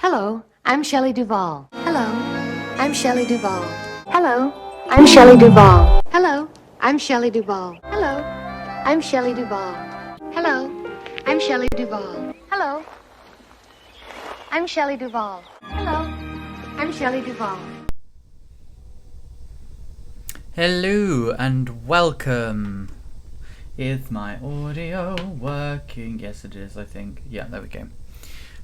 Hello, I'm Shelley Duvall. Hello, I'm Shelley Duvall. Hello, I'm Shelley Duvall. Hello, I'm Shelley Duvall. Hello, I'm Shelley Duvall. Hello, I'm Shelley Duvall. Hello, I'm Shelley Duvall. Hello, I'm Shelley Duvall. Hello and welcome. Is my audio working? Yes, it is, I think. Yeah, there we go.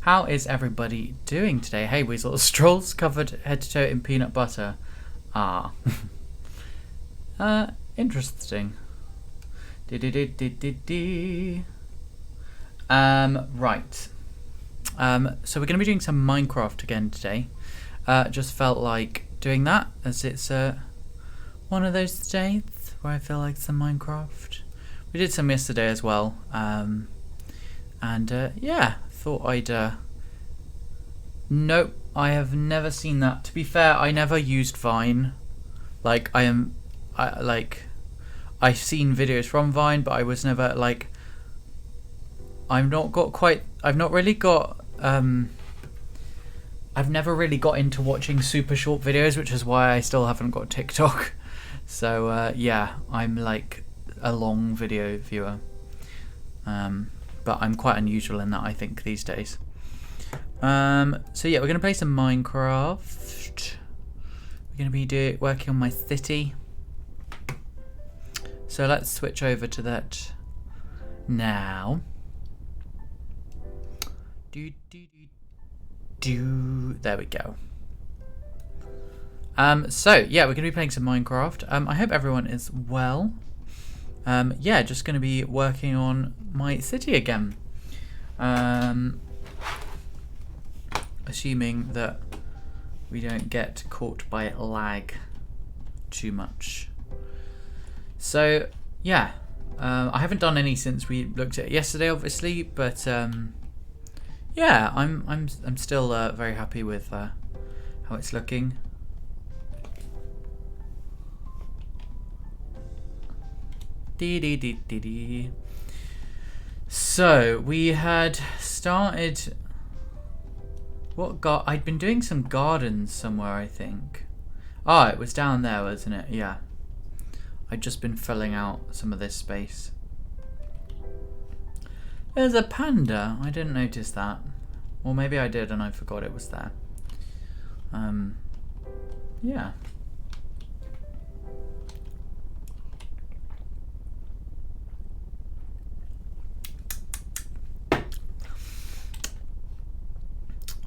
How is everybody doing today? Hey, Weasel. Strolls covered head to toe in peanut butter. Ah. Interesting. Right. So we're going to be doing some Minecraft again today. Just felt like doing that as it's one of those days where I feel like some Minecraft. We did some yesterday as well. Yeah, thought I'd nope, I have never seen that. To be fair, I never used Vine. I've seen videos from Vine, but I was never I've never really got into watching super short videos, which is why I still haven't got TikTok. So yeah, I'm like a long video viewer. But I'm quite unusual in that, I think, these days. So yeah, we're gonna play some Minecraft. We're gonna be working on my city. So let's switch over to that now. There we go. So yeah, we're gonna be playing some Minecraft. I hope everyone is well. Yeah, just gonna be working on my city again. Assuming that we don't get caught by lag too much. So yeah, I haven't done any since we looked at it yesterday, obviously, but yeah, I'm still very happy with how it's looking. So we had started. I'd been doing some gardens somewhere, I think. Oh, it was down there, wasn't it? Yeah. I'd just been filling out some of this space. There's a panda. I didn't notice that. Or maybe I did and I forgot it was there. Yeah.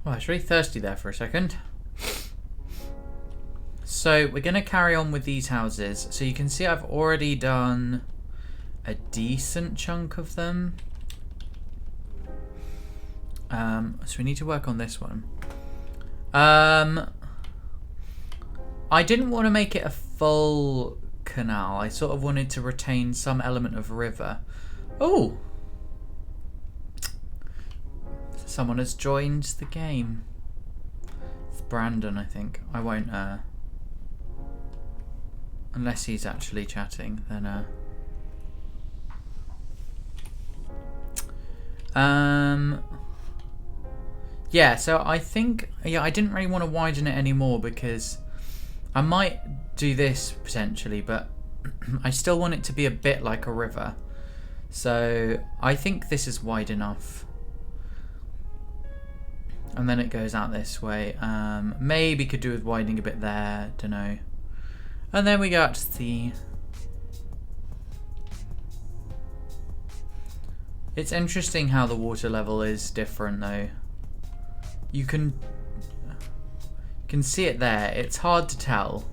Well, I was really thirsty there for a second. So we're going to carry on with these houses. So you can see I've already done a decent chunk of them. So we need to work on this one. I didn't want to make it a full canal. I sort of wanted to retain some element of river. Oh! Someone has joined the game. It's Brandon, I think. I won't, unless he's actually chatting, then, yeah, so I think, yeah, I didn't really want to widen it anymore because I might do this potentially, but I still want it to be a bit like a river. So I think this is wide enough. And then it goes out this way. Maybe could do with widening a bit there. Don't know. And then we go out to the. It's interesting how the water level is different, though. You can see it there. It's hard to tell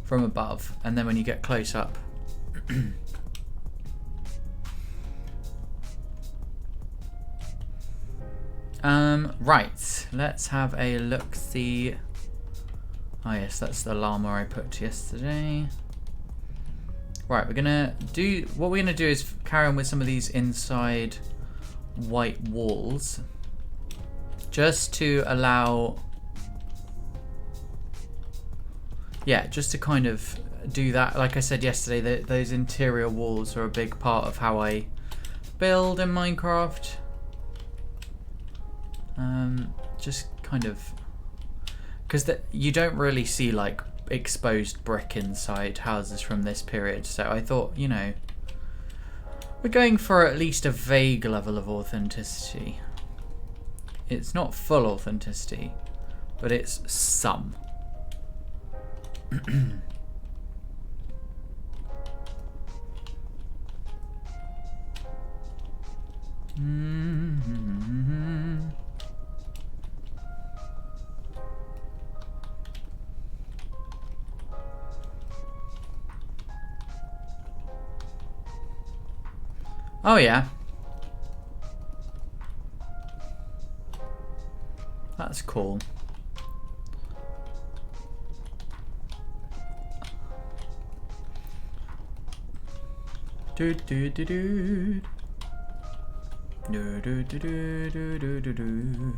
from above, and then when you get close up. Right, let's have a look-see. Oh yes, that's the llama I put yesterday. Right, what we're gonna do is carry on with some of these inside white walls. Just to allow, yeah, just to kind of do that. Like I said yesterday, those interior walls are a big part of how I build in Minecraft. Just kind of... Because you don't really see like exposed brick inside houses from this period. So I thought, you know, we're going for at least a vague level of authenticity. It's not full authenticity, but it's some. Oh yeah. That's cool. Do do do do. Do do do do do do do do.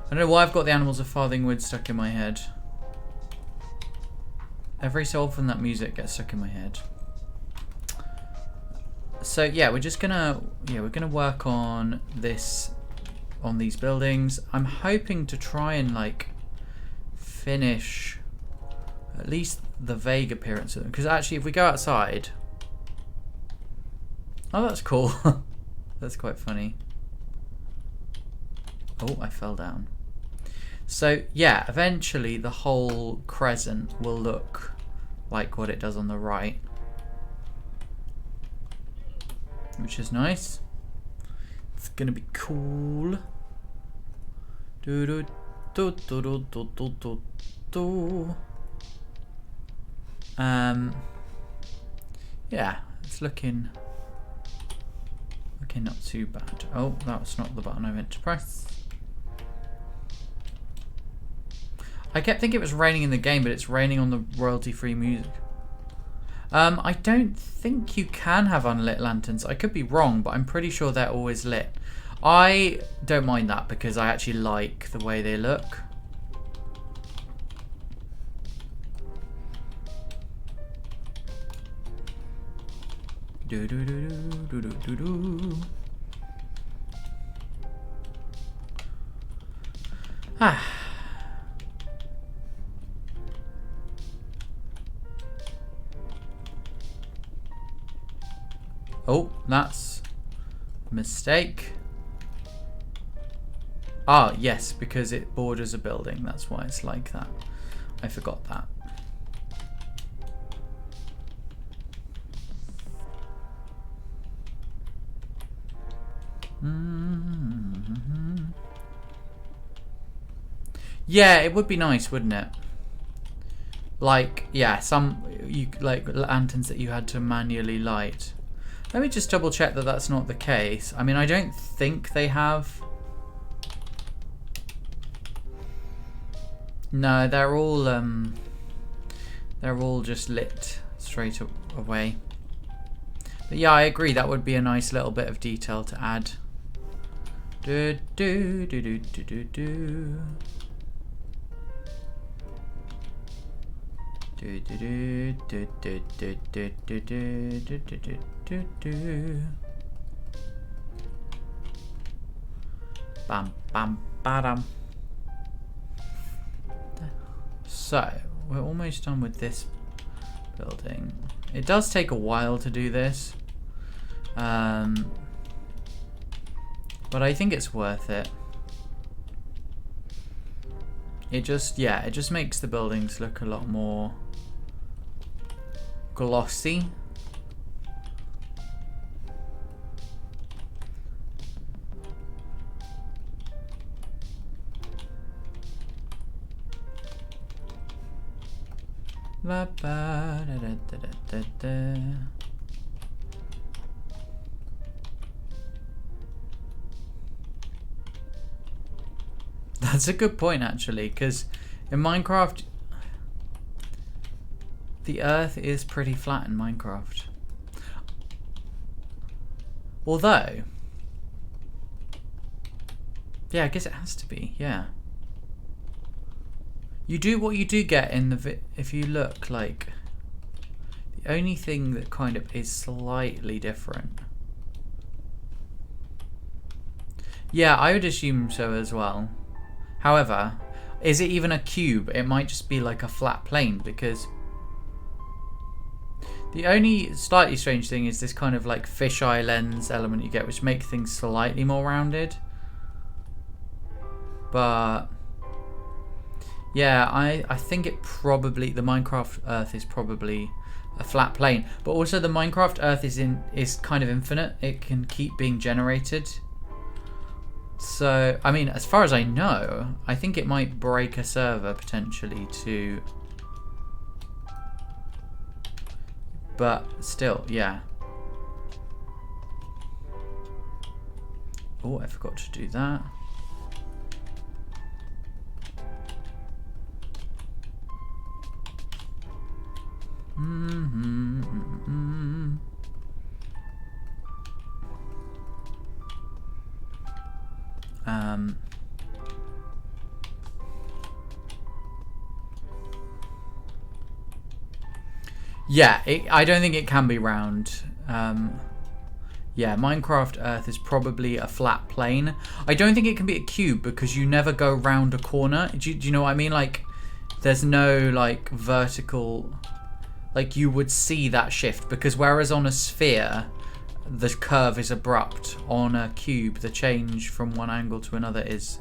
I don't know why I've got the Animals of Farthingwood stuck in my head. Every so often that music gets stuck in my head. So yeah, we're just gonna work on this, on these buildings. I'm hoping to try and like finish at least the vague appearance of them, because actually if we go outside, oh that's cool. That's quite funny. Oh, I fell down. So yeah, eventually the whole crescent will look like what it does on the right, which is nice. It's gonna be cool. Do do do do do do do do do. Yeah, it's looking not too bad. Oh, that's not the button I meant to press. I kept thinking it was raining in the game, but it's raining on the royalty-free music. I don't think you can have unlit lanterns. I could be wrong, but I'm pretty sure they're always lit. I don't mind that because I actually like the way they look. Do do do do do do do. Ah. Oh, that's a mistake. Ah, yes, because it borders a building. That's why it's like that. I forgot that. Yeah, it would be nice, wouldn't it? Like, yeah, like lanterns that you had to manually light. Let me just double check that that's not the case. I mean, I don't think they have. No, they're all just lit straight away. But yeah, I agree. That would be a nice little bit of detail to add. Do do do do do do do. Do do do do do do do do do do do do. Bam bam badam. So we're almost done with this building. It does take a while to do this, but I think it's worth it. It just makes the buildings look a lot more glossy. Ba ba da da da da da. That's a good point, actually, because in Minecraft, the earth is pretty flat in Minecraft. Although, yeah, I guess it has to be, yeah. You do what you do get in the if you look, like, the only thing that kind of is slightly different. Yeah, I would assume so as well. However, is it even a cube? It might just be like a flat plane, because the only slightly strange thing is this kind of like fisheye lens element you get, which make things slightly more rounded. But yeah, I think it probably, the Minecraft Earth is probably a flat plane. But also the Minecraft Earth is kind of infinite. It can keep being generated. So, I mean, as far as I know, I think it might break a server potentially to... But still, yeah. Oh, I forgot to do that. Yeah, I don't think it can be round. Yeah, Minecraft Earth is probably a flat plane. I don't think it can be a cube because you never go round a corner. Do you know what I mean? Like, there's no like vertical, like you would see that shift, because whereas on a sphere the curve is abrupt, on a cube the change from one angle to another is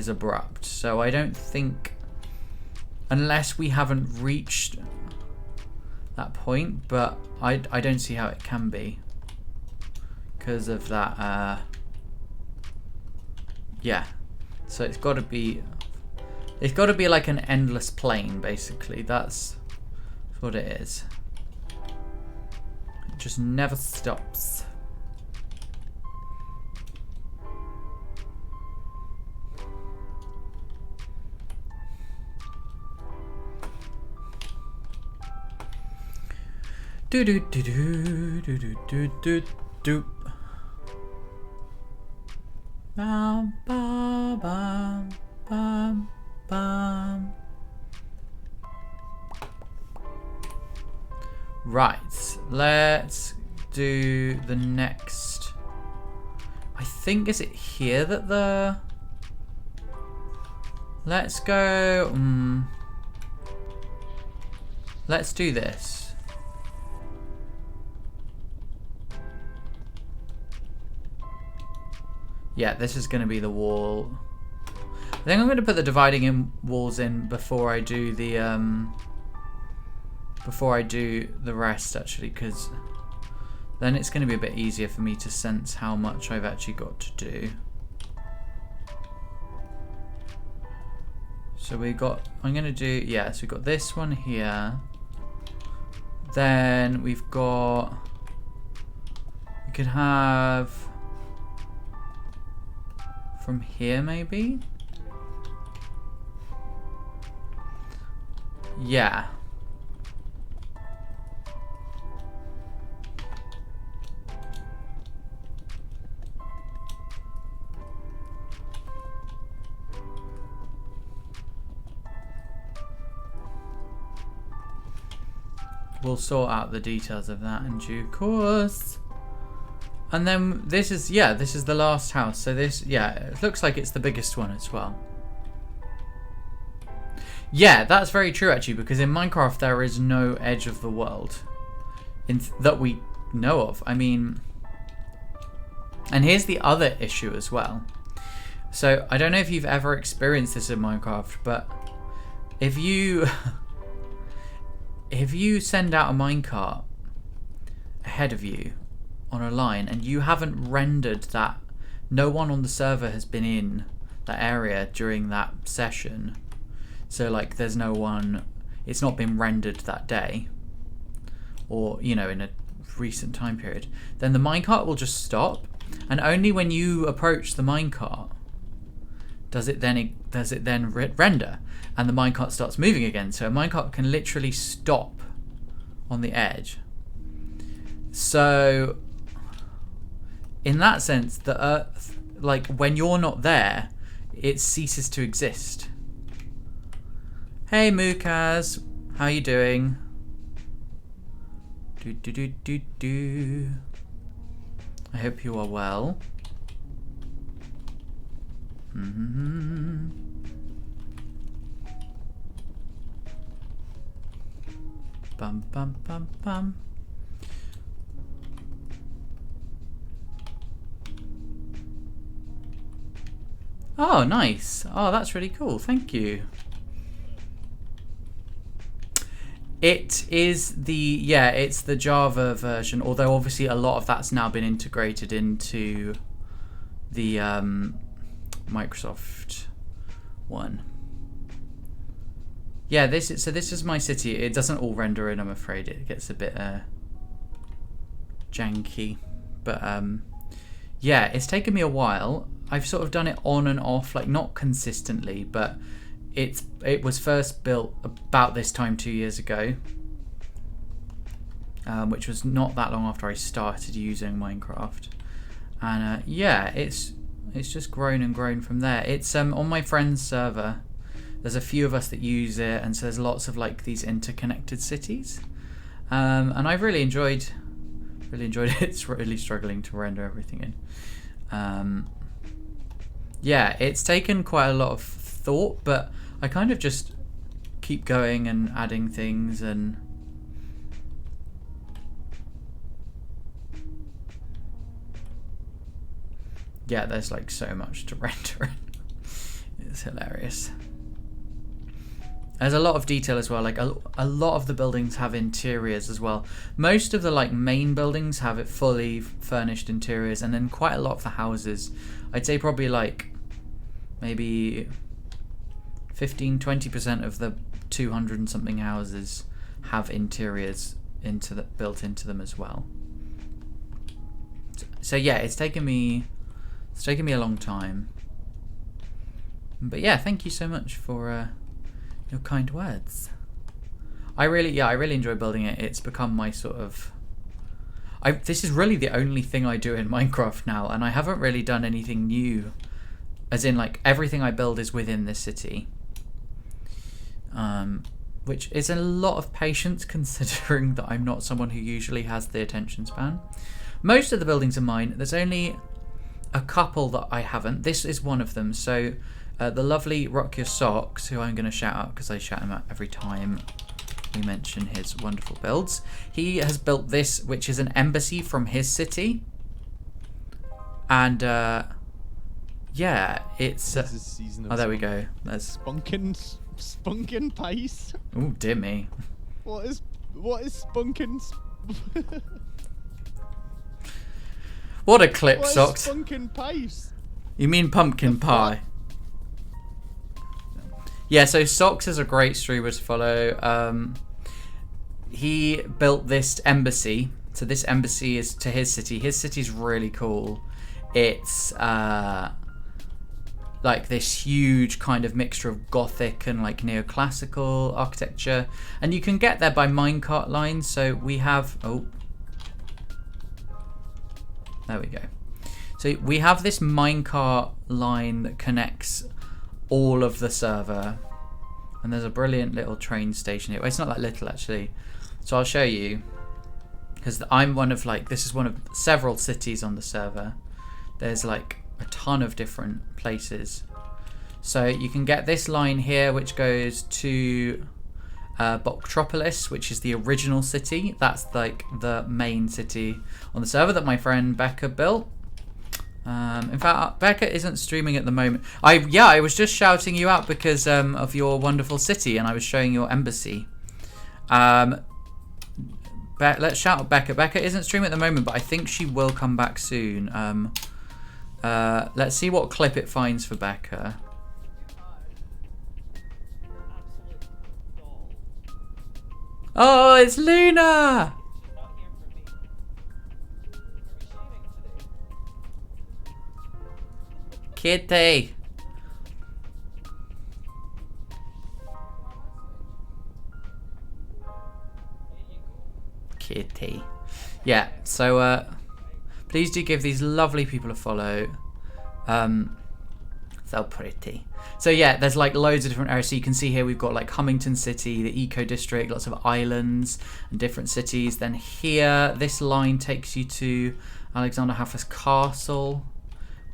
abrupt. So I don't think, unless we haven't reached that point, but I don't see how it can be because of that. Yeah, so it's got to be like an endless plane, basically. That's what it is. It just never stops. Do do do do do do do do do. Bam bam bam bam bam. Right, let's do the next. I think, is it here that the... Let's go. Let's do this. Yeah, this is going to be the wall. I think I'm going to put the dividing in walls in before I do the rest, actually, because then it's going to be a bit easier for me to sense how much I've actually got to do. So we got, I'm going to do, yeah, so we've got this one here. Then we've got, we could have from here maybe? Yeah. We'll sort out the details of that in due course. And then this is, yeah, this is the last house. So this, yeah, it looks like it's the biggest one as well. Yeah, that's very true, actually, because in Minecraft there is no edge of the world that we know of. I mean, and here's the other issue as well. So I don't know if you've ever experienced this in Minecraft, but if you send out a minecart ahead of you on a line and you haven't rendered that, no one on the server has been in that area during that session, so like there's no one, it's not been rendered that day, or you know, in a recent time period, then the minecart will just stop, and only when you approach the minecart does it then render, and the minecart starts moving again. So a minecart can literally stop on the edge. So in that sense, the Earth, like when you're not there, it ceases to exist. Hey Mukaz, how you doing? Do do do do do. I hope you are well. Bum bum bum bum. Oh, nice. Oh, that's really cool. Thank you. It is it's the Java version, although obviously a lot of that's now been integrated into the Microsoft one. Yeah, this is my city. It doesn't all render in, I'm afraid. It gets a bit janky. But yeah, it's taken me a while. I've sort of done it on and off, like not consistently, but it was first built about this time 2 years ago, which was not that long after I started using Minecraft. And yeah, it's just grown and grown from there. It's on my friend's server. There's a few of us that use it, and so there's lots of like these interconnected cities. And I've really enjoyed it. It's really struggling to render everything in. Yeah, it's taken quite a lot of thought, but I kind of just keep going and adding things, and yeah, there's like so much to render in. It's hilarious. There's a lot of detail as well. Like a lot of the buildings have interiors as well. Most of the like main buildings have it fully furnished interiors, and then quite a lot of the houses, I'd say probably like maybe 15-20% of the 200 and something houses have interiors built into them as well. So yeah, it's taken me a long time. But yeah, thank you so much for your kind words. I really enjoy building it. It's become my sort of this is really the only thing I do in Minecraft now, and I haven't really done anything new, as in like everything I build is within this city, which is a lot of patience considering that I'm not someone who usually has the attention span. Most of the buildings are mine. There's only a couple that I haven't. This is one of them. So the lovely Rock Your Socks, who I'm going to shout out because I shout him out every time we mention his wonderful builds. He has built this, which is an embassy from his city. And yeah, it's oh, there we go. There's Spunkin Pice. Oh dear me. What is Spunkin? What a clip, What Socks. is Spunkin Pice? You mean pumpkin pie? Yeah, so Socks is a great streamer to follow. He built this embassy. So this embassy is to his city. His city's really cool. It's like this huge kind of mixture of Gothic and like neoclassical architecture. And you can get there by minecart lines. So we have... Oh. There we go. So we have this minecart line that connects all of the server. And there's a brilliant little train station here. Well, it's not that little actually. So I'll show you. Because I'm one of like, this is one of several cities on the server. There's like a ton of different places. So you can get this line here which goes to Boktropolis, which is the original city. That's like the main city on the server that my friend Becca built. In fact, Becca isn't streaming at the moment. I was just shouting you out because of your wonderful city, and I was showing your embassy. Let's shout out Becca. Becca isn't streaming at the moment, but I think she will come back soon. Let's see what clip it finds for Becca. Oh, it's Luna! Kitty. Kitty. Yeah, so please do give these lovely people a follow. So pretty. So yeah, there's like loads of different areas. So you can see here we've got like Hummington City, the Eco District, lots of islands and different cities. Then here, this line takes you to Alexander Haffa's Castle.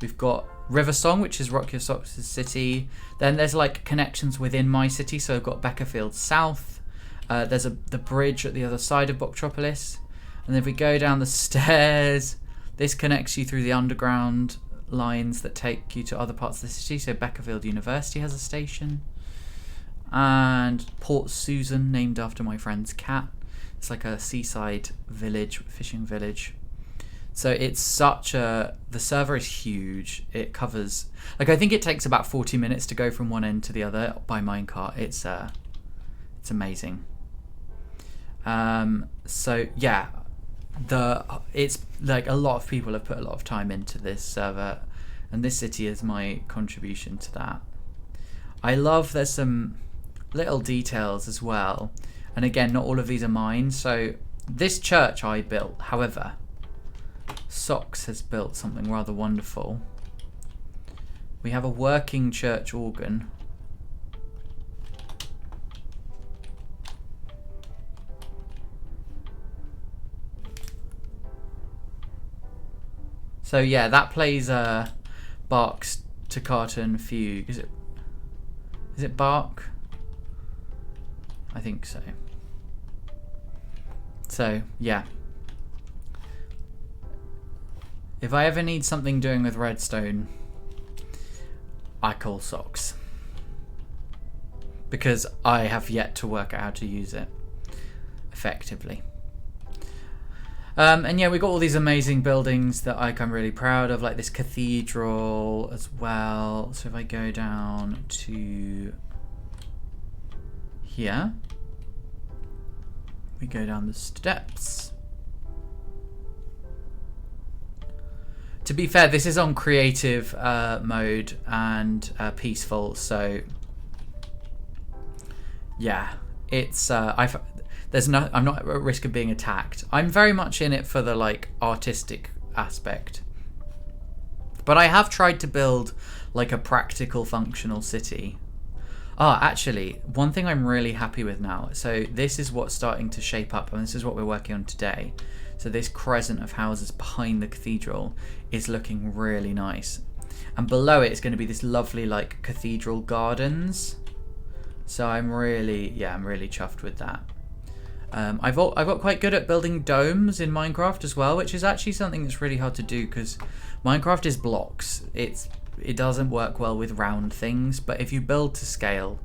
We've got Riversong, which is Rock Your Socks' city. Then there's like connections within my city. So I've got Beckerfield South. There's the bridge at the other side of Boxtropolis. And if we go down the stairs, this connects you through the underground lines that take you to other parts of the city. So Beckerfield University has a station. And Port Susan, named after my friend's cat. It's like a seaside village, fishing village. So it's such a... The server is huge. It covers... Like, I think it takes about 40 minutes to go from one end to the other by minecart. It's amazing. So, yeah. It's like a lot of people have put a lot of time into this server. And this city is my contribution to that. I love there's some little details as well. And again, not all of these are mine. So this church I built. However, Socks has built something rather wonderful. We have a working church organ. So yeah, that plays Bach's Toccata and Fugue. Is it Bach? I think so. So, yeah. If I ever need something doing with redstone, I call Socks. Because I have yet to work out how to use it effectively. And yeah, we got all these amazing buildings that I'm really proud of, like this cathedral as well. So if I go down to here, we go down the steps. To be fair, this is on creative mode and peaceful, so yeah, it's I'm not at risk of being attacked. I'm very much in it for the like artistic aspect, but I have tried to build like a practical, functional city. Actually, one thing I'm really happy with now. So this is what's starting to shape up, and this is what we're working on today. So this crescent of houses behind the cathedral is looking really nice, and below it is going to be this lovely like cathedral gardens. So I'm really chuffed with that. I've got quite good at building domes in Minecraft as well, which is actually something that's really hard to do because Minecraft is blocks. It doesn't work well with round things, but if you build to scale,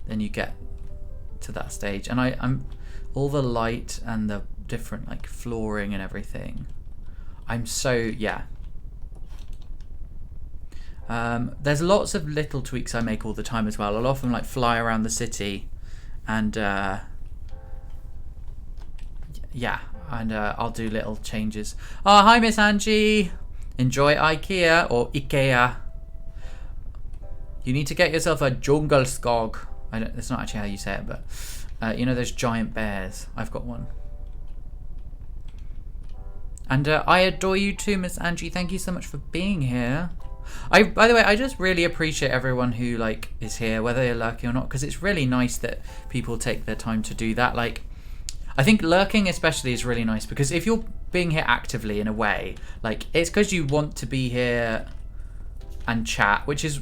then you get to that stage. And I'm all the light and the different like flooring and everything. I'm so yeah. There's lots of little tweaks I make all the time as well. I'll often like fly around the city, and I'll do little changes. Oh, hi Miss Angie. Enjoy IKEA or IKEA. You need to get yourself a jungle skog. That's not actually how you say it, but you know those giant bears. I've got one. And I adore you too, Miss Angie. Thank you so much for being here. By the way, I just really appreciate everyone who like is here, whether they're lurking or not, because it's really nice that people take their time to do that. Like, I think lurking especially is really nice because if you're being here actively in a way, like it's because you want to be here and chat, which is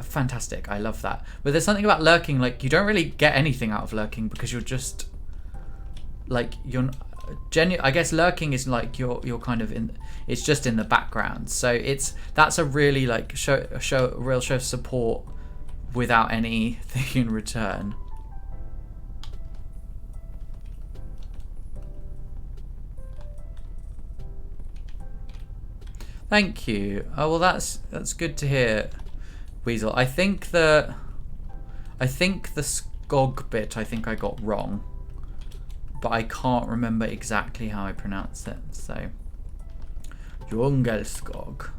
fantastic. I love that. But there's something about lurking, like you don't really get anything out of lurking because you're just like I guess lurking is like you're kind of in. It's just in the background, so that's a really like a real show of support without anything in return. Thank you. Oh well, that's good to hear, Weasel. I think the skog bit I got wrong, but I can't remember exactly how I pronounced it. So, Jungelskog.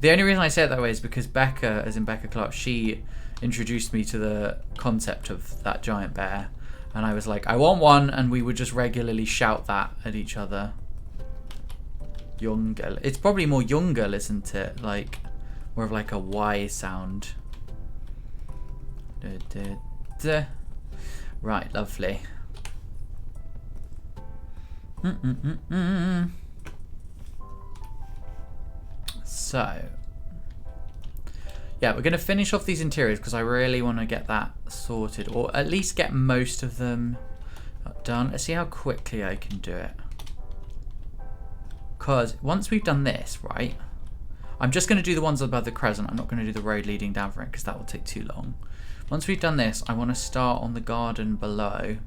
The only reason I say it that way is because Becca, as in Becca Clark, she introduced me to the concept of that giant bear, and I was like, I want one, and we would just regularly shout that at each other. Jungel. It's probably more Jungel, isn't it? Like more of like a Y sound. Right, lovely. So yeah, we're going to finish off these interiors because I really want to get that sorted, or at least get most of them done. Let's see how quickly I can do it. Because once we've done this, right, I'm just going to do the ones above the crescent. I'm not going to do the road leading down from it because that will take too long. Once we've done this, I want to start on the garden below.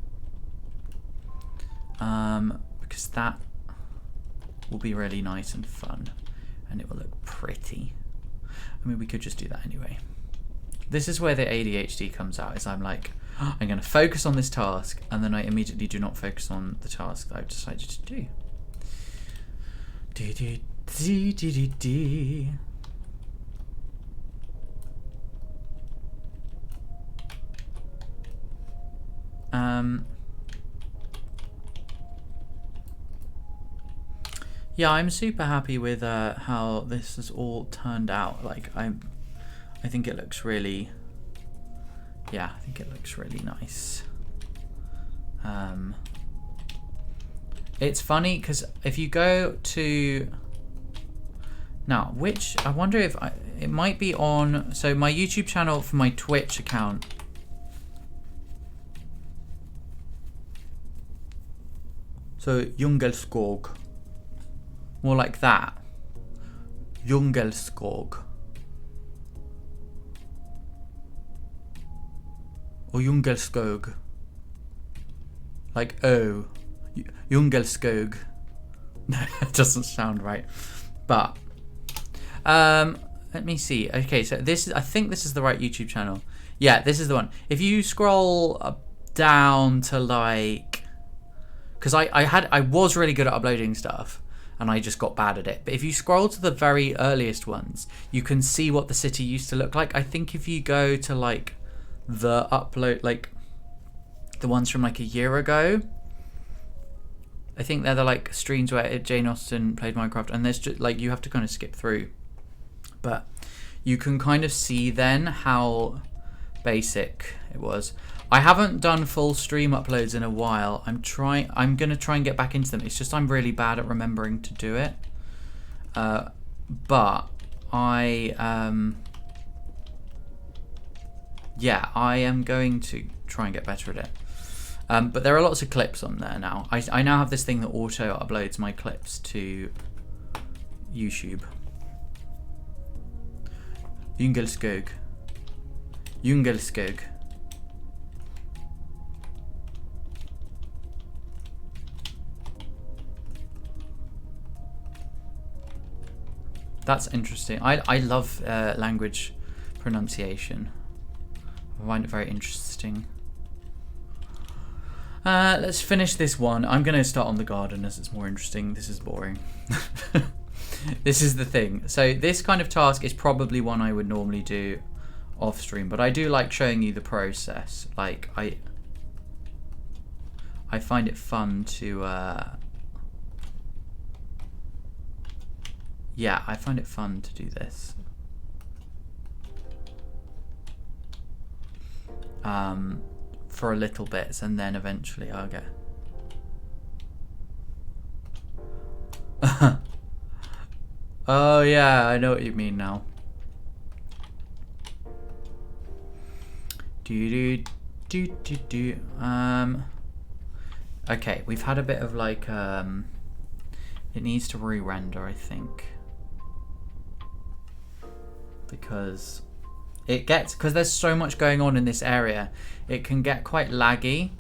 Because that will be really nice and fun. And it will look pretty. I mean, we could just do that anyway. This is where the ADHD comes out, is I'm like, oh, I'm going to focus on this task, and then I immediately do not focus on the task that I've decided to do. Yeah, I'm super happy with how this has all turned out. Like, I think it looks really, yeah, I think it looks really nice. It's funny because if you go to now, which I wonder if it might be on, so my YouTube channel for my Twitch account. So Djungelskog, more like that. Djungelskog. Or Djungelskog. Like O. Djungelskog. No, it doesn't sound right. But let me see. Okay, so this is, I think this is the right YouTube channel. Yeah, this is the one. If you scroll down to like, because I was really good at uploading stuff and I just got bad at it. But if you scroll to the very earliest ones, you can see what the city used to look like. I think if you go to like the upload, like the ones from like a year ago, I think they're the like streams where Jane Austen played Minecraft, and there's just like, you have to kind of skip through, but you can kind of see then how basic it was. I haven't done full stream uploads in a while. I'm gonna try and get back into them. It's just I'm really bad at remembering to do it. But yeah, I am going to try and get better at it. But there are lots of clips on there now. I now have this thing that auto uploads my clips to YouTube. Djungelskog. Djungelskog. That's interesting. I love language pronunciation. I find it very interesting. Let's finish this one. I'm going to start on the garden as it's more interesting. This is boring. This is the thing. So this kind of task is probably one I would normally do off stream, but I do like showing you the process. Like I find it fun to yeah, I find it fun to do this. For a little bit, and then eventually I'll get oh yeah, I know what you mean now. Okay, we've had a bit of like it needs to re-render, I think, because it gets, because there's so much going on in this area, it can get quite laggy.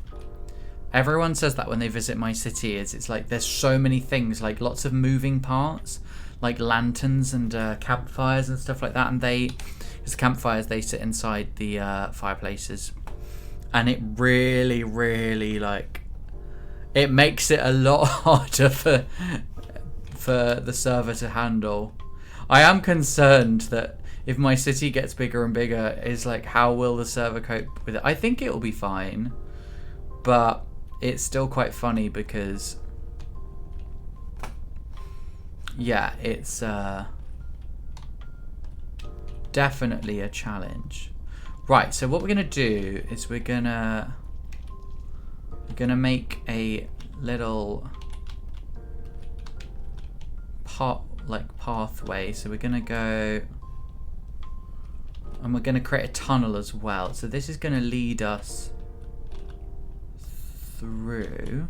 Everyone says that when they visit my city, it's like there's so many things, like lots of moving parts, like lanterns and campfires and stuff like that, and because campfires, they sit inside the fireplaces, and it really, really, like, it makes it a lot harder for the server to handle. I am concerned that if my city gets bigger and bigger, is like, how will the server cope with it? I think it will be fine, but it's still quite funny because, yeah, it's definitely a challenge. Right, so what we're gonna do is we're gonna make a little pathway. So we're gonna go, and we're going to create a tunnel as well. So this is going to lead us through.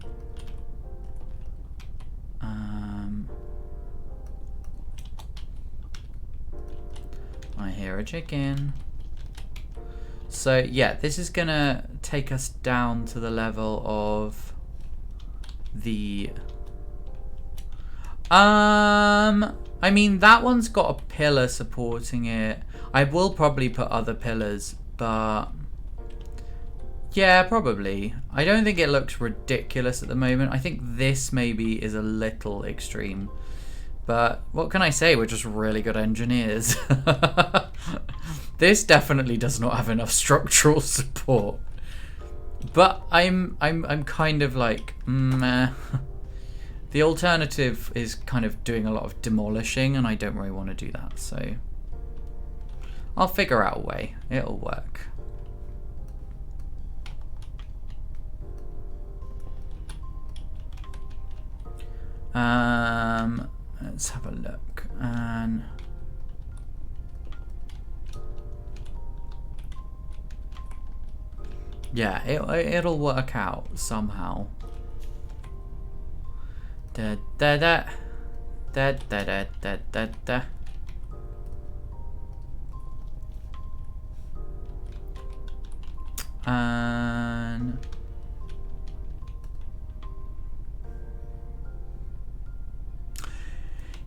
I hear a chicken. So yeah, this is gonna take us down to the level of the I mean, that one's got a pillar supporting it. I will probably put other pillars, but yeah, probably. I don't think it looks ridiculous at the moment. I think this maybe is a little extreme, but what can I say? We're just really good engineers. This definitely does not have enough structural support, but I'm kind of like meh. The alternative is kind of doing a lot of demolishing, and I don't really want to do that, so I'll figure out a way. It'll work. Let's have a look. And yeah, it'll work out somehow. Da da da da da da da da da. And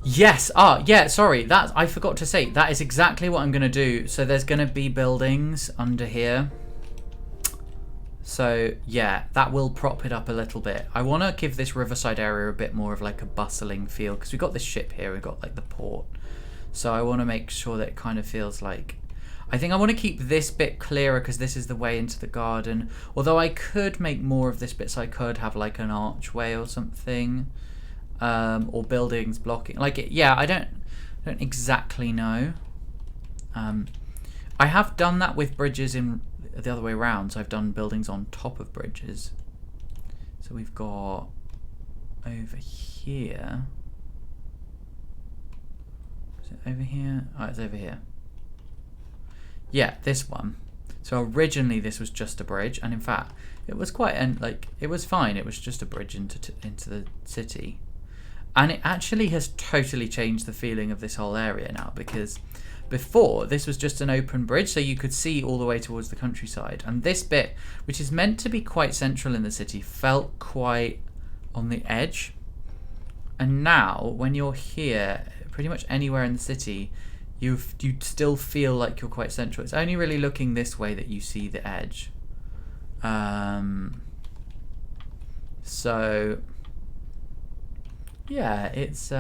yes, yeah, sorry, that I forgot to say, that is exactly what I'm gonna do. So there's gonna be buildings under here. So yeah, that will prop it up a little bit. I want to give this riverside area a bit more of like a bustling feel, because we've got this ship here, we've got like the port. So I want to make sure that it kind of feels like, I think I want to keep this bit clearer because this is the way into the garden. Although I could make more of this bit, so I could have like an archway or something, or buildings blocking. Like it, yeah, I don't exactly know. I have done that with bridges in the other way around, so I've done buildings on top of bridges. So we've got over here. Is it over here? Oh, it's over here. Yeah, this one. So originally this was just a bridge, and in fact it was quite it was fine. It was just a bridge into the city, and it actually has totally changed the feeling of this whole area now, because before, this was just an open bridge, so you could see all the way towards the countryside. And this bit, which is meant to be quite central in the city, felt quite on the edge. And now, when you're here, pretty much anywhere in the city, you still feel like you're quite central. It's only really looking this way that you see the edge. So, yeah, it's...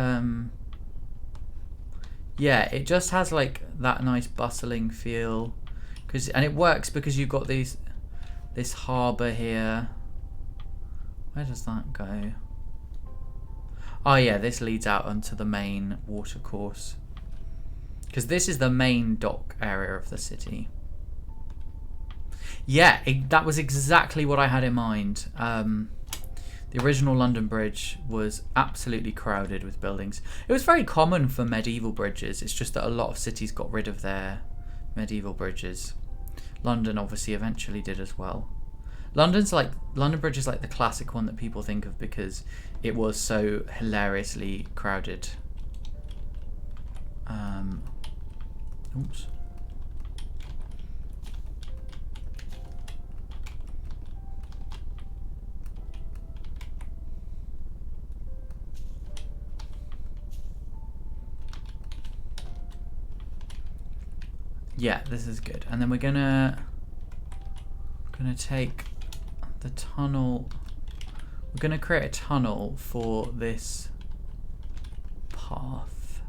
yeah, it just has like that nice bustling feel, and it works because you've got this harbour here. Where does that go? Oh yeah, this leads out onto the main watercourse, because this is the main dock area of the city. Yeah, that was exactly what I had in mind. The original London Bridge was absolutely crowded with buildings. It was very common for medieval bridges. It's just that a lot of cities got rid of their medieval bridges. London obviously eventually did as well. London Bridge is like the classic one that people think of because it was so hilariously crowded. Oops. Yeah, this is good. And then we're gonna take the tunnel. We're gonna create a tunnel for this path.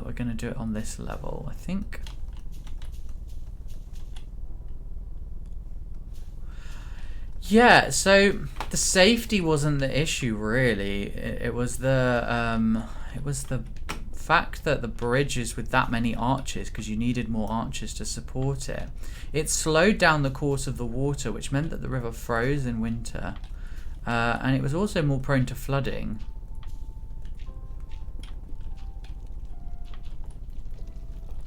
We're gonna do it on this level, I think. Yeah, so the safety wasn't the issue really. It was the fact that the bridge is with that many arches, because you needed more arches to support it. It slowed down the course of the water, which meant that the river froze in winter, and it was also more prone to flooding.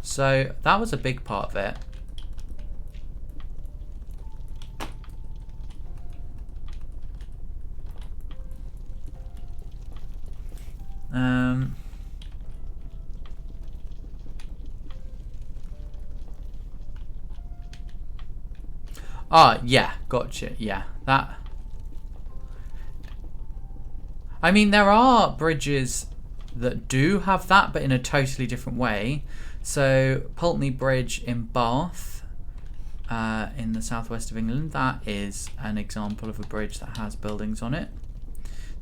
So that was a big part of it. Ah, yeah, gotcha. Yeah, that. I mean, there are bridges that do have that, but in a totally different way. So, Pulteney Bridge in Bath, in the southwest of England, that is an example of a bridge that has buildings on it.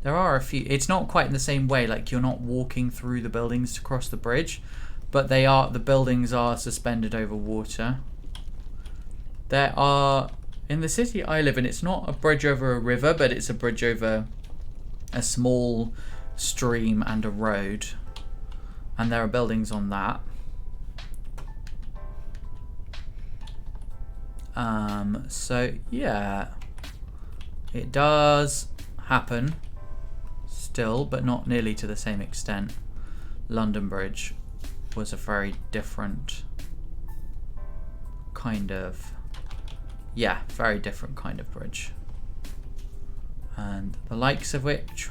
There are a few. It's not quite in the same way. Like, you're not walking through the buildings to cross the bridge, but they are. The buildings are suspended over water. There are, in the city I live in, it's not a bridge over a river, but it's a bridge over a small stream and a road, and there are buildings on that. So yeah, it does happen still, but not nearly to the same extent. London Bridge was a very different kind of, yeah, very different kind of bridge, and the likes of which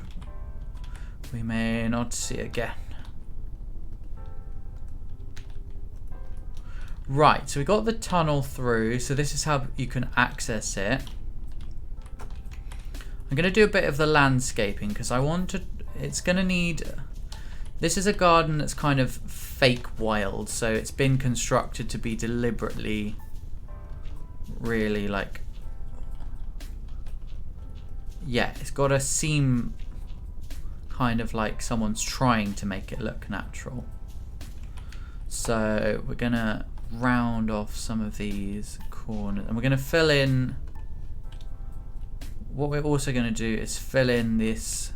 we may not see again. Right, so we got the tunnel through, so this is how you can access it. I'm going to do a bit of the landscaping because I want to, it's going to need, this is a garden that's kind of fake wild, so it's been constructed to be deliberately really like, yeah, it's got to seem kind of like someone's trying to make it look natural. So we're going to round off some of these corners, and we're going to fill in, what we're also going to do is fill in this,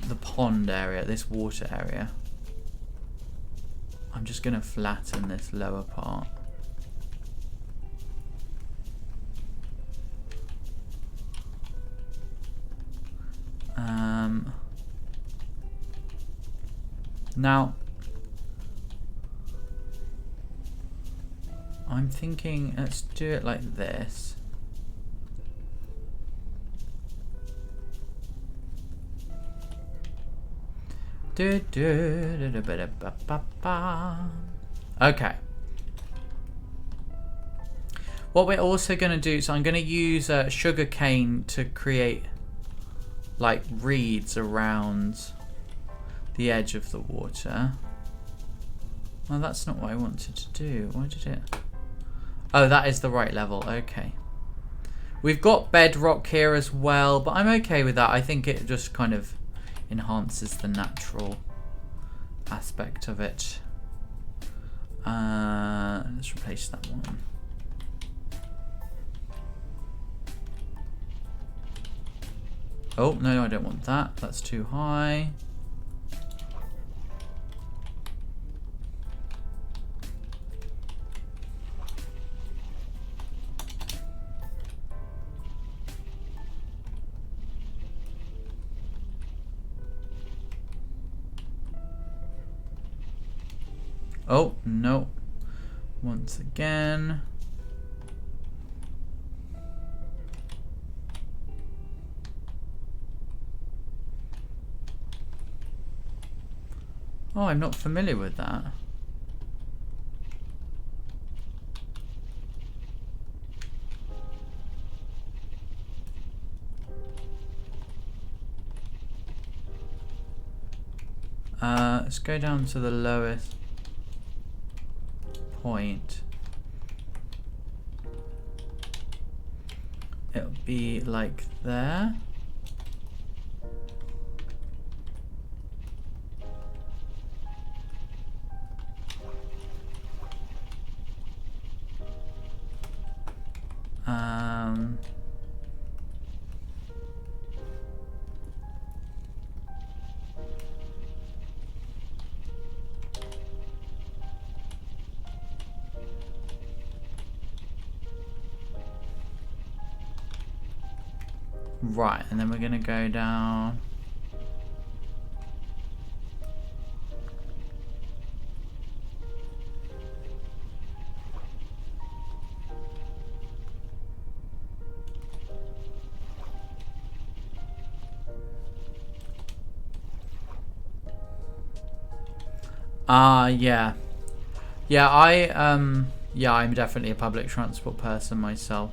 the pond area, this water area. I'm just going to flatten this lower part. Now I'm thinking, let's do it like this. Okay. What we're also going to do, so I'm going to use sugar cane to create like reeds around the edge of the water. Well, that's not what I wanted to do. Why did it? Oh, that is the right level. Okay. We've got bedrock here as well, but I'm okay with that. I think it just kind of enhances the natural aspect of it. Let's replace that one. Oh, no, I don't want that. That's too high. Oh, no. Once again. Oh, I'm not familiar with that. Let's go down to the lowest point. It'll be like there. Right, and then we're gonna go down. Yeah. Yeah, Yeah, I'm definitely a public transport person myself.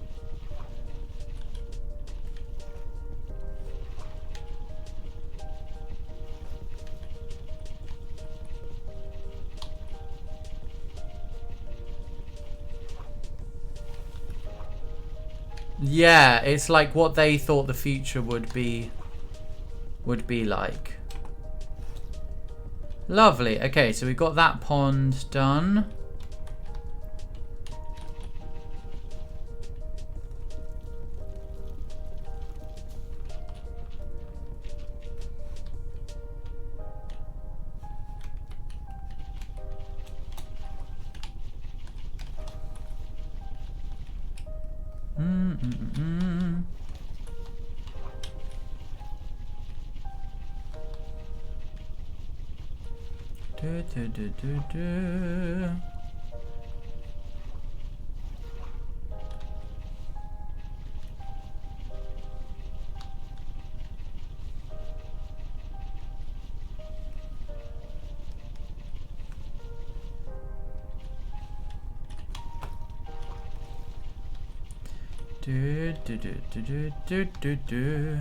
Yeah, it's like what they thought the future would be like. Lovely. Okay, so we've got that pond done. Do. Do.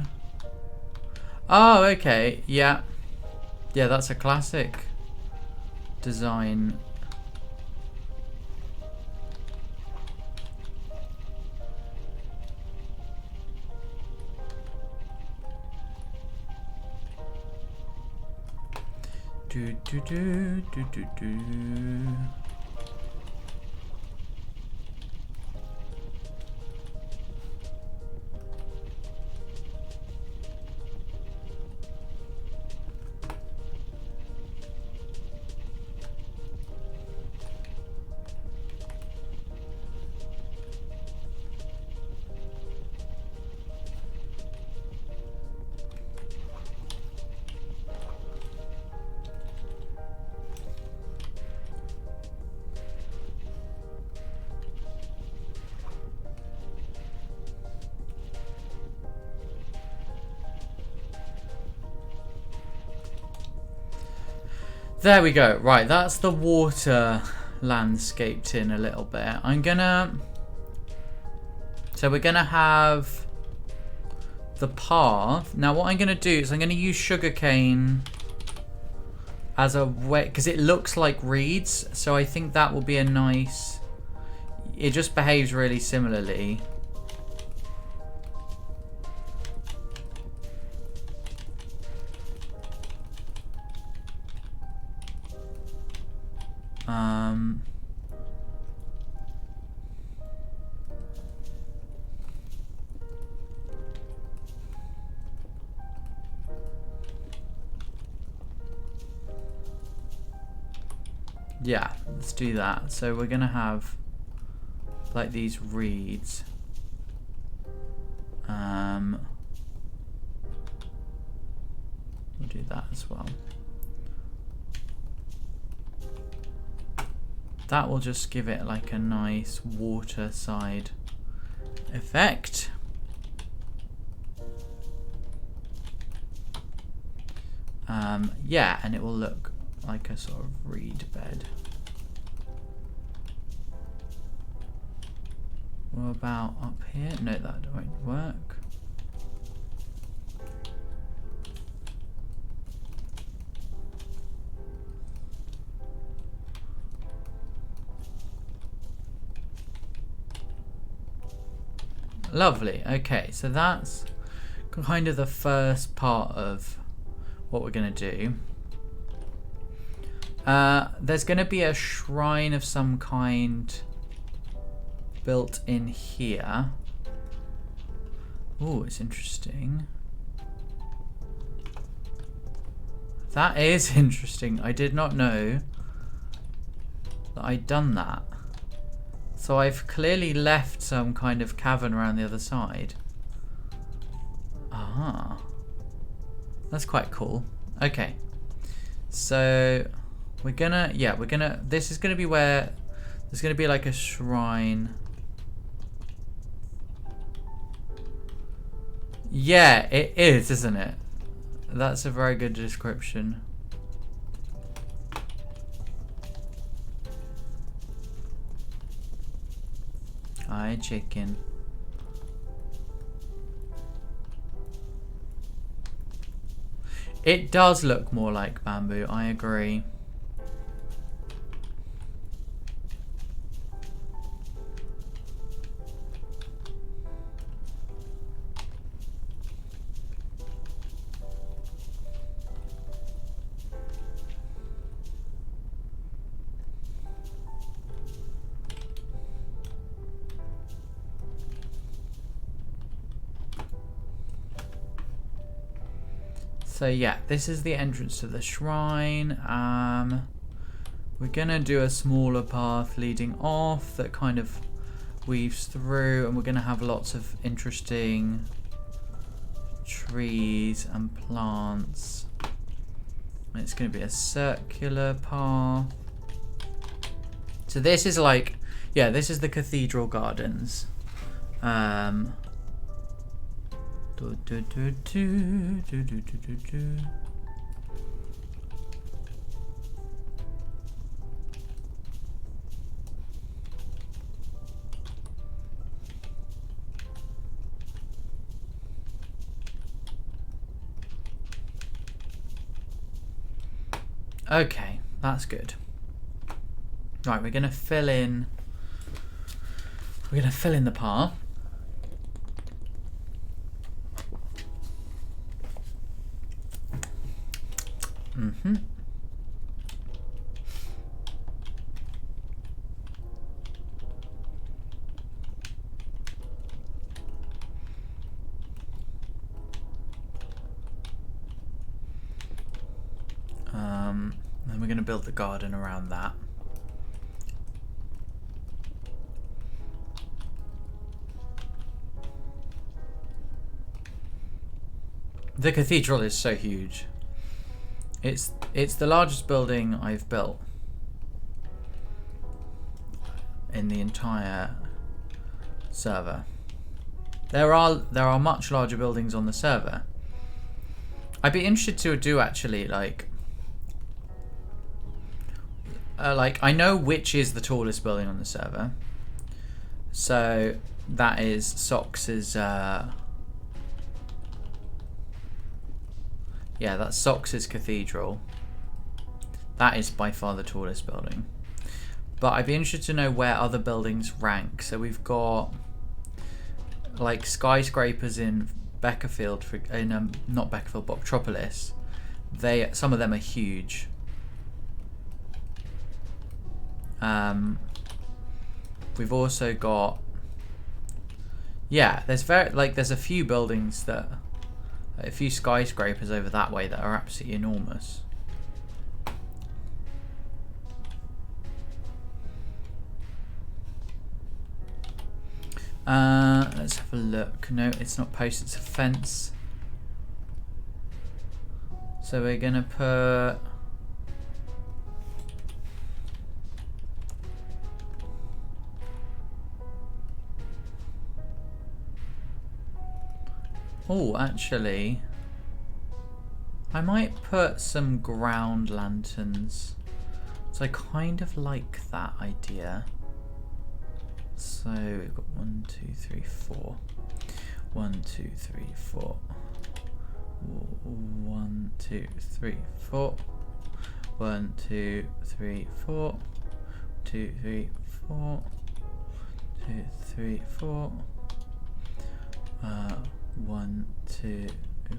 Oh, okay. Yeah. Yeah, that's a classic design. Do. There we go. Right, that's the water landscaped in a little bit. So we're gonna have the path. Now what I'm gonna do is I'm gonna use sugarcane as a way, because it looks like reeds, so I think that will be a nice, it just behaves really similarly. Yeah, let's do that. So we're gonna have like these reeds. We'll do that as well. That will just give it like a nice water side effect. Yeah, and it will look like a sort of reed bed. What about up here? No, that won't work. Lovely. Okay, so that's kind of the first part of what we're going to do. There's going to be a shrine of some kind built in here. Oh, it's interesting. That is interesting. I did not know that I'd done that. So I've clearly left some kind of cavern around the other side. Ah. That's quite cool. Okay. So we're gonna, this is gonna be where there's gonna be like a shrine. Yeah, it is, isn't it? That's a very good description. fried chicken. It does look more like bamboo, I agree. So yeah, this is the entrance to the shrine. We're gonna do a smaller path leading off that kind of weaves through, and we're gonna have lots of interesting trees and plants. And it's gonna be a circular path. So this is like, yeah, this is the cathedral gardens. Do, do, do, do, do, do, do, do. Okay, that's good. Right, we're gonna fill in. We're gonna fill in the path. Mm-hmm. Then we're going to build the garden around that. The cathedral is so huge. It's the largest building I've built in the entire server. There are much larger buildings on the server. I'd be interested to do actually like I know which is the tallest building on the server. So that is Sox's yeah, that's Sox's cathedral. That is by far the tallest building. But I'd be interested to know where other buildings rank. So we've got like skyscrapers in Beckerfield, not Beckerfield, but Metropolis. Some of them are huge. We've also got, yeah, there's a few buildings a few skyscrapers over that way that are absolutely enormous. Let's have a look. No, it's not post, it's a fence. So we're gonna put oh, actually, I might put some ground lanterns. So I kind of like that idea. So we've got 1, 2, 3, 4. 1, 2, 3, 4. 1, 2, 3, 4. 1, 2, 3, 4. 2, 3, 4. 2, 3, 4. 1, 2, 3,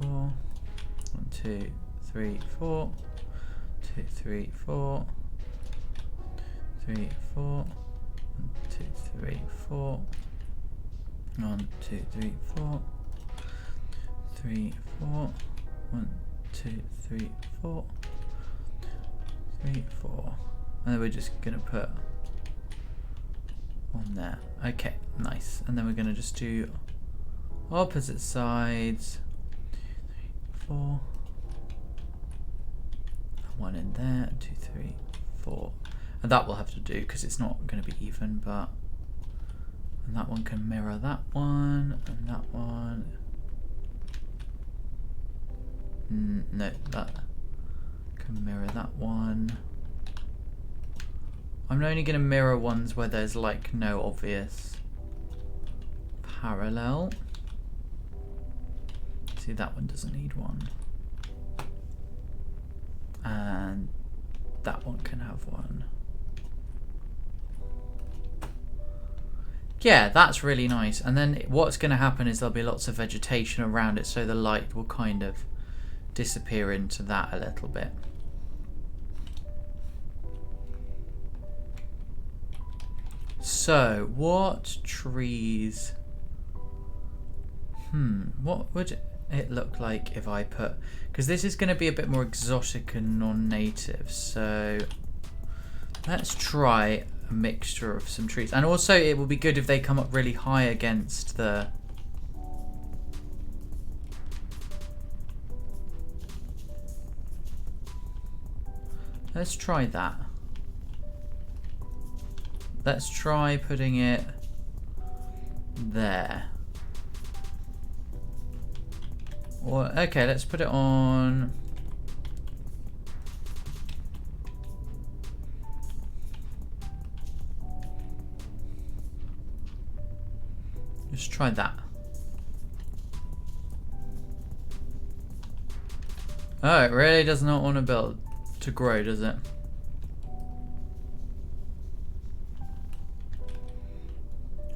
4. 1, 2, 3, 4. 2, 3, 4. 3, 4. 1, 2, 3, 4. 1, 2, 3, 4. 3, 4. 1, 2, 3, 4. 3, 4. And then we're just gonna put on there. Okay, nice. And then we're gonna just do opposite sides. 2, 3, 4. 1 in there. 2, 3, 4. And that will have to do because it's not going to be even, but and that one can mirror that one, and that one. No, that can mirror that one. I'm only going to mirror ones where there's like no obvious parallel. See, that one doesn't need one. And that one can have one. Yeah, that's really nice. And then what's going to happen is there'll be lots of vegetation around it, so the light will kind of disappear into that a little bit. So, what trees... what would it look like if I put... Because this is going to be a bit more exotic and non-native, so... Let's try a mixture of some trees. And also, it will be good if they come up really high against the... Let's try that. Let's try putting it there. Or, okay, let's put it on... Just try that. Oh, it really does not want to build to grow, does it?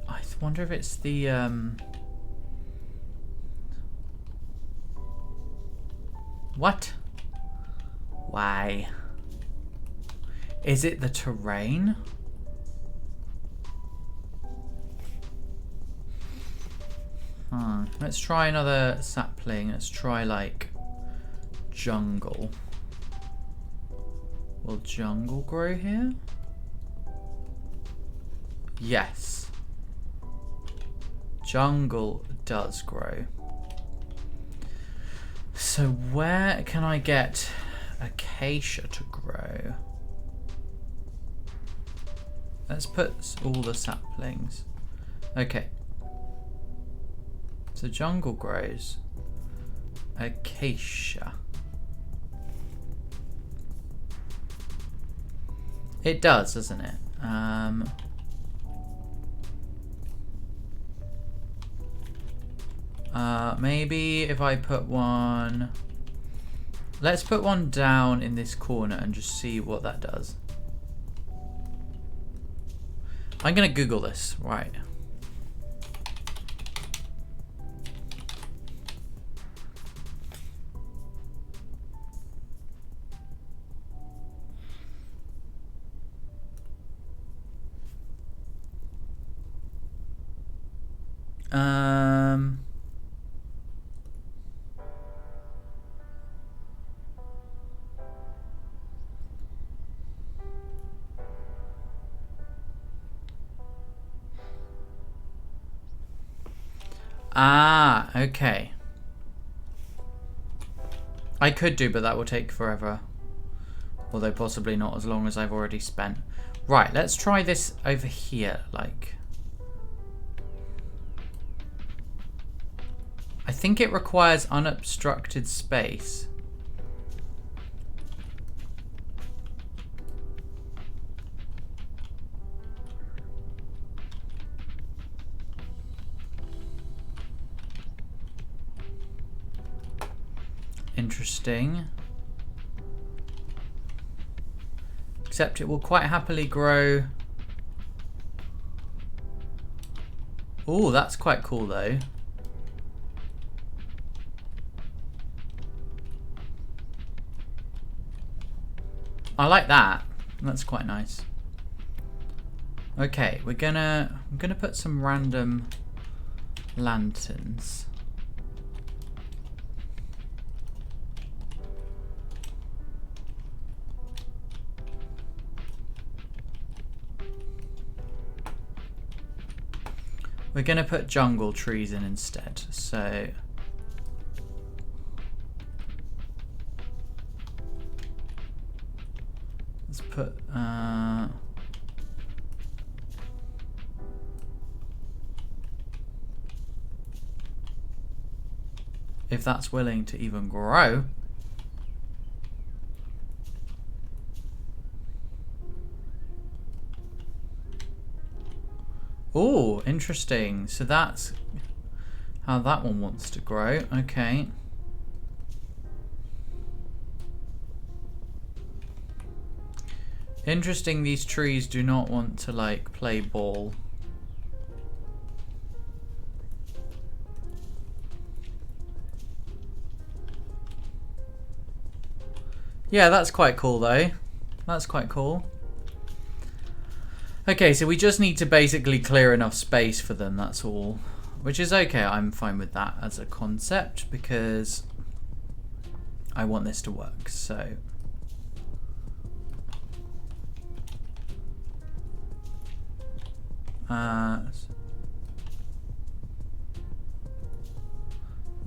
I wonder if it's the what? Why? Is it the terrain? Let's try another sapling. Let's try like jungle. Will jungle grow here? Yes. Jungle does grow. So where can I get acacia to grow? Let's put all the saplings. Okay. So jungle grows acacia. It does, doesn't it? Maybe if I put one... Let's put one down in this corner and just see what that does. I'm gonna Google this, right. Ah, okay. I could do, but that will take forever. Although possibly not as long as I've already spent. Right, let's try this over here, like... I think it requires unobstructed space. Interesting. Except it will quite happily grow. Oh, that's quite cool though. I like that. That's quite nice. Okay, I'm gonna put some random lanterns. We're going to put jungle trees in instead, so... Let's put... If that's willing to even grow. Interesting. So that's how that one wants to grow. Okay. Interesting, these trees do not want to like play ball. Yeah, that's quite cool though. That's quite cool. Okay, so we just need to basically clear enough space for them, that's all. Which is okay, I'm fine with that as a concept because I want this to work, so.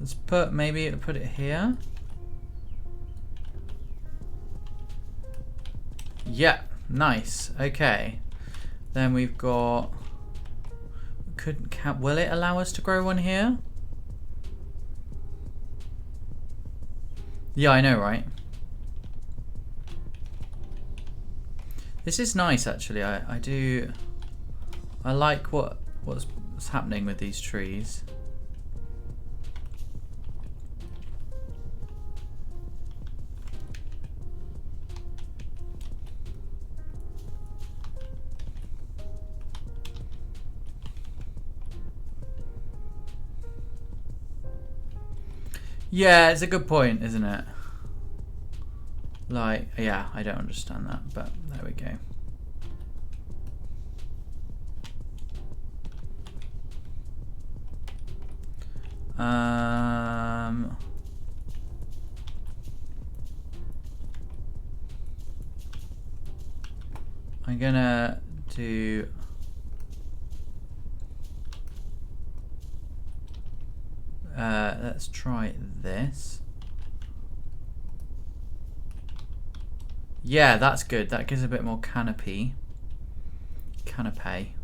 Let's put, maybe put it here. Yeah, nice, okay. Then we've got, will it allow us to grow one here? Yeah, I know, right? This is nice, actually. I like what's happening with these trees. Yeah, it's a good point, isn't it? Like, yeah, I don't understand that, but there we go. I'm gonna do let's try this. Yeah, that's good. That gives a bit more canopy. Canopy.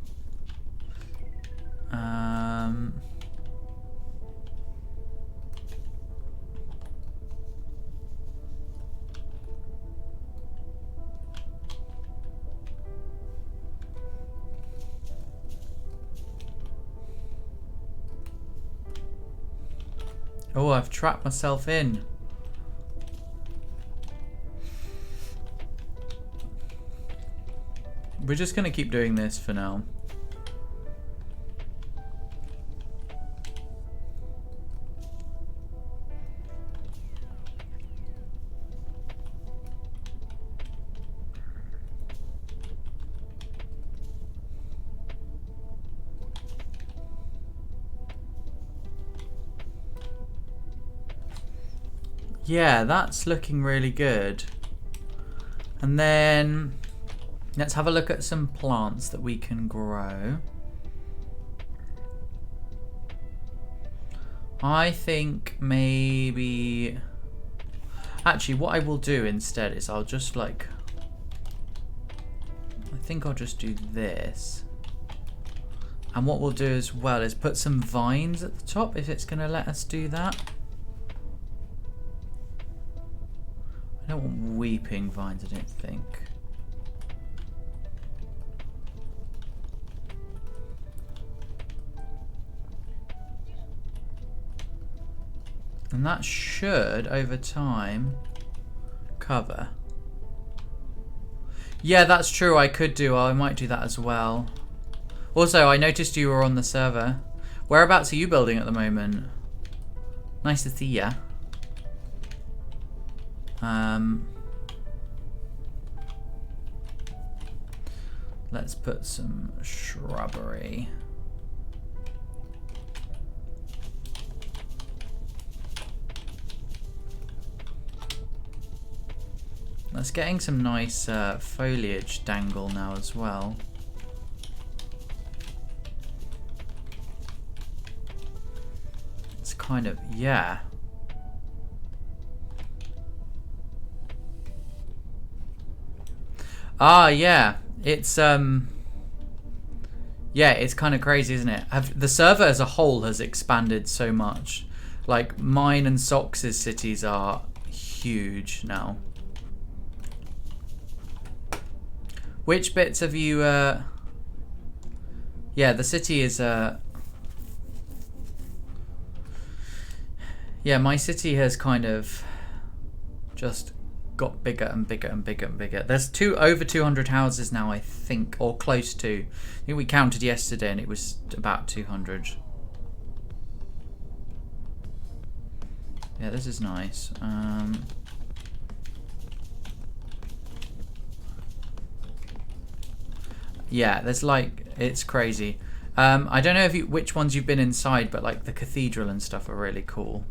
Oh, I've trapped myself in. We're just gonna keep doing this for now. Yeah, that's looking really good. And then let's have a look at some plants that we can grow. I think maybe... Actually, what I will do instead is I'll just like... I think I'll just do this. And what we'll do as well is put some vines at the top, if it's going to let us do that. I don't want weeping vines, I don't think. And that should, over time, cover. Yeah, that's true, I could do. I might do that as well. Also, I noticed you were on the server. Whereabouts are you building at the moment? Nice to see ya. Let's put some shrubbery. That's getting some nice foliage dangle now as well. It's kind of, yeah. Ah, yeah. It's yeah, it's kind of crazy, isn't it? The server as a whole has expanded so much. Like mine and Sox's cities are huge now. Which bits have you? Yeah, Yeah, the city is yeah, my city has kind of just got bigger and bigger and bigger and bigger. There's over 200 houses now, I think, or close to. I think we counted yesterday and it was about 200. Yeah, this is nice. Yeah, there's like, it's crazy. I don't know if which ones you've been inside, but like the cathedral and stuff are really cool.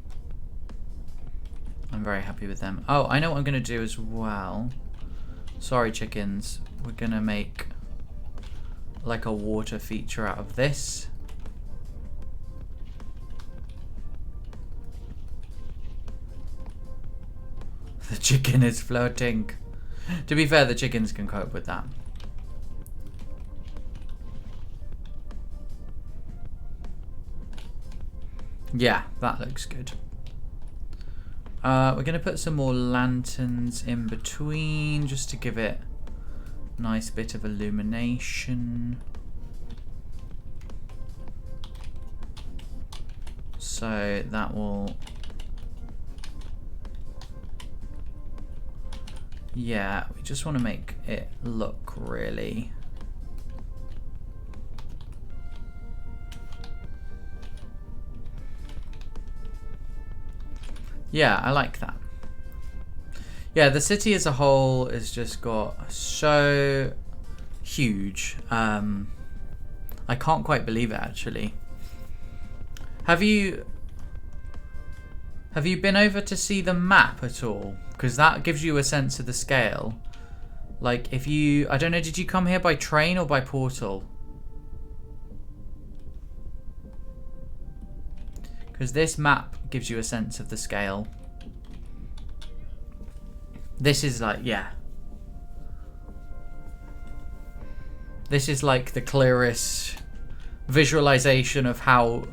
I'm very happy with them. Oh, I know what I'm going to do as well. Sorry, chickens. We're going to make like a water feature out of this. The chicken is floating. To be fair, the chickens can cope with that. Yeah, that looks good. We're going to put some more lanterns in between just to give it a nice bit of illumination. So that will... Yeah, we just want to make it look really... Yeah, I like that. Yeah, the city as a whole has just got so huge. I can't quite believe it, actually. Have you been over to see the map at all? Because that gives you a sense of the scale. Like, if you... I don't know, did you come here by train or by portal? Because this map gives you a sense of the scale. This is like, yeah. This is like the clearest visualization of how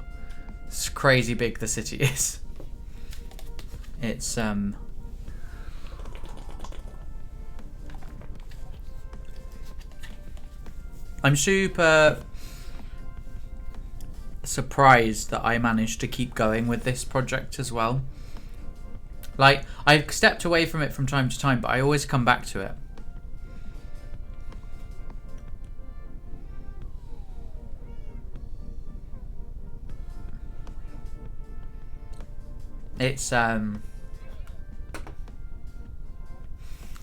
crazy big the city is. It's, I'm super surprised that I managed to keep going with this project as well. Like, I've stepped away from it from time to time, but I always come back to it. It's yeah,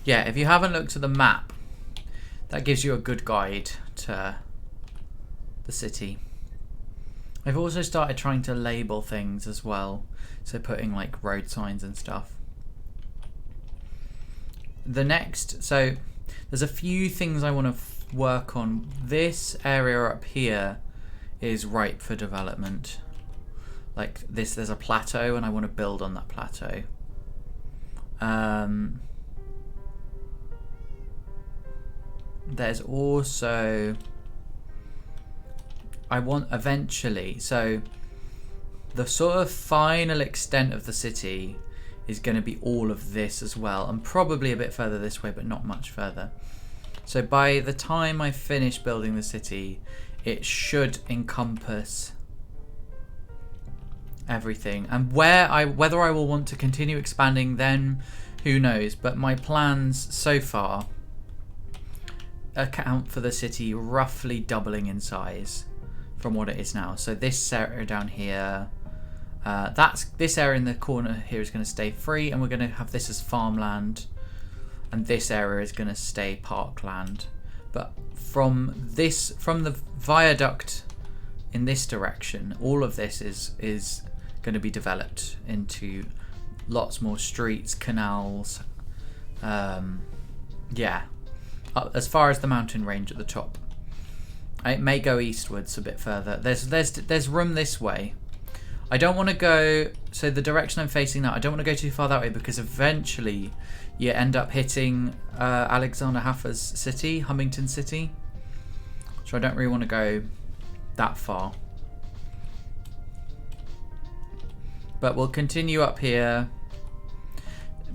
if you haven't looked at the map, that gives you a good guide to the city. I've also started trying to label things as well, so putting like road signs and stuff. The next, so there's a few things I want to work on. This area up here is ripe for development. Like this, there's a plateau and I want to build on that plateau. There's also... I want eventually, so the sort of final extent of the city is going to be all of this as well, and probably a bit further this way, but not much further. So by the time I finish building the city, it should encompass everything. And whether I will want to continue expanding then, who knows, but my plans so far account for the city roughly doubling in size from what it is now. So this area down here, this area in the corner here is going to stay free, and we're going to have this as farmland, and this area is going to stay parkland. But from the viaduct in this direction, all of this is going to be developed into lots more streets, canals, yeah, as far as the mountain range at the top. It may go eastwards a bit further. There's room this way. I don't want to go, so the direction I'm facing now, I don't want to go too far that way, because eventually you end up hitting Alexander Haffer's city, Hummington City. So I don't really want to go that far. But we'll continue up here.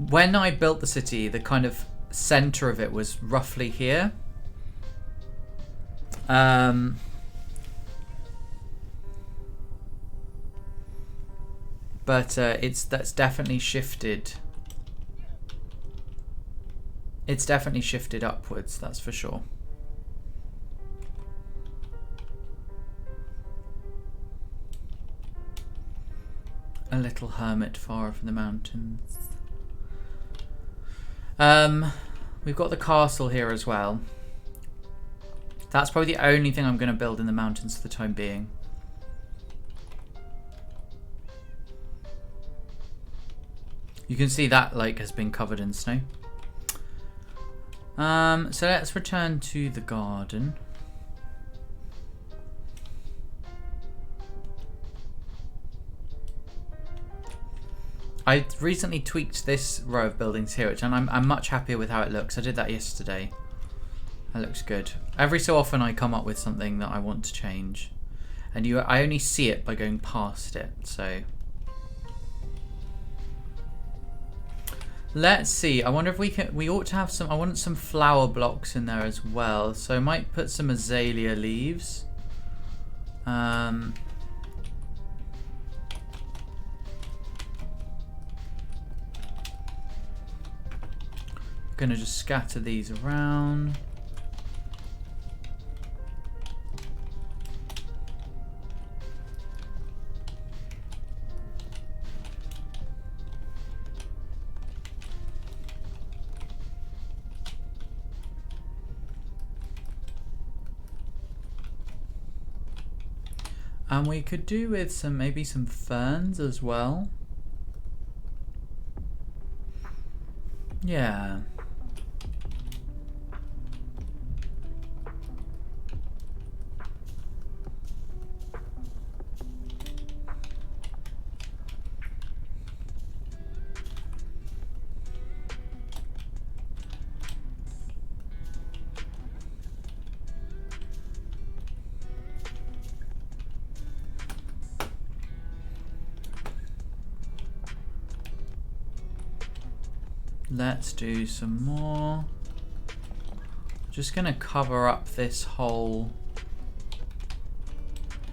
When I built the city, the kind of center of it was roughly here. but that's definitely shifted. It's definitely shifted upwards, that's for sure. A little hermit far from the mountains. We've got the castle here as well. That's probably the only thing I'm going to build in the mountains for the time being. You can see that lake has been covered in snow. So let's return to the garden. I recently tweaked this row of buildings here, and I'm much happier with how it looks. I did that yesterday. That looks good. Every so often I come up with something that I want to change, and I only see it by going past it. So let's see. I wonder if we ought to have some. I want some flower blocks in there as well. So I might put some azalea leaves. Gonna just scatter these around. And we could do with maybe some ferns as well. Yeah. Let's do some more. Just gonna cover up this whole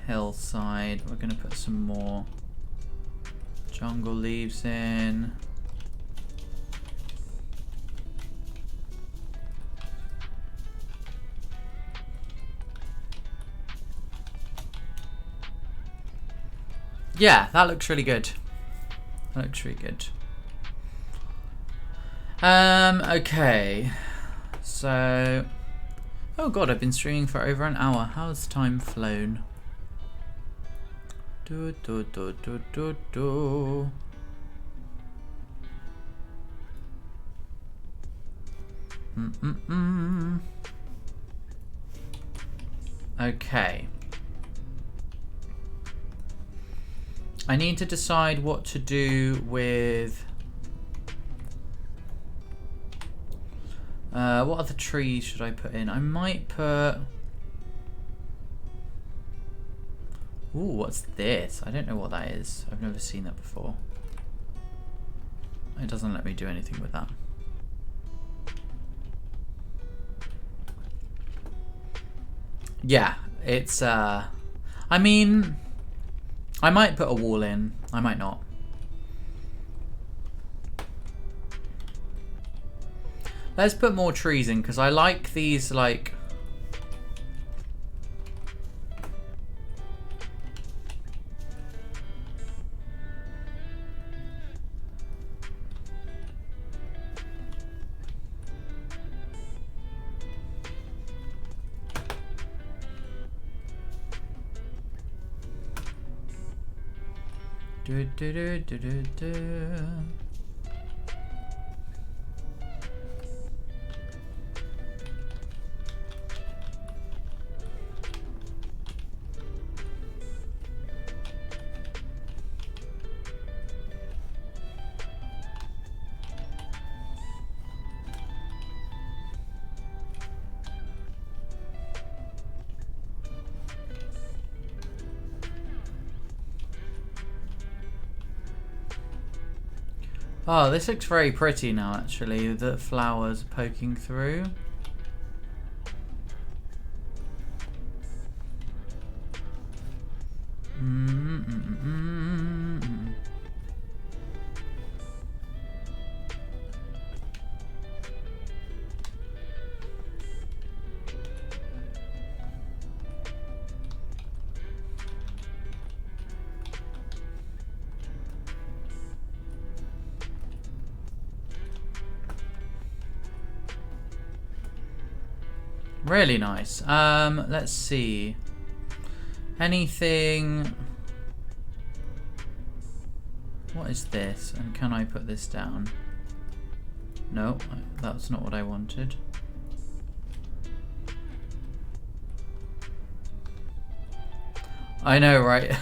hillside. We're gonna put some more jungle leaves in. Yeah, that looks really good. That looks really good. Okay. So, oh god, I've been streaming for over an hour. How's time flown? Do do do do do do. Okay. I need to decide what to do with... what other trees should I put in? I might put... Ooh, what's this? I don't know what that is. I've never seen that before. It doesn't let me do anything with that. Yeah, it's... I mean... I might put a wall in. I might not. Let's put more trees in, because I like these, like... Do, do, do, do, do, do. Oh, this looks very pretty now, actually. The flowers poking through. Really nice. Let's see. Anything... What is this? And can I put this down? No, that's not what I wanted. I know, right?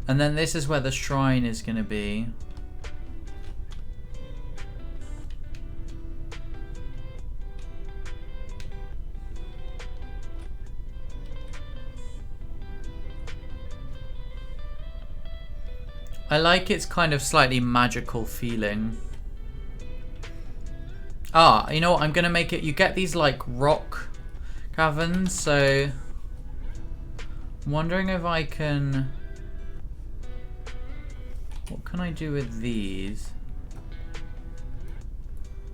And then this is where the shrine is going to be. I like its kind of slightly magical feeling. Ah, you know what? I'm going to make it... You get these like rock caverns, so... I'm wondering if I can... What can I do with these?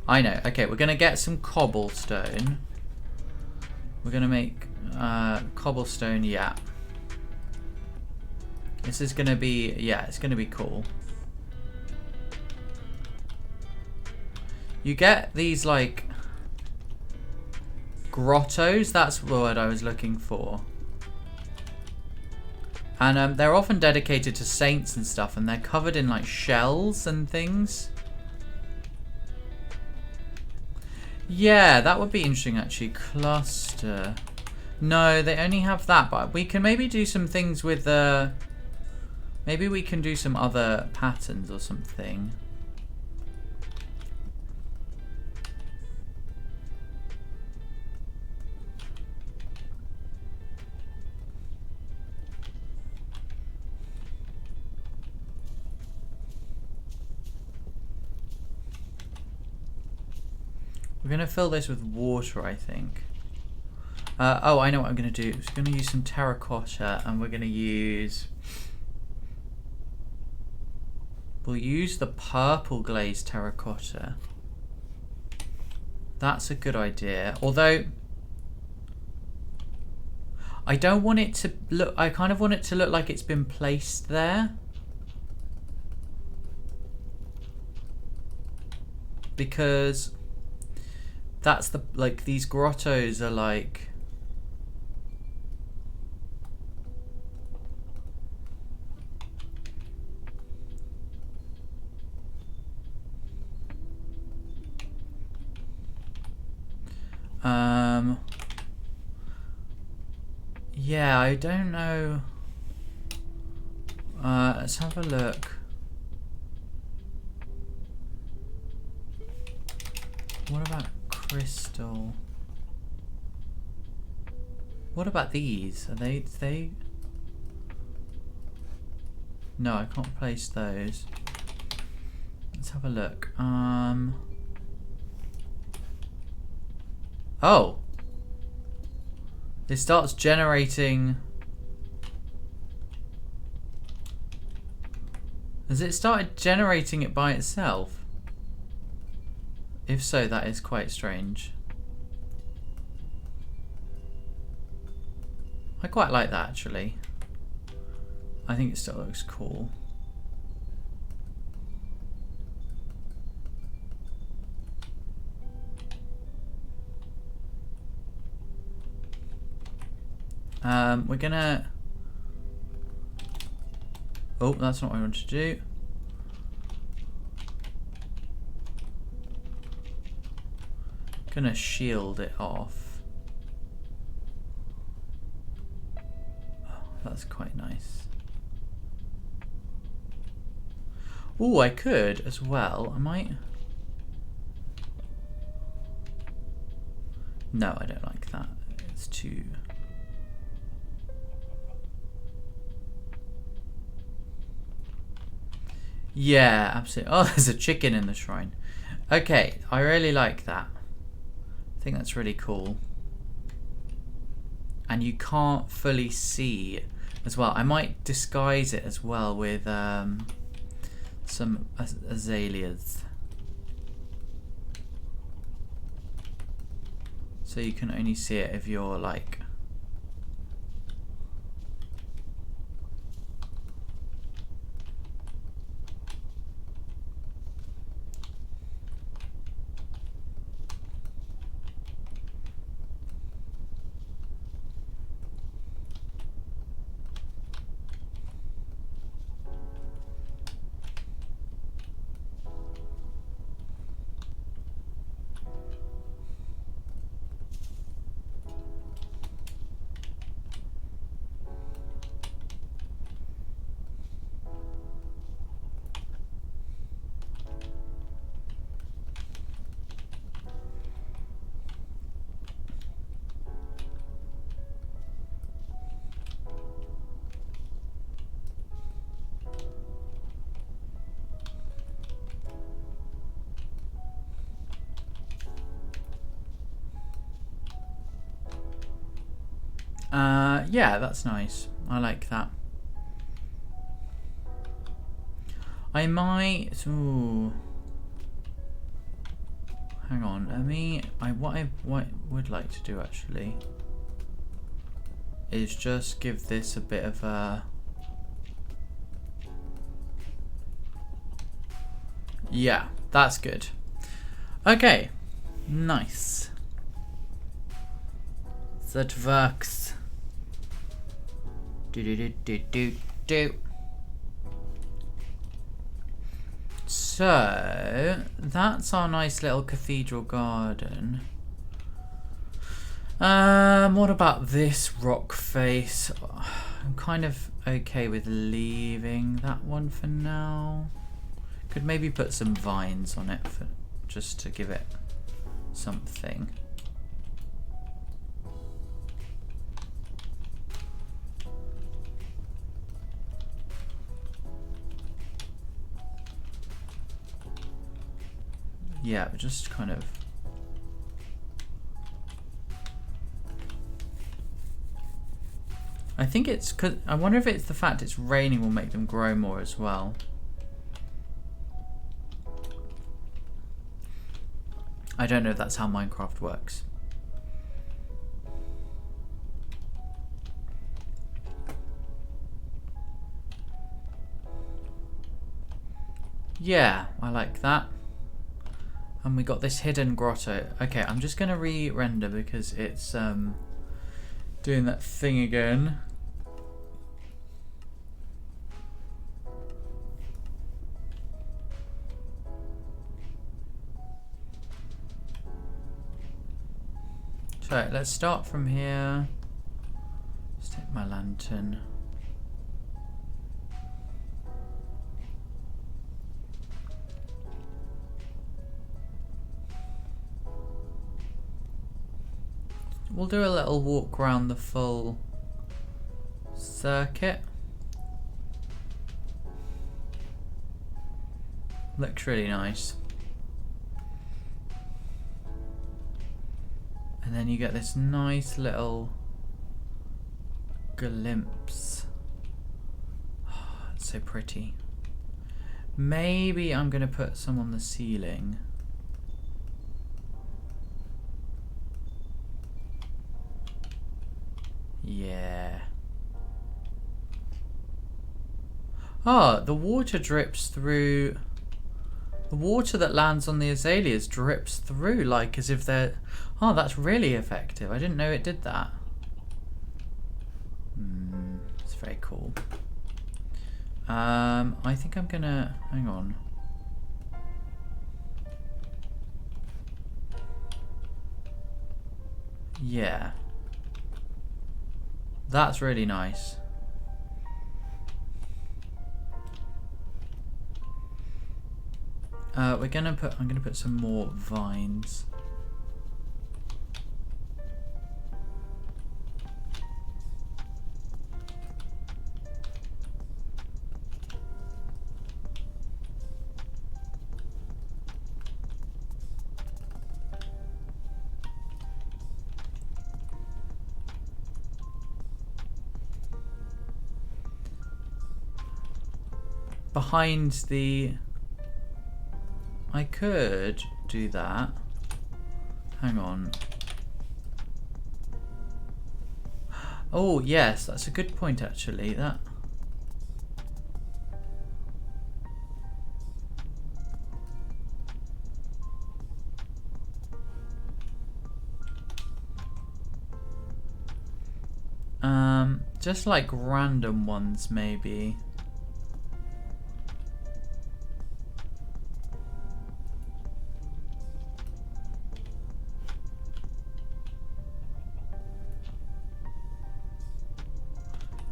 I know. Okay, we're going to get some cobblestone. We're going to make cobblestone, yeah. This is going to be, yeah, it's going to be cool. You get these, like, grottos. That's the word I was looking for. And they're often dedicated to saints and stuff, and they're covered in like shells and things. Yeah, that would be interesting actually. Cluster. No, they only have that, but we can maybe do some things with maybe we can do some other patterns or something. We're going to fill this with water, I think. Oh, I know what I'm going to do. We're going to use some terracotta, and we're going to use... We'll use the purple glazed terracotta. That's a good idea. Although, I don't want it to look... I kind of want it to look like it's been placed there. Because... That's the, like, these grottos are like... Yeah, I don't know. Let's have a look. What about crystal? What about these? Are they? No, I can't place those. Let's have a look. Oh. It starts generating. Has it started generating it by itself? If so, that is quite strange. I quite like that actually. I think it still looks cool. We're gonna... Oh, that's not what I wanted to do. Gonna shield it off. Oh, that's quite nice. Oh, I could as well. I might... No, I don't like that. It's too... Yeah, absolutely. Oh, there's a chicken in the shrine. Okay, I really like that. I think that's really cool. And you can't fully see as well. I might disguise it as well with some azaleas. So you can only see it if you're like... Yeah, that's nice. I like that. I might. Ooh. Hang on. What I would like to do actually is just give this a bit of a. Yeah, that's good. Okay, nice. That works. Do. So that's our nice little cathedral garden. What about this rock face? I'm kind of okay with leaving that one for now. Could maybe put some vines on it for just to give it something. Yeah, just kind of. I think it's cause I wonder if it's the fact it's raining will make them grow more as well. I don't know if that's how Minecraft works. Yeah, I like that. And we got this hidden grotto. Okay, I'm just gonna re-render because it's doing that thing again. So let's start from here. Let's take my lantern. We'll do a little walk around the full circuit. Looks really nice. And then you get this nice little glimpse. Oh, it's so pretty. Maybe I'm gonna put some on the ceiling. Yeah. Oh, the water drips through. The water that lands on the azaleas drips through like as if they're. Oh, that's really effective. I didn't know it did that. It's very cool. I think I'm gonna. Hang on. Yeah. That's really nice. I'm gonna put some more vines. Behind the. I could do that. Hang on. Oh yes, that's a good point actually. That. Just like random ones maybe.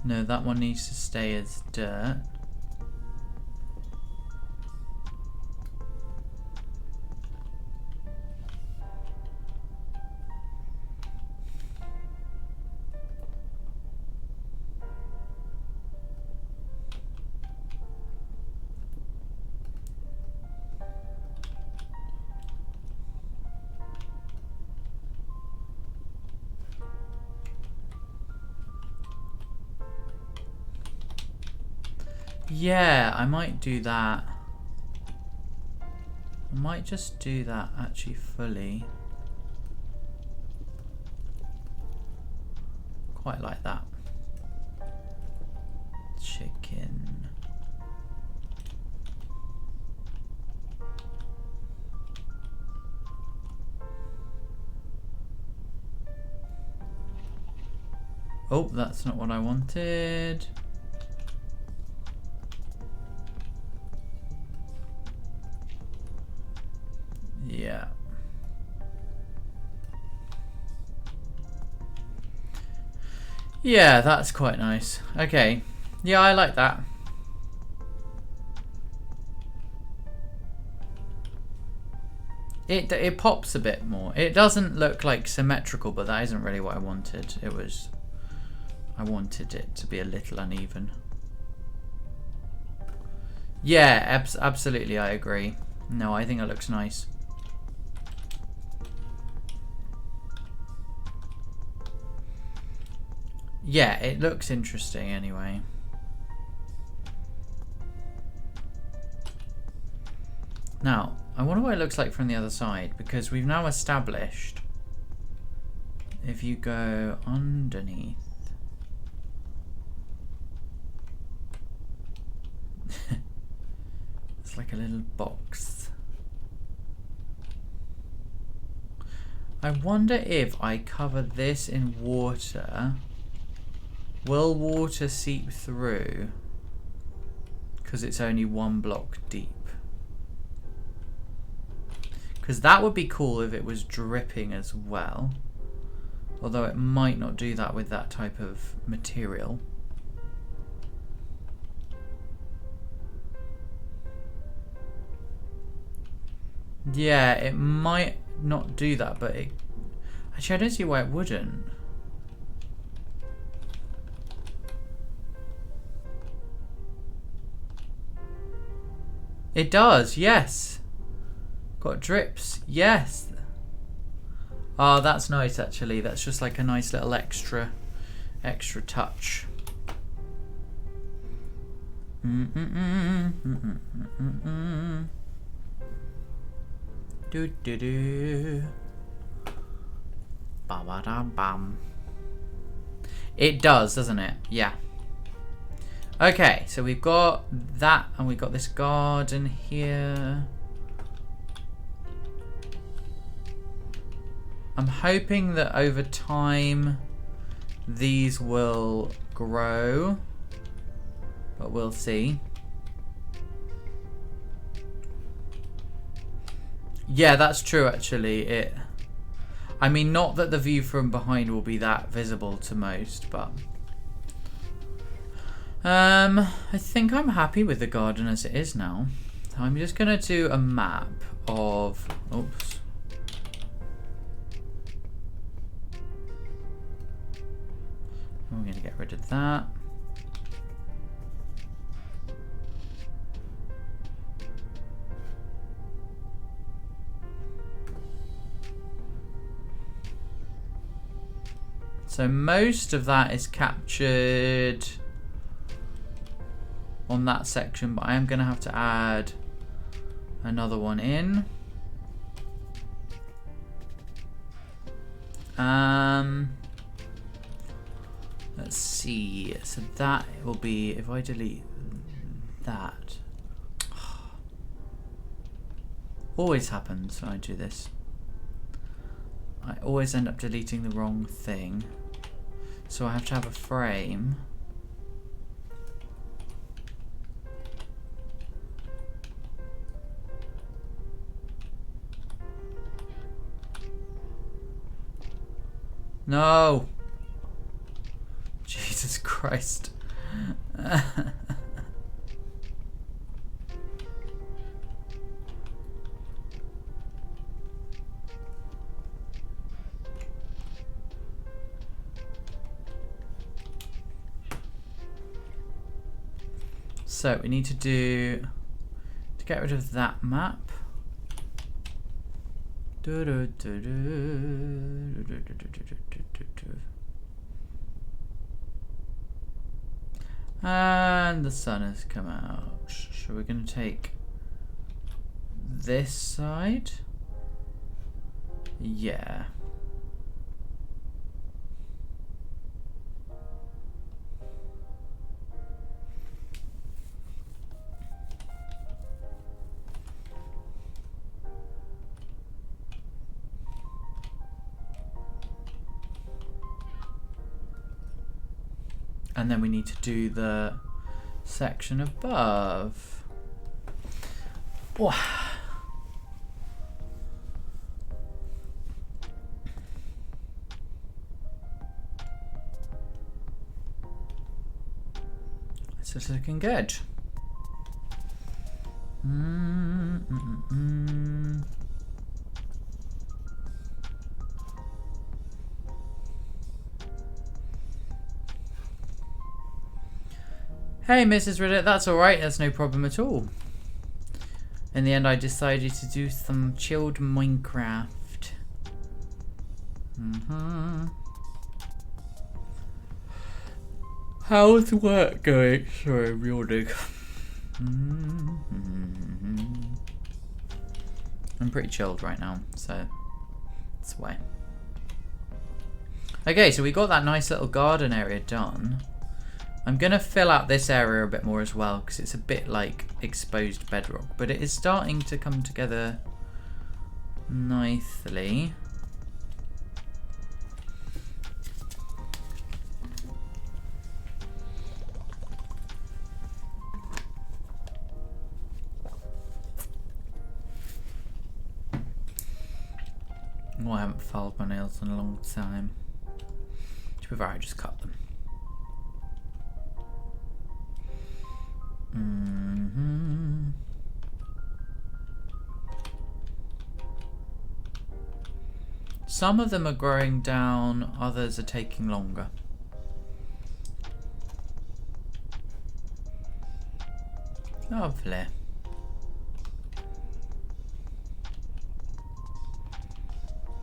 No, that one needs to stay as dirt. Yeah, I might do that. I might just do that actually fully. Quite like that. Chicken. Oh, that's not what I wanted. Yeah. Yeah, that's quite nice. Okay. Yeah, I like that. It pops a bit more. It doesn't look like symmetrical, but that isn't really what I wanted. I wanted it to be a little uneven. Yeah, absolutely, I agree. No, I think it looks nice. Yeah, it looks interesting anyway. Now, I wonder what it looks like from the other side, because we've now established if you go underneath. It's like a little box. I wonder if I cover this in water, will water seep through? Because it's only one block deep. Because that would be cool if it was dripping as well. Although it might not do that with that type of material. Yeah, it might not do that, but it... Actually, I don't see why it wouldn't. It does, yes. Got drips, yes. Oh, that's nice actually. That's just like a nice little extra touch. Do do do. Ba ba da bam. It does, doesn't it? Yeah. Okay, so we've got that, and we've got this garden here. I'm hoping that over time these will grow, but we'll see. Yeah, that's true actually. I mean, not that the view from behind will be that visible to most, but I think I'm happy with the garden as it is now. I'm just gonna do a map of, oops. We're going to get rid of that. So most of that is captured on that section, but I am going to have to add another one in. Let's see, so that will be, if I delete that, always happens when I do this. I always end up deleting the wrong thing. So I have to have a frame. No! Jesus Christ. So we need to get rid of that map. And the sun has come out. So we're going to take this side. Yeah. And then we need to do the section above. Wow. This is looking good. Hey, Mrs. Reddit, that's alright, that's no problem at all. In the end, I decided to do some chilled Minecraft. How's work going? Sorry, I'm yawning. I'm pretty chilled right now, so that's why. Okay, so we got that nice little garden area done. I'm going to fill out this area a bit more as well because it's a bit like exposed bedrock, but it is starting to come together nicely. Oh, I haven't filed my nails in a long time. To be fair, I just cut them. Some of them are growing down, others are taking longer. Lovely.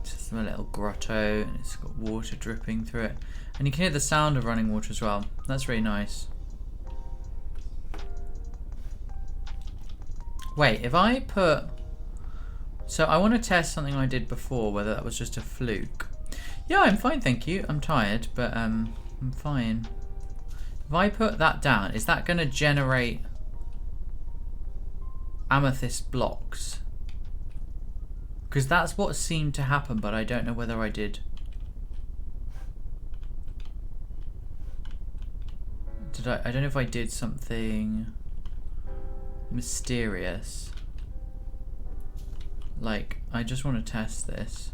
Just a little grotto, and it's got water dripping through it. And you can hear the sound of running water as well. That's really nice. Wait, if I put... So I want to test something I did before, whether that was just a fluke. Yeah, I'm fine, thank you. I'm tired, but I'm fine. If I put that down, is that going to generate amethyst blocks? Because that's what seemed to happen, but I don't know whether I did. I don't know if I did something mysterious. Like, I just want to test this.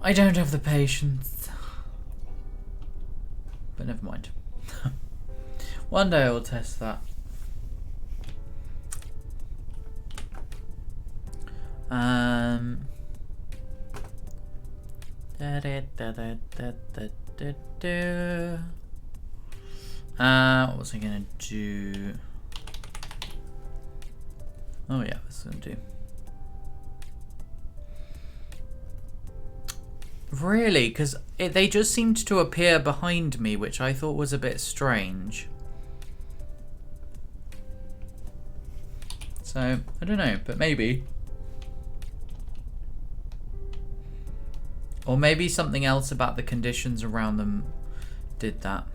I don't have the patience. But never mind. One day I'll test that. What was I gonna do? Oh yeah, this is gonna do. Really? Because they just seemed to appear behind me, which I thought was a bit strange. So, I don't know, but maybe. Or maybe something else about the conditions around them did that.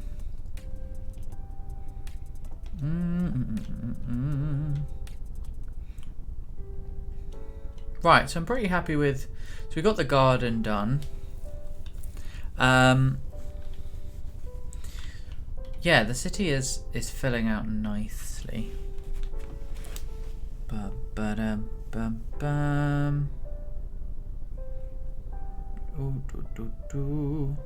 Right, so I'm pretty happy with... So we got the garden done. Yeah, the city is filling out nicely. Ba-ba-dum-bum-bum. Ooh, do, do, do.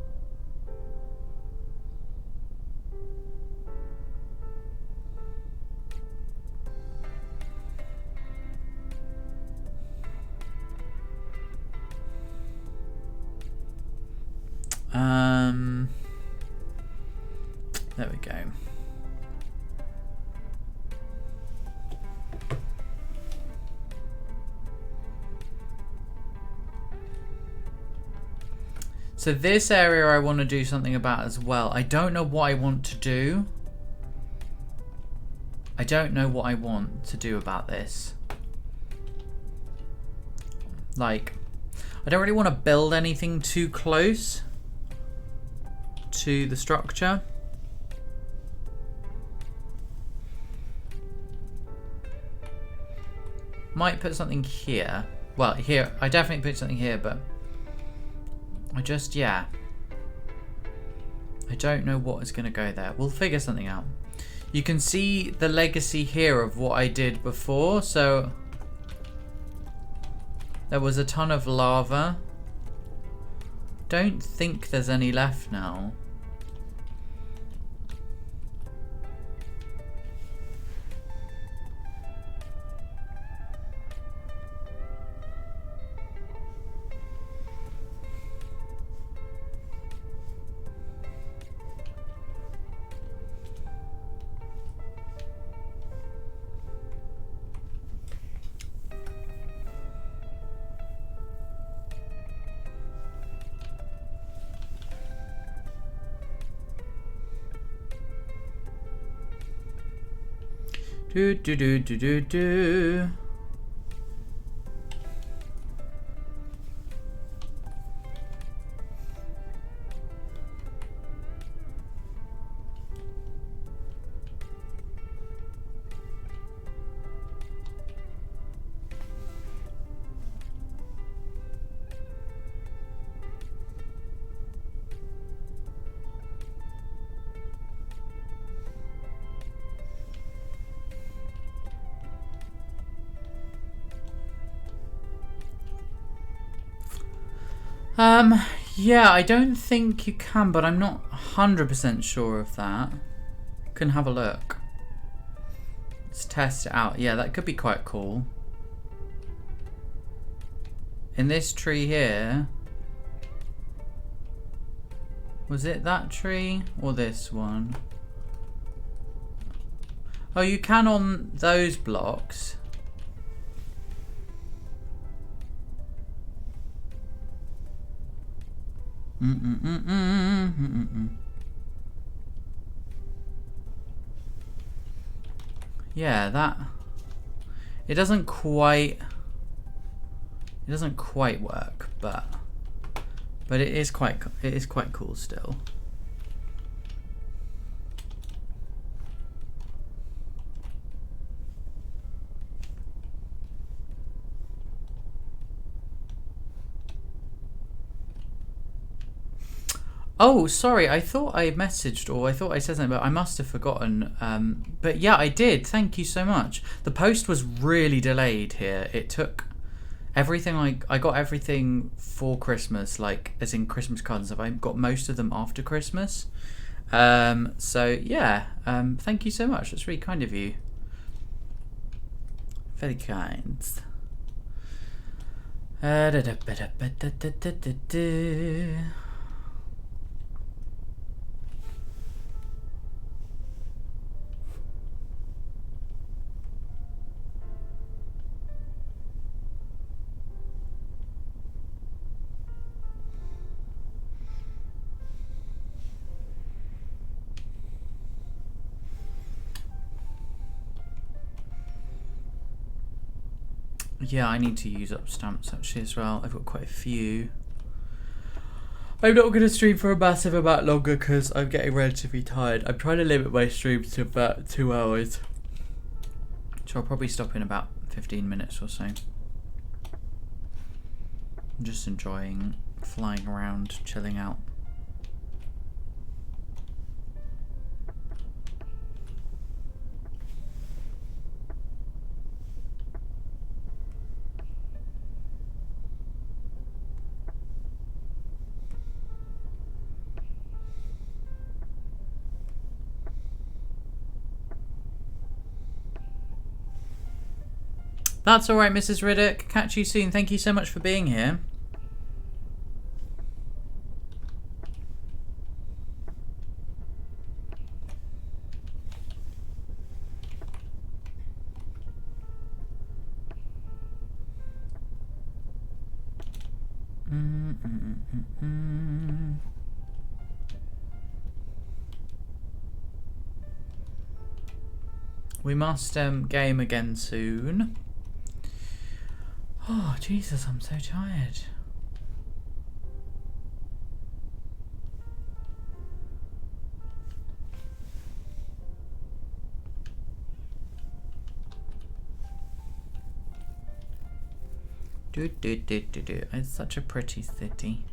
There we go. So this area I want to do something about as well. I don't know what I want to do. I don't know what I want to do about this. Like, I don't really want to build anything too close to the structure. Might put something here. Well, here, I definitely put something here, but I just, yeah. I don't know what is going to go there. We'll figure something out. You can see the legacy here of what I did before. So there was a ton of lava. Don't think there's any left now. Do do do do do do. Yeah, I don't think you can, but I'm not 100% sure of that. Can have a look. Let's test it out. Yeah, that could be quite cool. In this tree here, was it that tree or this one? Oh, you can on those blocks. Yeah, that it doesn't quite work, but it is quite cool still. Oh, sorry, I thought I messaged or I thought I said something, but I must have forgotten. But yeah, I did. Thank you so much. The post was really delayed here. It took everything, I got everything for Christmas, like as in Christmas cards and stuff. I got most of them after Christmas. So yeah, thank you so much. That's really kind of you. Very kind. Yeah, I need to use up stamps actually as well. I've got quite a few. I'm not going to stream for a massive amount longer because I'm getting relatively tired. I'm trying to limit my streams to about 2 hours. So I'll probably stop in about 15 minutes or so. I'm just enjoying flying around, chilling out. That's alright, Mrs. Riddick. Catch you soon. Thank you so much for being here. We must game again soon. Oh, Jesus, I'm so tired. It's such a pretty city.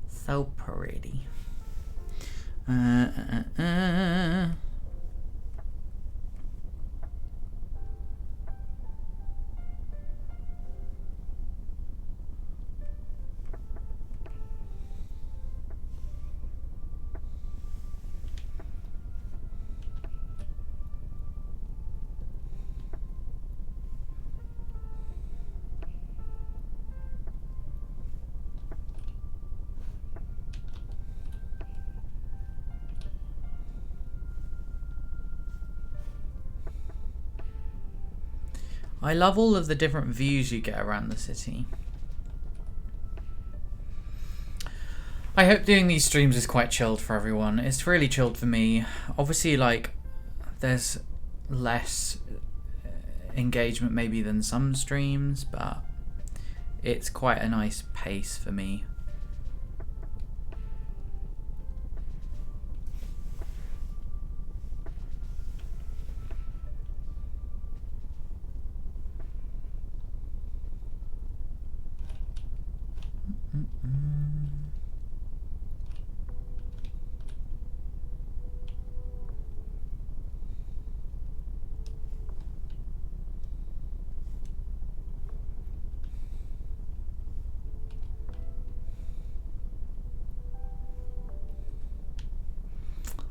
So pretty. I love all of the different views you get around the city. I hope doing these streams is quite chilled for everyone. It's really chilled for me. Obviously, like, there's less engagement maybe than some streams, but it's quite a nice pace for me.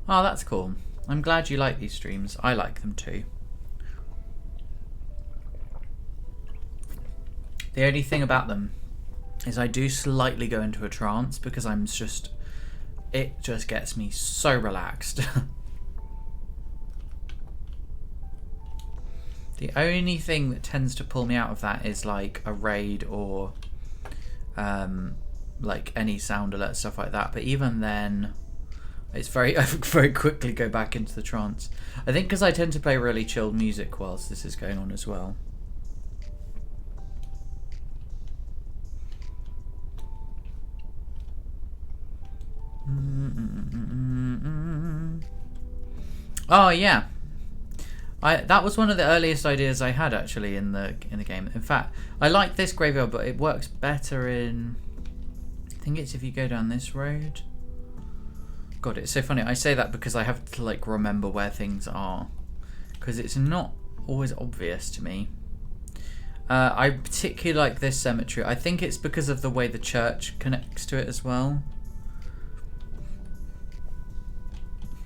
Oh, that's cool. I'm glad you like these streams. I like them too. The only thing about them is I do slightly go into a trance because it just gets me so relaxed. The only thing that tends to pull me out of that is like a raid or like any sound alert, stuff like that. But even then, I very quickly go back into the trance. I think because I tend to play really chilled music whilst this is going on as well. Oh yeah, that was one of the earliest ideas I had actually in the game. In fact, I like this graveyard, but it works better in. I think it's if you go down this road. God, it's so funny. I say that because I have to like remember where things are, because it's not always obvious to me. I particularly like this cemetery. I think it's because of the way the church connects to it as well.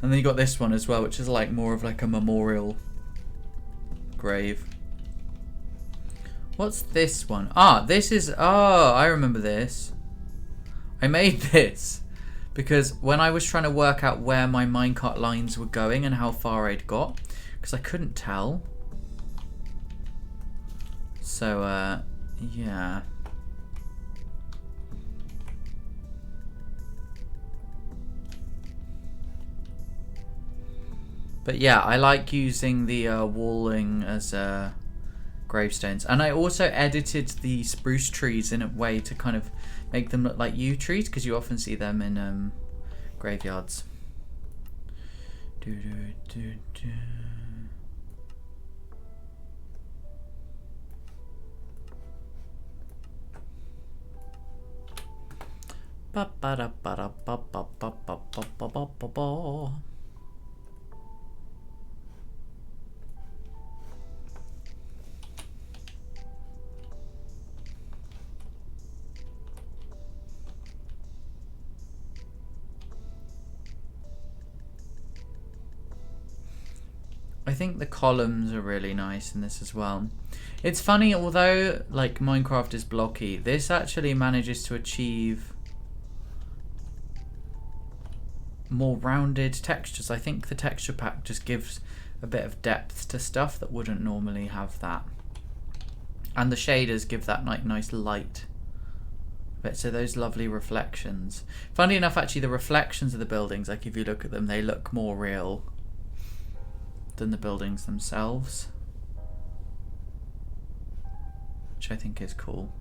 And then you got this one as well, which is like more of like a memorial grave. What's this one? Ah, this is... Oh, I remember this. I made this because when I was trying to work out where my minecart lines were going and how far I'd got, because I couldn't tell. So, yeah. But yeah, I like using the walling as gravestones. And I also edited the spruce trees in a way to kind of make them look like yew trees, because you often see them in graveyards. I think the columns are really nice in this as well. It's funny, although like Minecraft is blocky, this actually manages to achieve more rounded textures. I think the texture pack just gives a bit of depth to stuff that wouldn't normally have that. And the shaders give that nice light. But so those lovely reflections. Funny enough, actually, the reflections of the buildings, like if you look at them, they look more real than the buildings themselves, which I think is cool.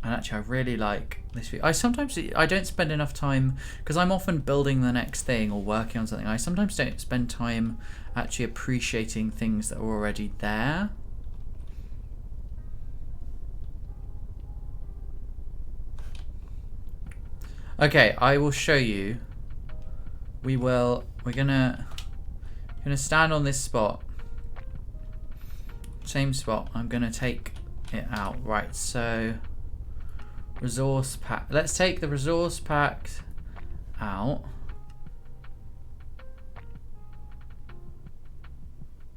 And actually, I really like this view. I don't spend enough time, because I'm often building the next thing or working on something. I sometimes don't spend time actually appreciating things that are already there. Okay, I will show you. We're gonna stand on this spot. Same spot. I'm gonna take it out. Right, so resource pack. Let's take the resource pack out.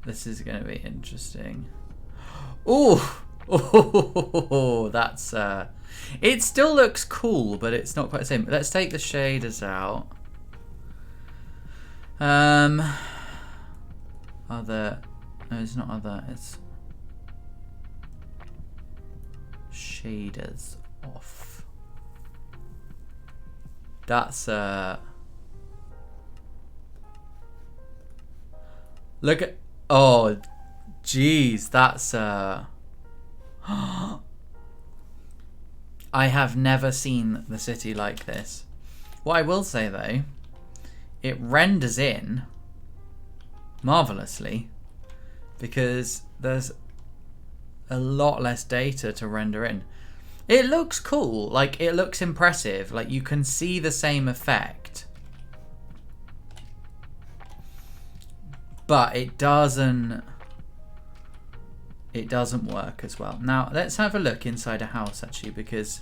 This is gonna be interesting. Ooh! Oh, that's it still looks cool, but it's not quite the same. Let's take the shaders out. Other, no, it's not other, it's shaders off. That's look at, oh geez, that's I have never seen the city like this. What I will say though, it renders in marvelously, because there's a lot less data to render in. It looks cool, like it looks impressive, like you can see the same effect, but it doesn't work as well. Now let's have a look inside a house actually, because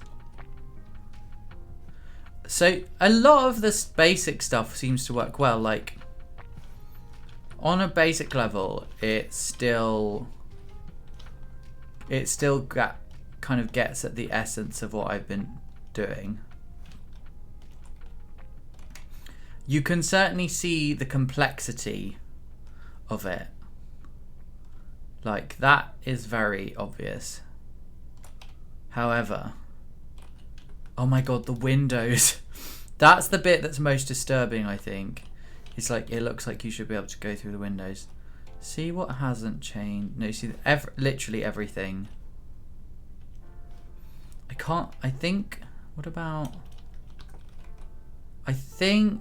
so a lot of this basic stuff seems to work well. Like on a basic level, it still kind of gets at the essence of what I've been doing. You can certainly see the complexity of it. Like that is very obvious. However, oh my god, the windows. That's the bit that's most disturbing, I think. It's like, it looks like you should be able to go through the windows. See what hasn't changed. No, see literally everything. I think, what about, I think,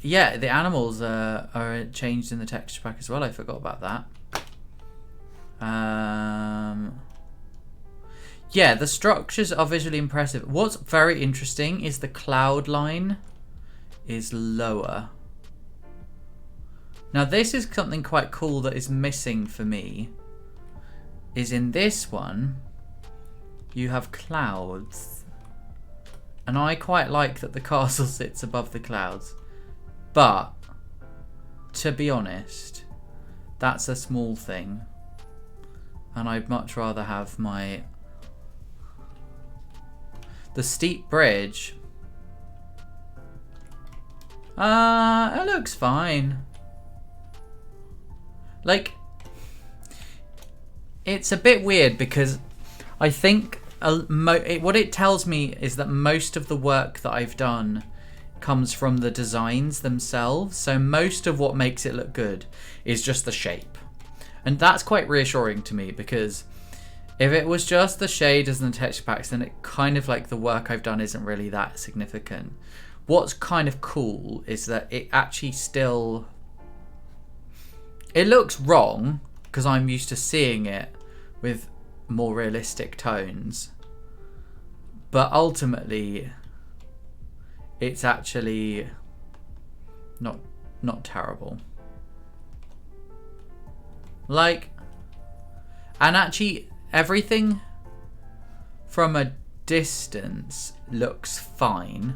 yeah, the animals are changed in the texture pack as well. I forgot about that. Yeah, the structures are visually impressive. What's very interesting is the cloud line is lower. Now this is something quite cool that is missing for me, is in this one you have clouds, and I quite like that the castle sits above the clouds, but to be honest, that's a small thing, and I'd much rather have the steep bridge. It looks fine. Like, it's a bit weird because I think what it tells me is that most of the work that I've done comes from the designs themselves. So most of what makes it look good is just the shape. And that's quite reassuring to me, because if it was just the shaders and the texture packs, then it kind of like the work I've done isn't really that significant. What's kind of cool is that it actually still, it looks wrong because I'm used to seeing it with more realistic tones, but ultimately it's actually not terrible. Like, and actually everything from a distance looks fine.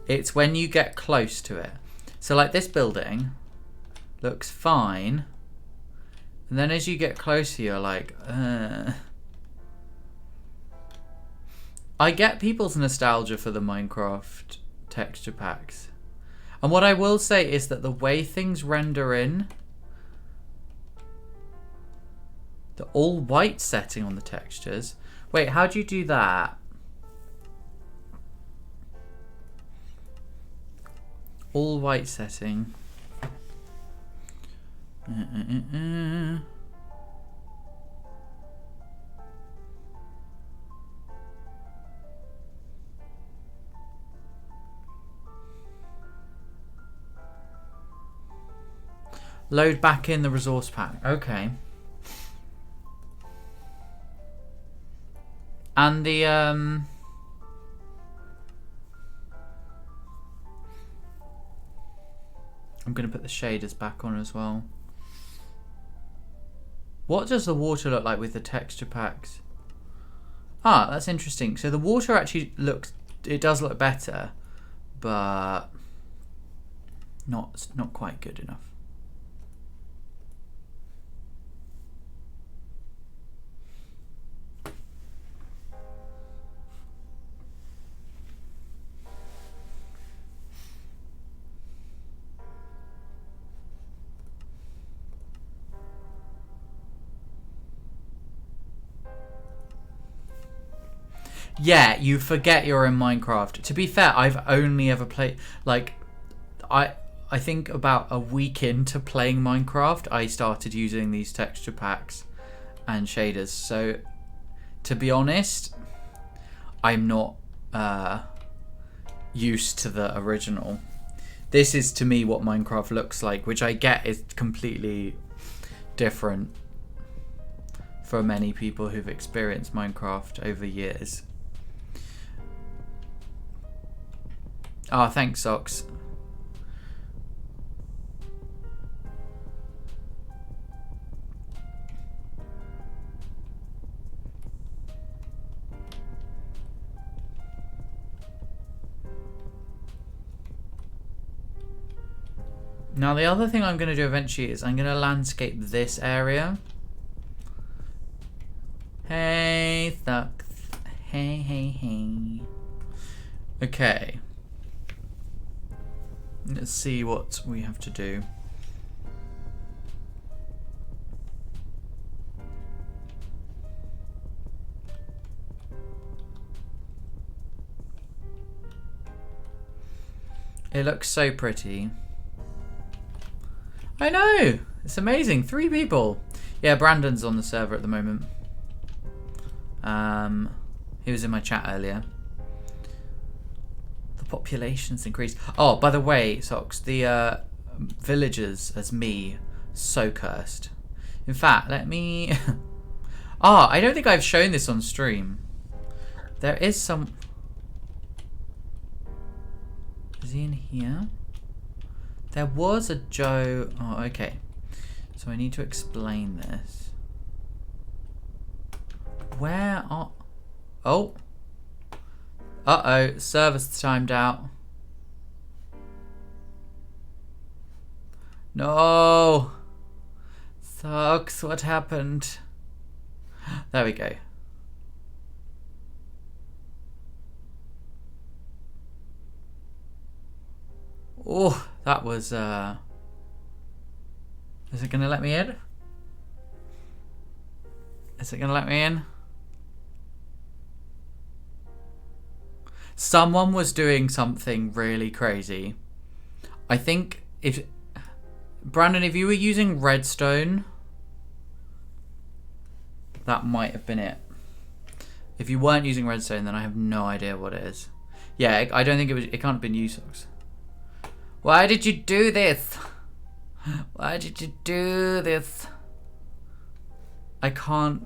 It's when you get close to it. So like this building looks fine, and then as you get closer you're like, I get people's nostalgia for the Minecraft texture packs. And what I will say is that the way things render in, the all white setting on the textures. Wait, how do you do that? All white setting. Load back in the resource pack. Okay. And the I'm gonna put the shaders back on as well. What does the water look like with the texture packs? Ah, that's interesting. So the water actually looks, it does look better, but not quite good enough. Yeah, you forget you're in Minecraft. To be fair, I've only ever played, like, I think about a week into playing Minecraft, I started using these texture packs and shaders. So, to be honest, I'm not used to the original. This is, to me, what Minecraft looks like, which I get is completely different for many people who've experienced Minecraft over years. Oh, thanks, Socks. Now, the other thing I'm going to do eventually is I'm going to landscape this area. Hey, Socks. Hey, hey, hey. Okay. Let's see what we have to do. It looks so pretty. I know! It's amazing. 3 people. Yeah, Brandon's on the server at the moment. He was in my chat earlier. Population's increased. Oh, by the way, Socks, the villagers as me, so cursed. In fact, let me I don't think I've shown this on stream. There is some. Is he in here? There was a Joe. Oh, okay. So I need to explain this. Where are... Oh. Uh-oh, service timed out. No! Sucks, what happened? There we go. Oh, that was, Is it gonna let me in? Is it gonna let me in? Someone was doing something really crazy. I think if... Brandon, if you were using redstone, that might have been it. If you weren't using redstone, then I have no idea what it is. Yeah, I don't think it can't have been you, Socks. Why did you do this? Why did you do this? I can't...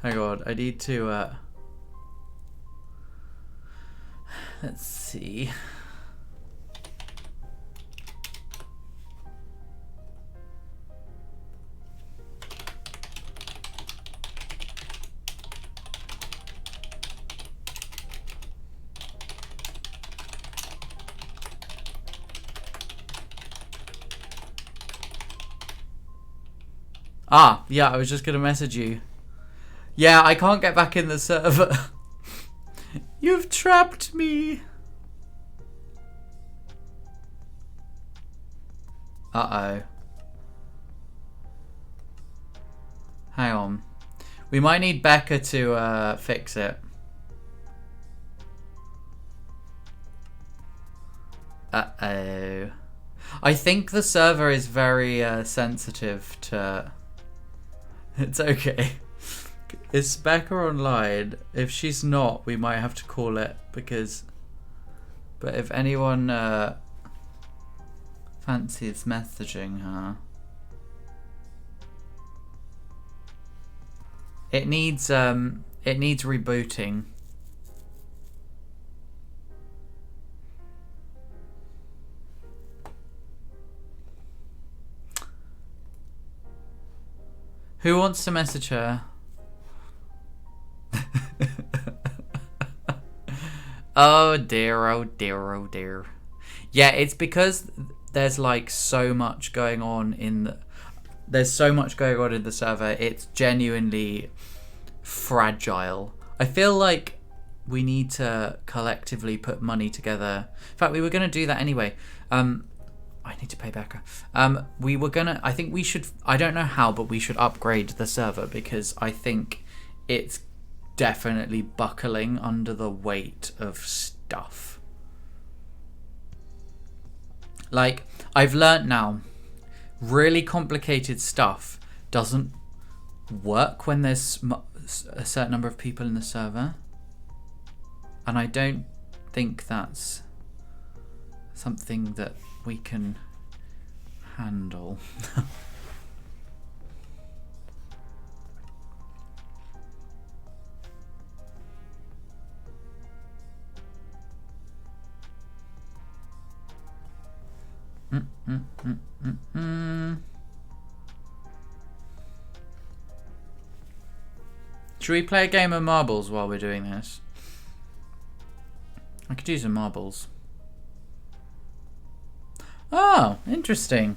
Oh god, I need to, let's see. Ah, yeah, I was just gonna message you. Yeah, I can't get back in the server. You've trapped me. Uh-oh. Hang on. We might need Becca to fix it. Uh-oh. I think the server is very sensitive to... It's okay. Is Becca online? If she's not, we might have to call it because... But if anyone fancies messaging her... It needs rebooting. Who wants to message her? Oh dear, oh dear, oh dear. Yeah, it's because there's like so much going on in the... There's so much going on in the server. It's genuinely fragile. I feel like we need to collectively put money together. In fact, we were going to do that anyway. I need to pay Becca. We were going to... I think we should... I don't know how, but we should upgrade the server because I think it's definitely buckling under the weight of stuff. Like, I've learnt now... Really complicated stuff doesn't work when there's a certain number of people in the server. And I don't think that's something that we can handle. Should we play a game of marbles while we're doing this? I could use some marbles. Oh, interesting.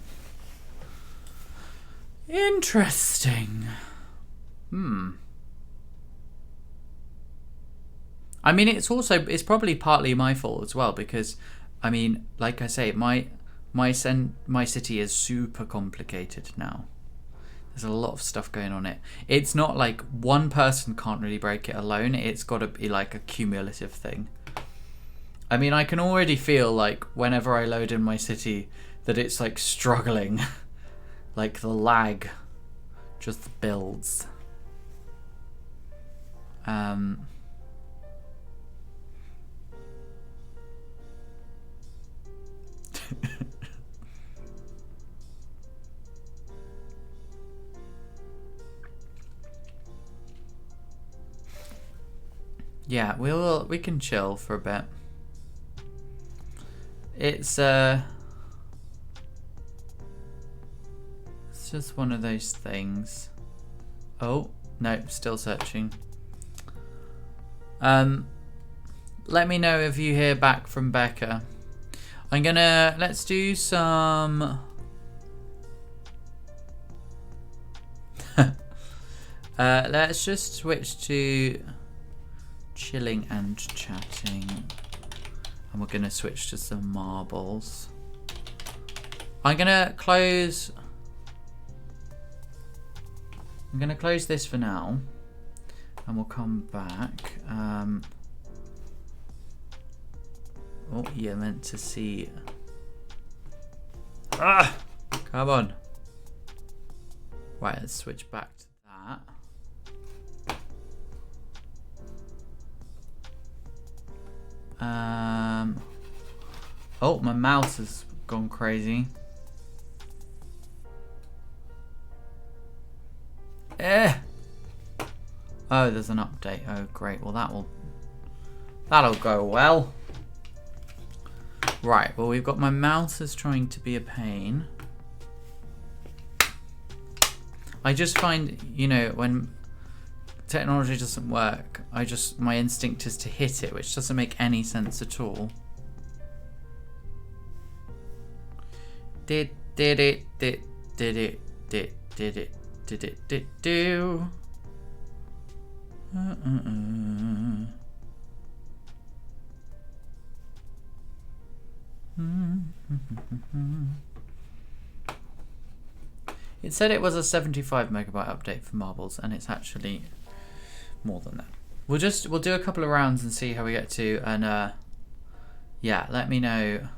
Interesting. I mean, it's probably partly my fault as well because, I mean, like I say, my city is super complicated now. There's a lot of stuff going on it. It's not like one person can't really break it alone. It's got to be like a cumulative thing. I mean, I can already feel like whenever I load in my city that it's like struggling. Like the lag just builds. Yeah, we can chill for a bit. It's just one of those things. Oh, no, still searching. Let me know if you hear back from Becca. Let's do some let's just switch to chilling and chatting, and we're gonna switch to some marbles. I'm gonna close this for now, and we'll come back. Oh, you're meant to see. Ah, come on. Right, let's switch back to that. Oh, my mouse has gone crazy. Oh, there's an update. Oh, great. Well, that'll go well. Right. Well, we've got my mouse is trying to be a pain. I just find, you know, when technology doesn't work, my instinct is to hit it, which doesn't make any sense at all. Did it do. It said it was a 75 megabyte update for marbles, and it's actually more than that. We'll do a couple of rounds and see how we get to, and yeah, let me know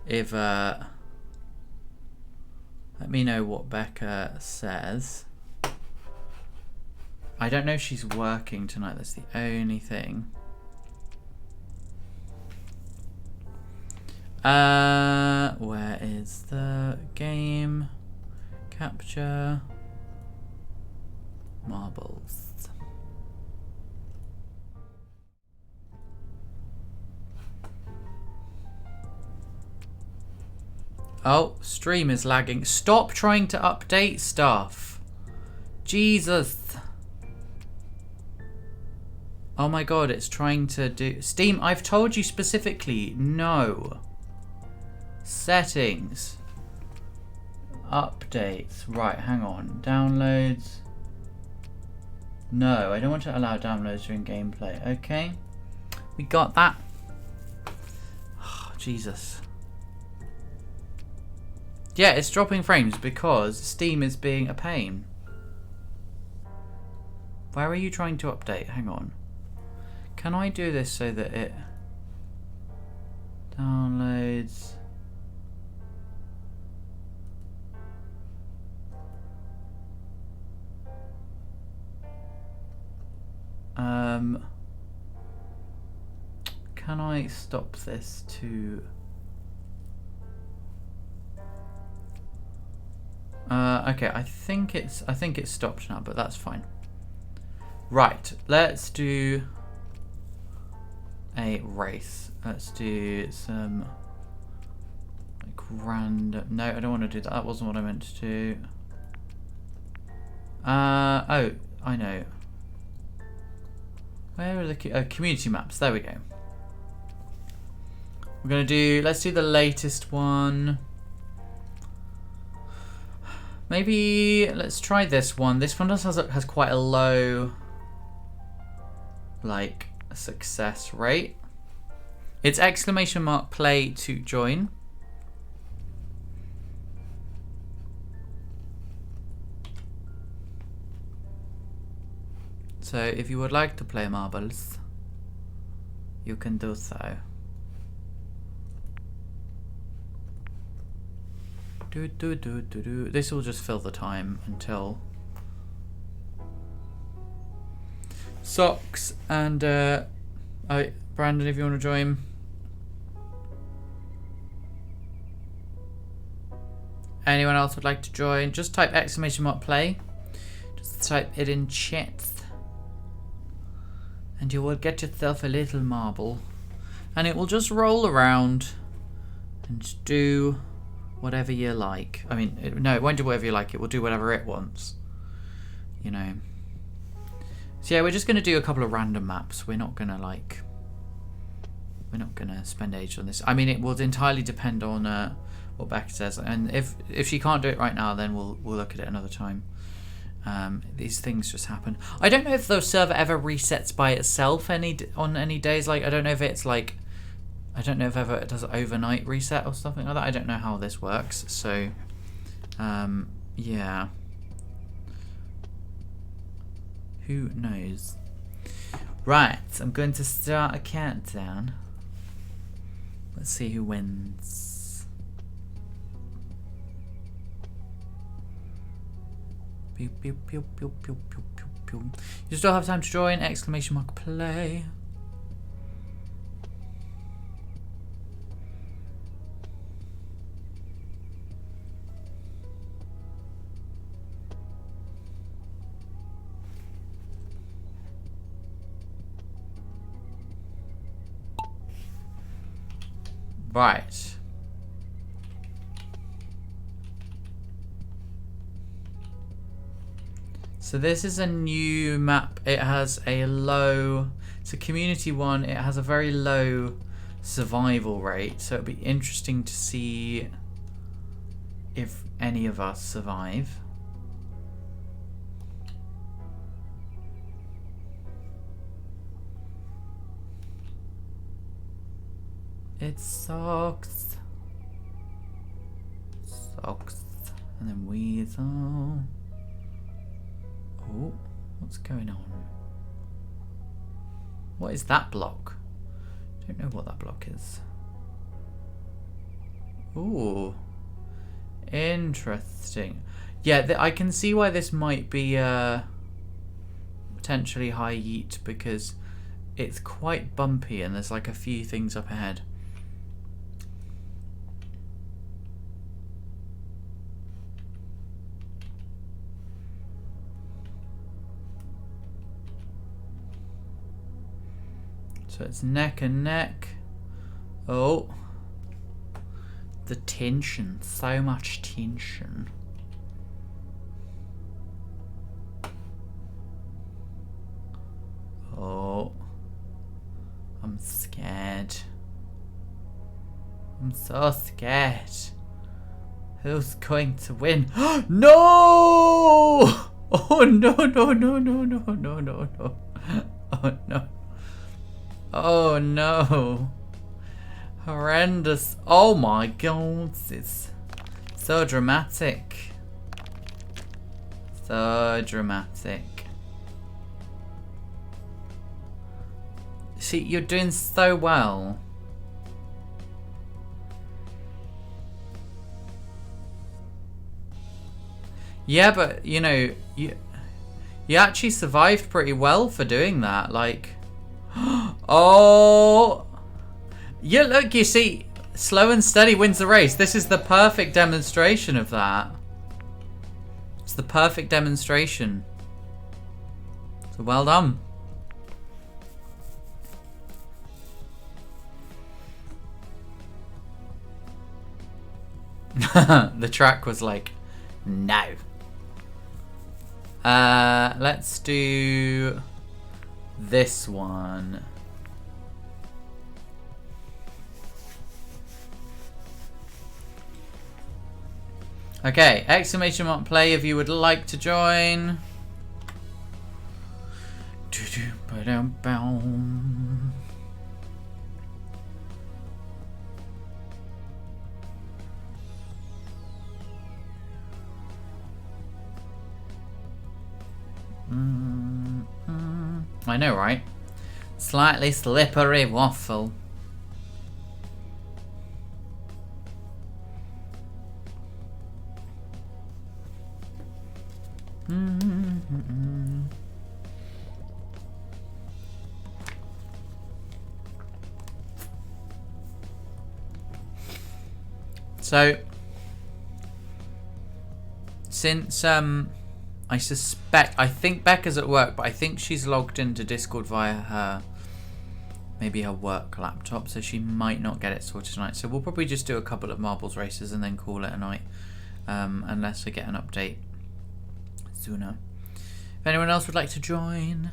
if let me know what Becca says. I don't know if she's working tonight, that's the only thing. Where is the game? Capture marbles. Oh, stream is lagging. Stop trying to update stuff. Jesus. Oh my god, it's trying to do... Steam, I've told you specifically, no. Settings. Updates. Right, hang on. Downloads. No, I don't want to allow downloads during gameplay. Okay. We got that. Oh, Jesus. Yeah, it's dropping frames because Steam is being a pain. Where are you trying to update? Hang on. Can I do this so that it downloads? Can I stop this to... okay, I think it's stopped now, but that's fine. Right, let's do a race. Let's do some like random... No, I don't want to do that. That wasn't what I meant to do. Oh, I know. Where are the community maps? There we go. We're gonna do... Let's do the latest one. Maybe let's try this one. This one has quite a low, like, success rate. It's !play to join. So if you would like to play marbles, you can do so. This will just fill the time until Socks and Brandon, if you want to join. Anyone else would like to join? Just type !play. Just type it in chat, and you will get yourself a little marble, and it will just roll around and do whatever you like. I mean, no, it won't do whatever you like. It will do whatever it wants. You know. So yeah, we're just going to do a couple of random maps. We're not going to spend ages on this. I mean, it will entirely depend on what Becca says. And if she can't do it right now, then we'll look at it another time. These things just happen. I don't know if the server ever resets by itself on any days. Like, I don't know if it's like... I don't know if ever it does an overnight reset or something like that. I don't know how this works. So, yeah. Who knows? Right, I'm going to start a countdown. Let's see who wins. Pew, pew, pew, pew, pew, pew, pew, pew. You still have time to join! !play. Right. So this is a new map. It has a low... It's a community one. It has a very low survival rate. So it'll be interesting to see if any of us survive. It's socks. Socks. And then Weasel. Oh, what's going on? What is that block? I don't know what that block is. Ooh. Interesting. Yeah, I can see why this might be potentially high yeet, because it's quite bumpy and there's like a few things up ahead. So it's neck and neck. Oh. The tension. So much tension. Oh. I'm scared. I'm so scared. Who's going to win? No! Oh no no no no no no no no. Oh no. Oh no. Horrendous. Oh my god. It's so dramatic. So dramatic. See, you're doing so well. Yeah, but you know, you actually survived pretty well for doing that. Like, oh, yeah. Look, you see, slow and steady wins the race. This is the perfect demonstration of that. It's the perfect demonstration. So well done. The track was like, no. Let's do this one. Okay, exclamation mark play if you would like to join. I know, right? Slightly slippery waffle. So, since I think Becca's at work, but I think she's logged into Discord via her, maybe her work laptop, so she might not get it sorted tonight. So we'll probably just do a couple of marbles races and then call it a night, unless I get an update sooner. If anyone else would like to join,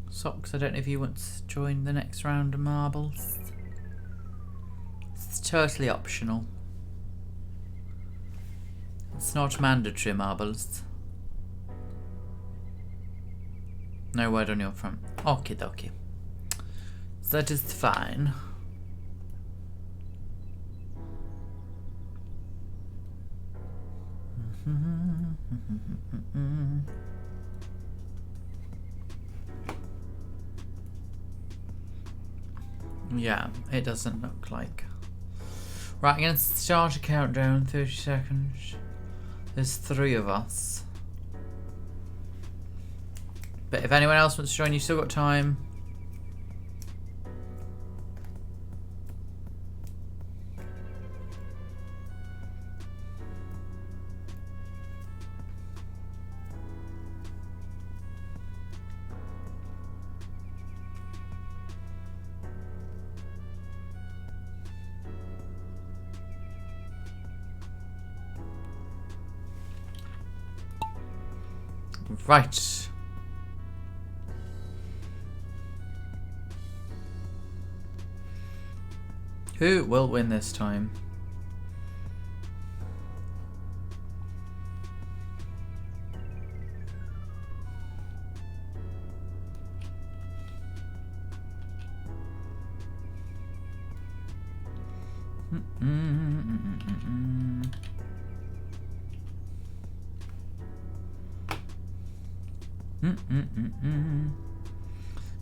Socks, I don't know if you want to join the next round of marbles. It's totally optional. It's not mandatory, marbles. No word on your front. Okie dokie. That is fine. Yeah, it doesn't look like. Right, I'm going to start a countdown, 30 seconds. There's 3 of us. But if anyone else wants to join, you've still got time. Right. Who will win this time?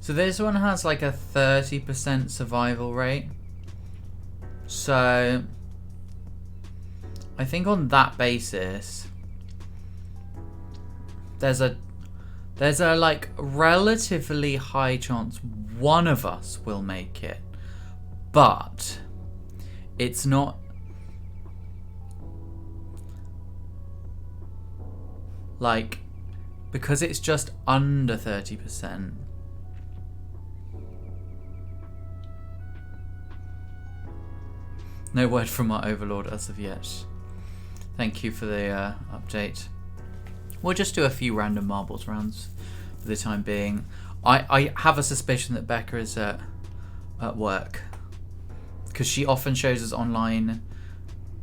So this one has like a 30% survival rate. So I think on that basis, there's a like relatively high chance one of us will make it, but it's not like, because it's just under 30%. No word from our overlord as of yet. Thank you for the update. We'll just do a few random marbles rounds for the time being. I have a suspicion that Becca is at work, because she often shows us online,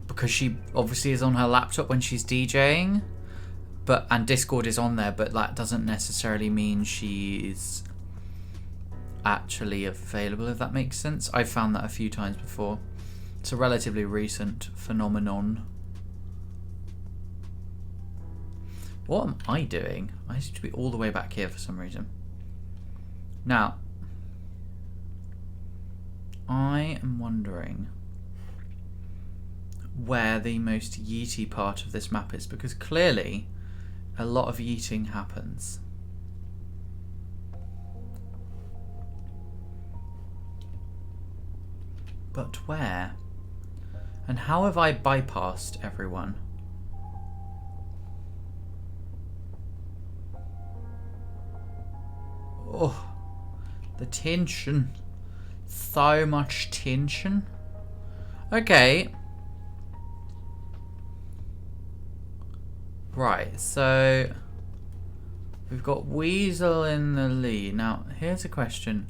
because she obviously is on her laptop when she's DJing, and Discord is on there, but that doesn't necessarily mean she's actually available, if that makes sense. I've found that a few times before. It's a relatively recent phenomenon. What am I doing? I used to be all the way back here for some reason. Now, I am wondering where the most yeety part of this map is, because clearly a lot of yeeting happens. But where? And how have I bypassed everyone? Oh, the tension. So much tension. Okay. Right, so we've got Weasel in the lead. Now, here's a question.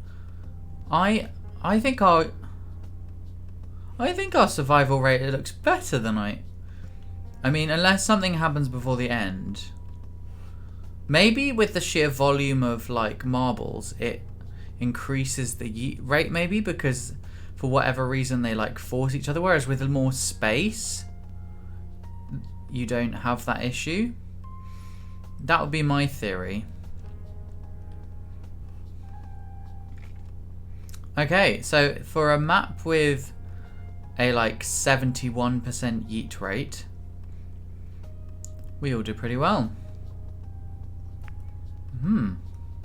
I think our survival rate looks better than I mean, unless something happens before the end. Maybe with the sheer volume of like marbles, it increases the yeet rate, maybe, because for whatever reason they like force each other, whereas with more space you don't have that issue. That would be my theory. Okay, so for a map with a like 71% yeet rate, we all do pretty well.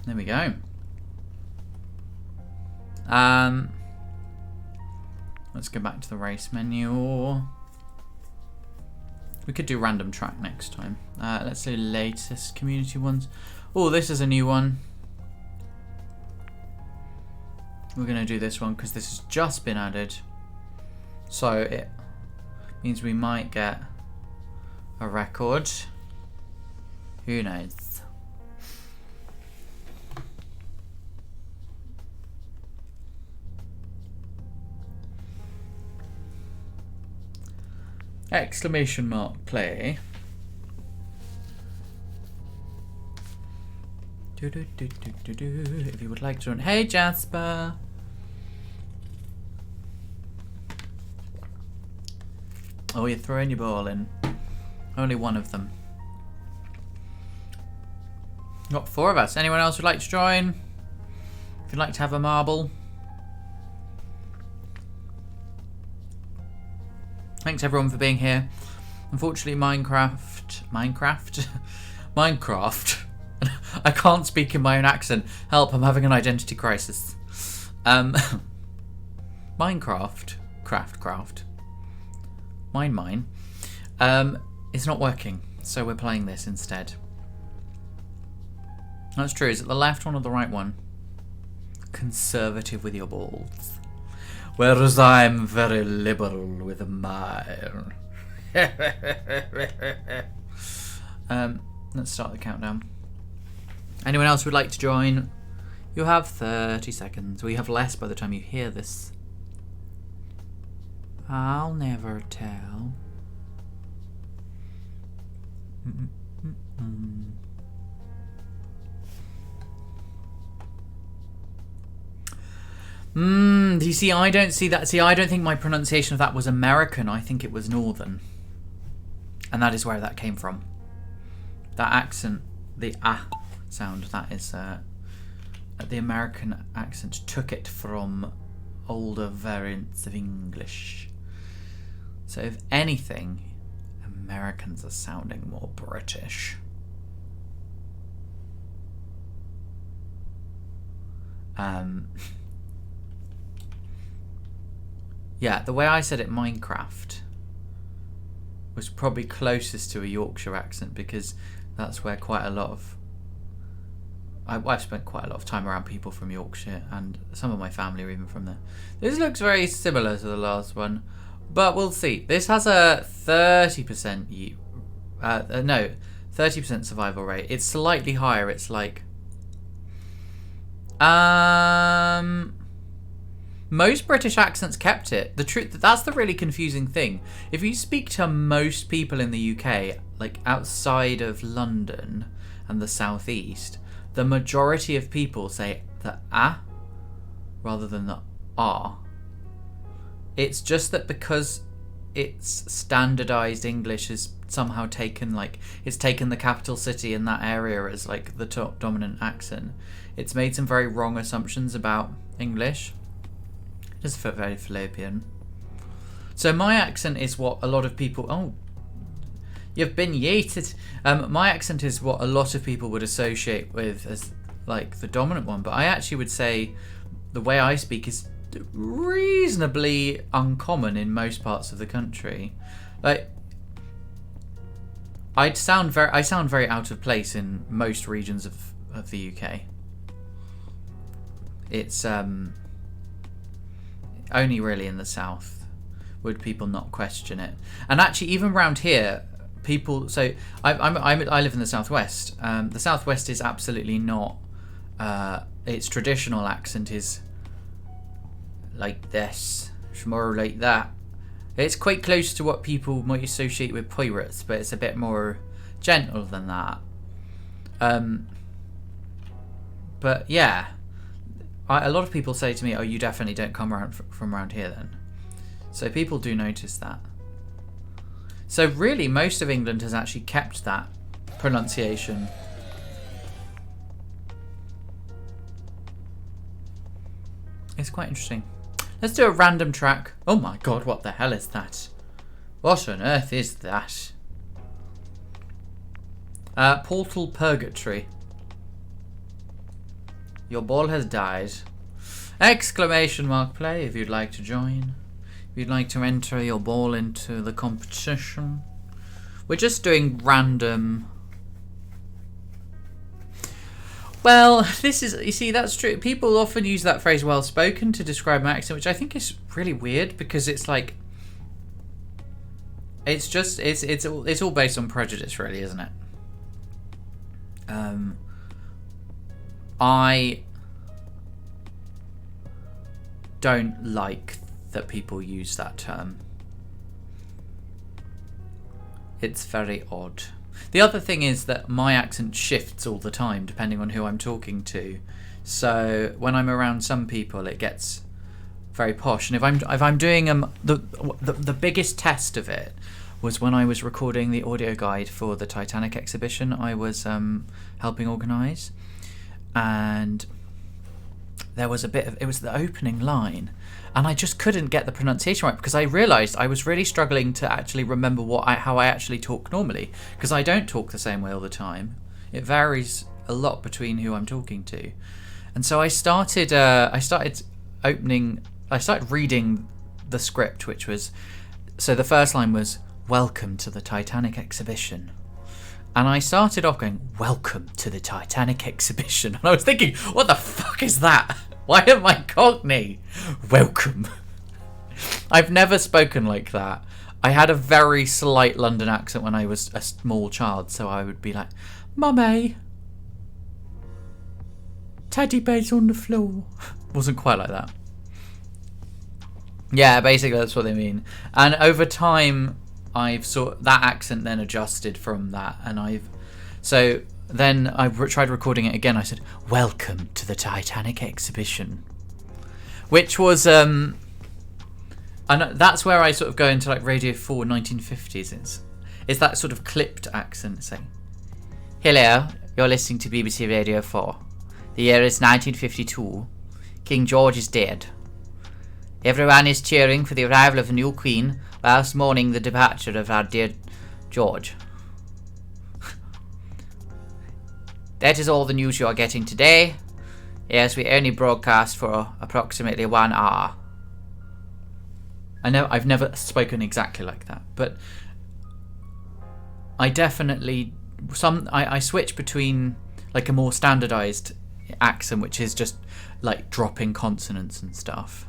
There we go. Let's go back to the race menu. We could do random track next time. Let's do latest community ones. Oh, this is a new one. We're going to do this one because this has just been added. So it means we might get a record. Who knows? Exclamation mark play. If you would like to join. Hey Jasper. Oh, you're throwing your ball in. Only one of them. Got 4 of us. Anyone else would like to join? If you'd like to have a marble. Thanks everyone for being here. Unfortunately, Minecraft. I can't speak in my own accent. Help! I'm having an identity crisis. Minecraft, craft. Mine. It's not working, so we're playing this instead. That's true. Is it the left one or the right one? Conservative with your balls. Whereas I'm very liberal with mine. Let's start the countdown. Anyone else who would like to join? You have 30 seconds. We have less by the time you hear this. I'll never tell. You see, I don't see that. See, I don't think my pronunciation of that was American. I think it was Northern. And that is where that came from. That accent, the ah sound, that is the American accent took it from older variants of English. So if anything, Americans are sounding more British. Yeah, the way I said it, Minecraft, was probably closest to a Yorkshire accent because that's where quite a lot of... I've spent quite a lot of time around people from Yorkshire, and some of my family are even from there. This looks very similar to the last one, but we'll see. This has a 30% 30% survival rate. It's slightly higher. It's like most British accents kept it. The truth, that's the really confusing thing. If you speak to most people in the UK, like outside of London and the southeast, the majority of people say the ah rather than the ah. It's just that because it's standardized English is somehow taken, like it's taken the capital city in that area as like the top dominant accent. It's made some very wrong assumptions about English. Just very Philippian. So my accent is what a lot of people... Oh, you've been yeeted. My accent is what a lot of people would associate with as like the dominant one, but I actually would say the way I speak is reasonably uncommon in most parts of the country. Like, I sound very out of place in most regions of the UK. It's only really in the south would people not question it. And actually, even around here, people. So I live in the southwest. The southwest is absolutely not. Its traditional accent is like this. It's more like that. It's quite close to what people might associate with pirates, but it's a bit more gentle than that. But yeah. A lot of people say to me, "Oh, you definitely don't come around from around here then." So people do notice that. So really, most of England has actually kept that pronunciation. It's quite interesting. Let's do a random track. Oh my god, what the hell is that? What on earth is that? Portal Purgatory. Your ball has died. Exclamation mark play if you'd like to join. If you'd like to enter your ball into the competition. We're just doing random... Well, this is... You see, that's true. People often use that phrase well spoken to describe my accent, which I think is really weird because it's like... It's just... It's all based on prejudice, really, isn't it? I don't like that people use that term. It's very odd. The other thing is that my accent shifts all the time depending on who I'm talking to. So when I'm around some people, it gets very posh. And if I'm doing the biggest test of it was when I was recording the audio guide for the Titanic exhibition I was helping organise. And there was a bit of... It was the opening line. And I just couldn't get the pronunciation right because I realised I was really struggling to actually remember how I actually talk normally. Because I don't talk the same way all the time. It varies a lot between who I'm talking to. And so I started reading the script, which was... So the first line was, "Welcome to the Titanic exhibition." And I started off going, "Welcome to the Titanic exhibition." And I was thinking, what the fuck is that? Why am I Cockney? Welcome. I've never spoken like that. I had a very slight London accent when I was a small child, so I would be like, "Mummy, teddy bear's on the floor." Wasn't quite like that. Yeah, basically that's what they mean. And over time... that accent then adjusted from that, and so then I tried recording it again. I said, "Welcome to the Titanic exhibition." which was and that's where I sort of go into like Radio 4 1950s. It's that sort of clipped accent saying, "Hello, you're listening to BBC Radio 4. The year is 1952. King George is dead. Everyone is cheering for the arrival of a new queen whilst mourning the departure of our dear George. That is all the news you are getting today. Yes, we only broadcast for approximately 1 hour." I know I've never spoken exactly like that, but I definitely I switch between like a more standardized accent, which is just like dropping consonants and stuff,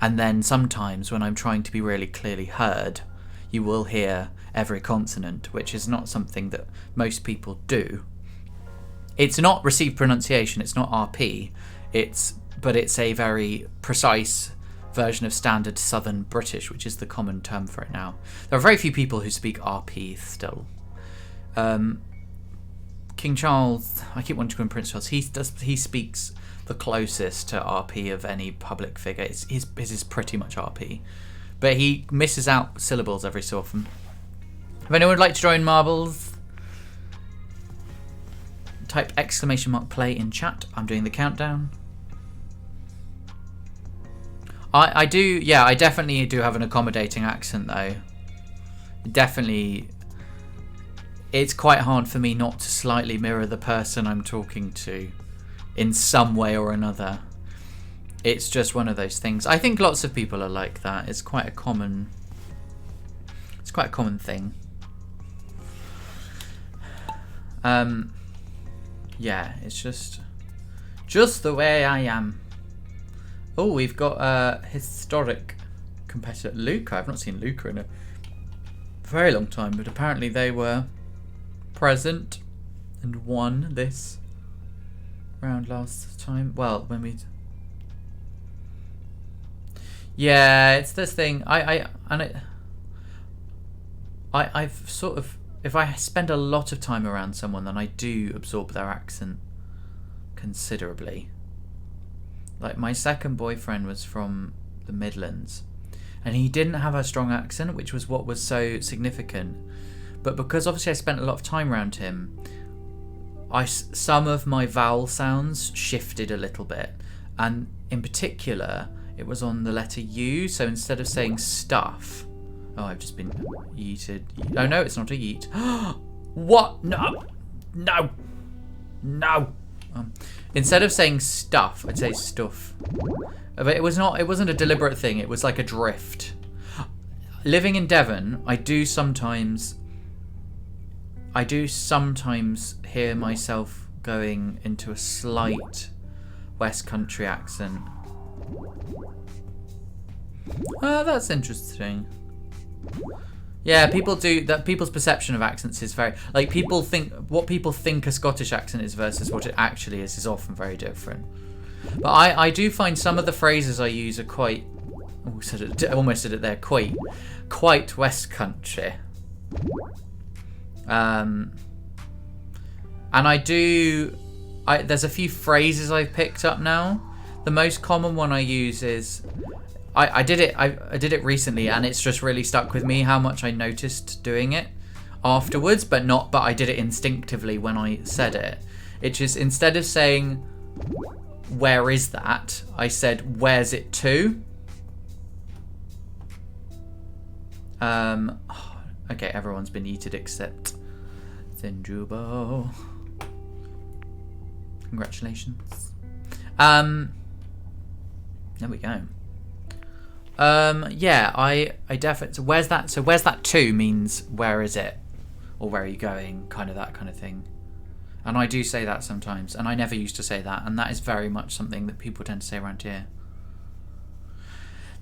and then sometimes when I'm trying to be really clearly heard, you will hear every consonant, which is not something that most people do. It's not received pronunciation, it's not RP, but it's a very precise version of standard Southern British, which is the common term for it now. There are very few people who speak RP still. King Charles, I keep wanting to call him Prince Charles, he speaks the closest to RP of any public figure. His is pretty much RP, but he misses out syllables every so often. If anyone would like to join Marbles, type !play in chat. I'm doing the countdown. I definitely do have an accommodating accent though. Definitely, it's quite hard for me not to slightly mirror the person I'm talking to in some way or another. It's just one of those things. I think lots of people are like that. It's quite a common thing. Yeah, it's just the way I am. Oh, we've got a historic competitor, Luca. I've not seen Luca in a very long time, but apparently they were present and won this round last time. Well, when we... Yeah, it's this thing. I've sort of... If I spend a lot of time around someone, then I do absorb their accent considerably. Like, my second boyfriend was from the Midlands, and he didn't have a strong accent, which was what was so significant. But because obviously I spent a lot of time around him, some of my vowel sounds shifted a little bit, and in particular, it was on the letter U. So instead of saying stuff, oh, I've just been yeeted. Oh no, it's not a yeet. What? No. Instead of saying stuff, I'd say stuff. But it wasn't a deliberate thing. It was like a drift. Living in Devon, I do sometimes hear myself going into a slight West Country accent. Oh, that's interesting. Yeah, people do that. People's perception of accents is very like what people think a Scottish accent is versus what it actually is often very different. But I do find some of the phrases I use are quite. I almost said it there. Quite West Country. And there's a few phrases I've picked up now. The most common one I use is. I did it recently, and it's just really stuck with me how much I noticed doing it afterwards, but I did it instinctively when I said it. It's just instead of saying "where is that," I said "where's it to?" Okay, everyone's been yeeted except Zinjubo. Congratulations. There we go. Yeah, I definitely. So where's that? So where's that to means where is it, or where are you going? Kind of that kind of thing. And I do say that sometimes, and I never used to say that, and that is very much something that people tend to say around here.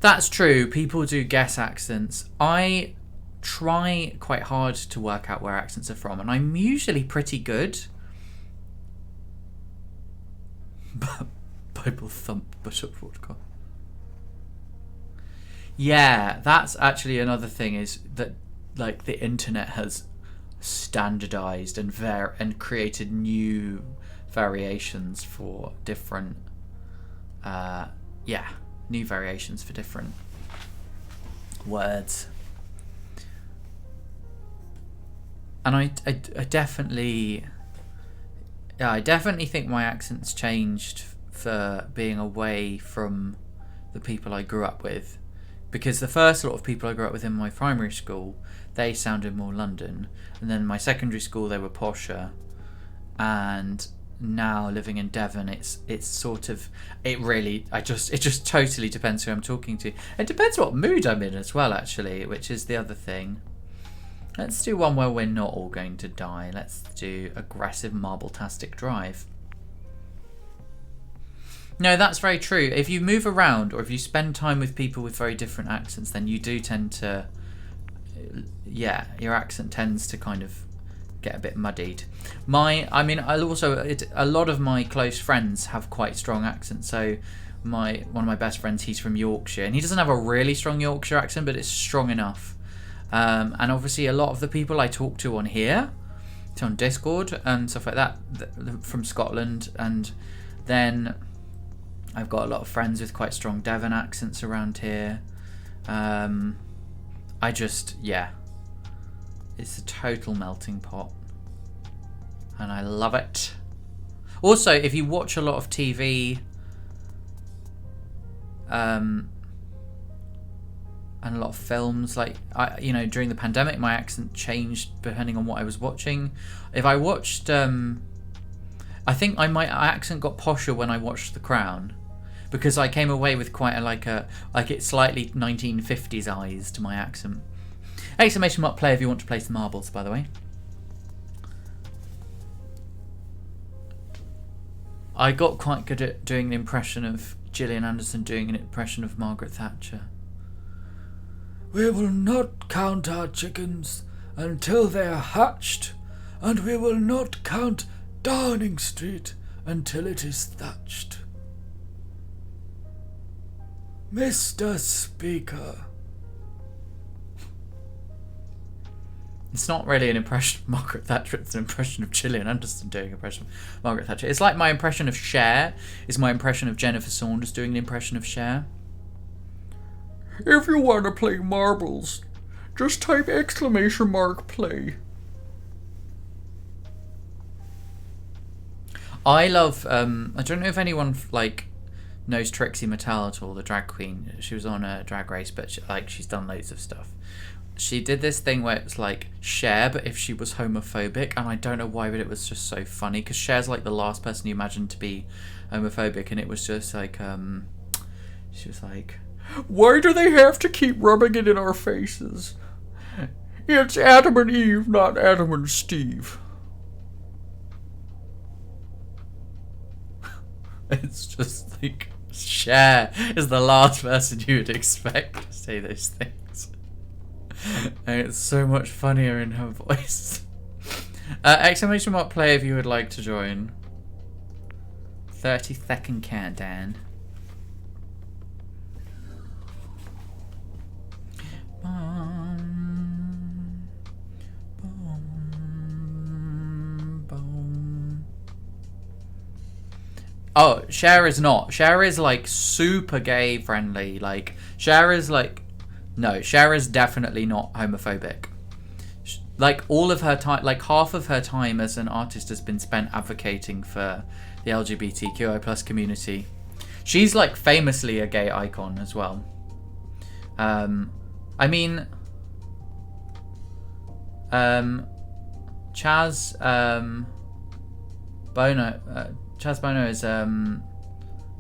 That's true. People do guess accents. I try quite hard to work out where accents are from, and I'm usually pretty good. Bible thump Bishop Vodka. Yeah, that's actually another thing, is that like the internet has standardized and created new variations for different new variations for different words. And I definitely, yeah, I definitely think my accent's changed for being away from the people I grew up with. Because the first lot of people I grew up with in my primary school, they sounded more London. And then my secondary school, they were posher. And now living in Devon, it's sort of, it just totally depends who I'm talking to. It depends what mood I'm in as well, actually, which is the other thing. Let's do one where we're not all going to die. Let's do aggressive marble-tastic drive. No, that's very true. If you move around or if you spend time with people with very different accents, then you do tend to, yeah, your accent tends to kind of get a bit muddied. A lot of my close friends have quite strong accents. So one of my best friends, he's from Yorkshire, and he doesn't have a really strong Yorkshire accent, but it's strong enough. And obviously a lot of the people I talk to on here, on Discord and stuff like that, from Scotland, and then I've got a lot of friends with quite strong Devon accents around here. Yeah, it's a total melting pot, and I love it. Also, if you watch a lot of TV, and a lot of films, like during the pandemic, my accent changed depending on what I was watching. If I watched, I think my accent got posher when I watched The Crown, because I came away with quite it's slightly 1950s eyes to my accent. Exclamation mark play if you want to place the marbles, by the way. I got quite good at doing the impression of Gillian Anderson doing an impression of Margaret Thatcher. We will not count our chickens until they are hatched, and we will not count Downing Street until it is thatched. Mr. Speaker. It's not really an impression of Margaret Thatcher, it's an impression of Gillian Anderson doing an impression of Margaret Thatcher. It's like my impression of Cher is my impression of Jennifer Saunders doing the impression of Cher. If you want to play marbles, just type exclamation mark play. I love, I don't know if anyone knows Trixie Mattel at all, the drag queen. She was on a Drag Race, but she's done loads of stuff. She did this thing where it's like Cher, but if she was homophobic, and I don't know why, but it was just so funny, because Cher's like the last person you imagine to be homophobic, and it was just like, she was like, why do they have to keep rubbing it in our faces? It's Adam and Eve, not Adam and Steve. It's just like, Cher is the last person you would expect to say those things. And it's so much funnier in her voice. Exclamation mark play if you would like to join. 30-second countdown. Oh, Cher is not. Cher is super gay friendly. Cher is no, Cher is definitely not homophobic. All of her time, half of her time as an artist has been spent advocating for the LGBTQI+ community. She's famously a gay icon as well. Chaz Bono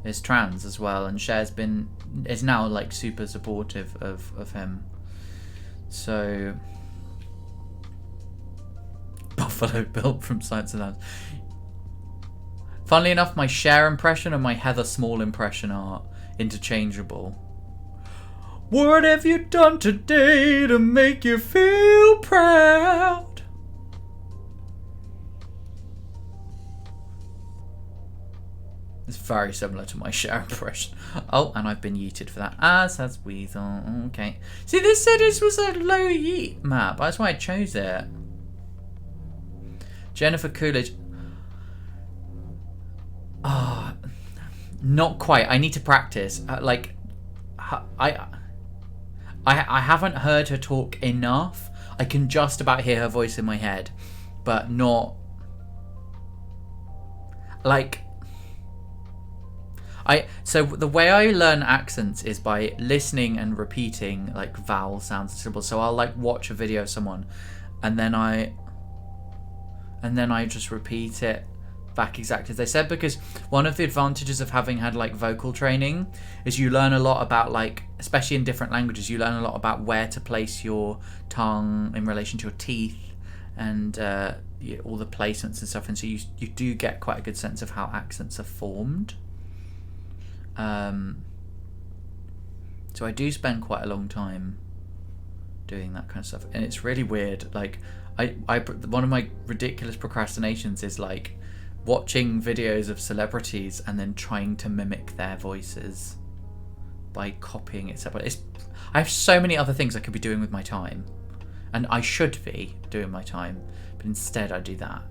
is trans as well, and is now super supportive of him. So Buffalo Bill from Science and Sounds. Funnily enough, my Cher impression and my Heather Small impression are interchangeable. What have you done today to make you feel proud? It's very similar to my Cher impression. Oh, and I've been yeeted for that. As has Weasel. Okay. See, this said this was a low yeet map. That's why I chose it. Jennifer Coolidge. Ah, not quite. I need to practice. I haven't heard her talk enough. I can just about hear her voice in my head, but not like so the way I learn accents is by listening and repeating like vowel sounds and symbols. So I'll like watch a video of someone and then I just repeat it back exactly as they said, because one of the advantages of having had like vocal training is you learn a lot about, like, especially in different languages, you learn a lot about where to place your tongue in relation to your teeth and all the placements and stuff, and so you do get quite a good sense of how accents are formed. So I do spend quite a long time doing that kind of stuff, and it's really weird. Like I one of my ridiculous procrastinations is like watching videos of celebrities and then trying to mimic their voices by copying it separately. I have so many other things I could be doing with my time, and I should be doing my time, but instead I do that.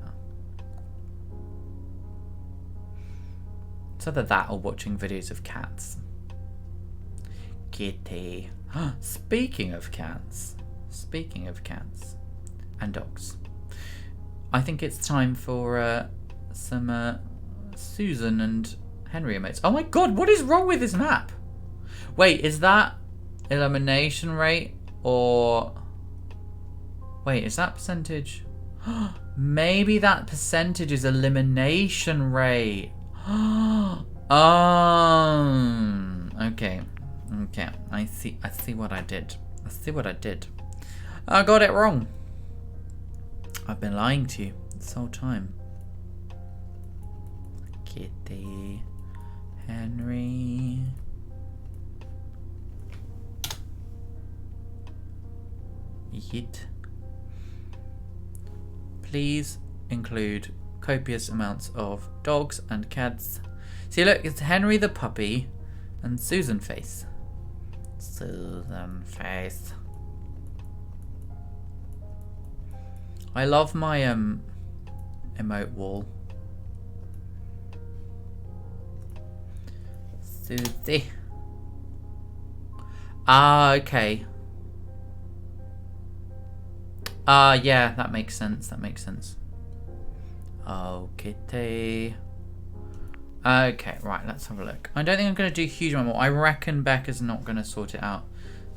It's either that or watching videos of cats. Kitty. Speaking of cats and dogs, I think it's time for some Susan and Henry emotes. Oh my god, what is wrong with this map? Wait, is that elimination rate or... Wait, is that percentage? Maybe that percentage is elimination rate. Okay. I see what I did. I got it wrong. I've been lying to you this whole time. Kitty, Henry. Yeet. Please include copious amounts of dogs and cats. See, look, it's Henry the puppy and Susan face. Susan face. I love my emote wall. Susie. Okay. Yeah, that makes sense. Oh, kitty. Okay, right, let's have a look. I don't think I'm going to do a huge amount more. I reckon Becca's not going to sort it out